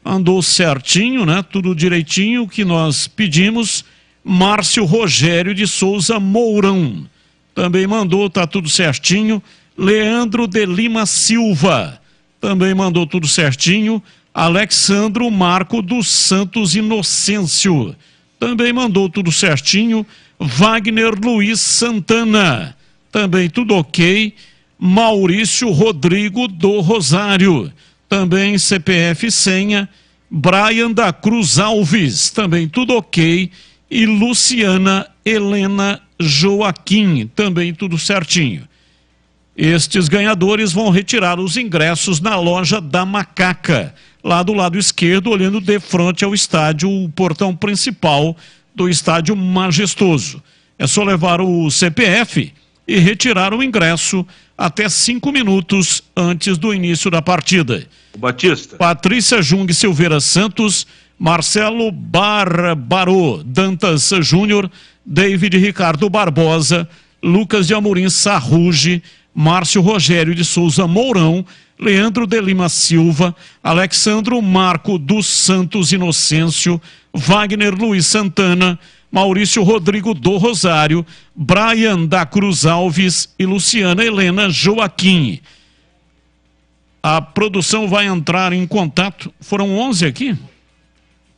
Speaker 8: Mandou certinho, né? Tudo direitinho que nós pedimos. Márcio Rogério de Souza Mourão. Também mandou, tá tudo certinho. Leandro de Lima Silva. Também mandou tudo certinho. Alexandro Marco dos Santos Inocêncio. Também mandou tudo certinho. Wagner Luiz Santana. Também tudo ok. Maurício Rodrigo do Rosário. Também CPF e senha. Brian da Cruz Alves. Também tudo ok. E Luciana Helena Joaquim. Também tudo certinho. Estes ganhadores vão retirar os ingressos na loja da Macaca, lá do lado esquerdo, olhando de frente ao estádio, o portão principal do estádio Majestoso. É só levar o CPF e retirar o ingresso até 5 minutos antes do início da partida.
Speaker 4: Batista.
Speaker 8: Patrícia Jung Silveira Santos, Marcelo Bárbaro Dantas Júnior, David Ricardo Barbosa, Lucas de Amorim Sarruge, Márcio Rogério de Souza Mourão, Leandro de Lima Silva, Alexandro Marco dos Santos Inocêncio, Wagner Luiz Santana, Maurício Rodrigo do Rosário, Brian da Cruz Alves e Luciana Helena Joaquim. A produção vai entrar em contato. Foram 11 aqui?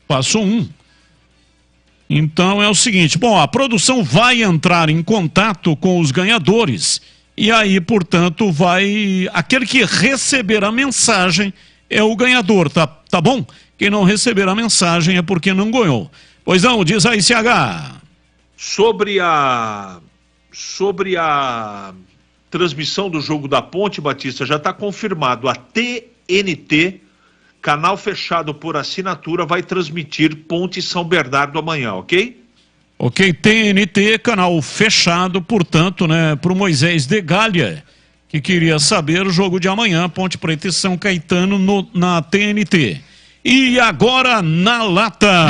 Speaker 8: Passou um. Então é o seguinte, bom, a produção vai entrar em contato com os ganhadores e aí, portanto, aquele que receber a mensagem é o ganhador, tá bom? Quem não receber a mensagem é porque não ganhou. Pois não, diz aí, CH.
Speaker 4: Sobre a transmissão do jogo da Ponte, Batista, já está confirmado. A TNT, canal fechado por assinatura, vai transmitir Ponte São Bernardo amanhã, ok?
Speaker 8: Ok, TNT, canal fechado, portanto, né, para o Moisés de Galha, que queria saber o jogo de amanhã, Ponte Preta e São Caetano na TNT. E agora na lata.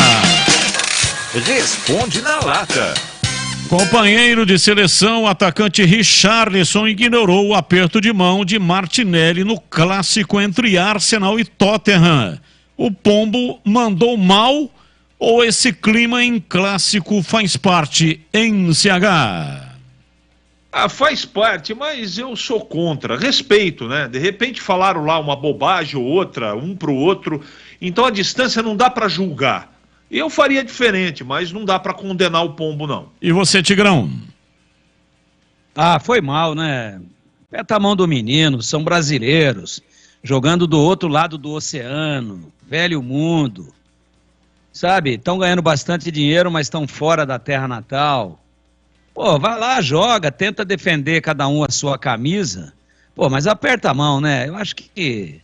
Speaker 21: Responde na lata.
Speaker 8: Companheiro de seleção, o atacante Richarlison ignorou o aperto de mão de Martinelli no clássico entre Arsenal e Tottenham. O Pombo mandou mal ou esse clima em clássico faz parte em CH?
Speaker 4: Faz parte, mas eu sou contra. Respeito, né? De repente falaram lá uma bobagem ou outra, um pro outro. Então a distância não dá para julgar. Eu faria diferente, mas não dá para condenar o Pombo, não.
Speaker 8: E você, Tigrão?
Speaker 18: Foi mal, né? Aperta a mão do menino, são brasileiros, jogando do outro lado do oceano, velho mundo. Sabe, estão ganhando bastante dinheiro, mas estão fora da terra natal. Pô, vai lá, joga, tenta defender cada um a sua camisa. Pô, mas aperta a mão, né? Eu acho que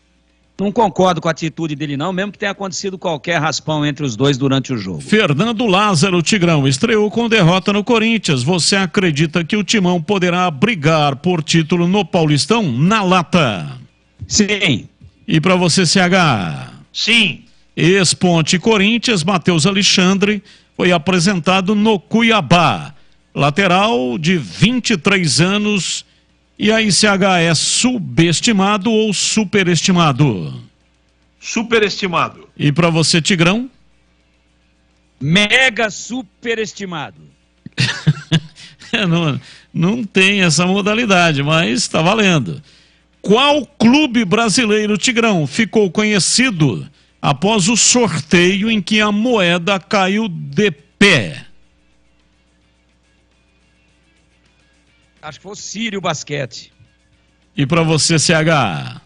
Speaker 18: não concordo com a atitude dele não, mesmo que tenha acontecido qualquer raspão entre os dois durante o jogo.
Speaker 8: Fernando Lázaro, Tigrão, estreou com derrota no Corinthians. Você acredita que o Timão poderá brigar por título no Paulistão na lata?
Speaker 18: Sim.
Speaker 8: E para você, CH?
Speaker 4: Sim.
Speaker 8: Ex-Ponte Corinthians, Matheus Alexandre, foi apresentado no Cuiabá. Lateral de 23 anos. E aí, CH, é subestimado ou superestimado?
Speaker 4: Superestimado.
Speaker 8: E para você, Tigrão?
Speaker 18: Mega superestimado.
Speaker 8: Não tem essa modalidade, mas está valendo. Qual clube brasileiro, Tigrão, ficou conhecido após o sorteio em que a moeda caiu de pé?
Speaker 18: Acho que foi o Sírio Basquete.
Speaker 8: E para você, CH?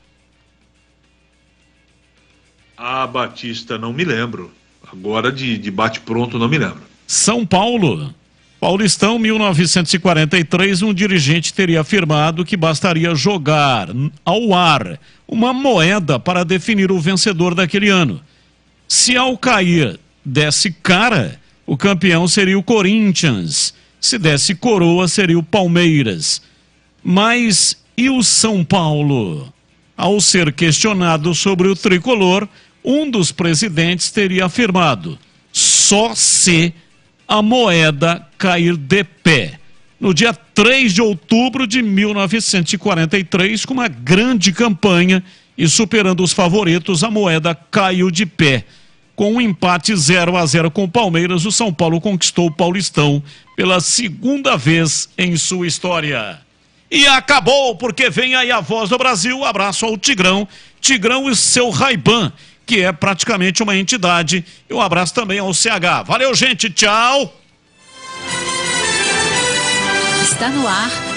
Speaker 4: Batista, não me lembro. Agora de bate-pronto não me lembro.
Speaker 8: São Paulo. Paulistão, 1943, um dirigente teria afirmado que bastaria jogar ao ar uma moeda para definir o vencedor daquele ano. Se ao cair desse cara, o campeão seria o Corinthians. Se desse coroa, seria o Palmeiras. Mas e o São Paulo? Ao ser questionado sobre o tricolor, um dos presidentes teria afirmado: só se a moeda cair de pé. No dia 3 de outubro de 1943, com uma grande campanha e superando os favoritos, a moeda caiu de pé. Com um empate 0-0 com o Palmeiras, o São Paulo conquistou o Paulistão pela segunda vez em sua história. E acabou, porque vem aí a Voz do Brasil. Abraço ao Tigrão e seu Ray-Ban, que é praticamente uma entidade. E um abraço também ao CH. Valeu, gente, tchau!
Speaker 6: Está no ar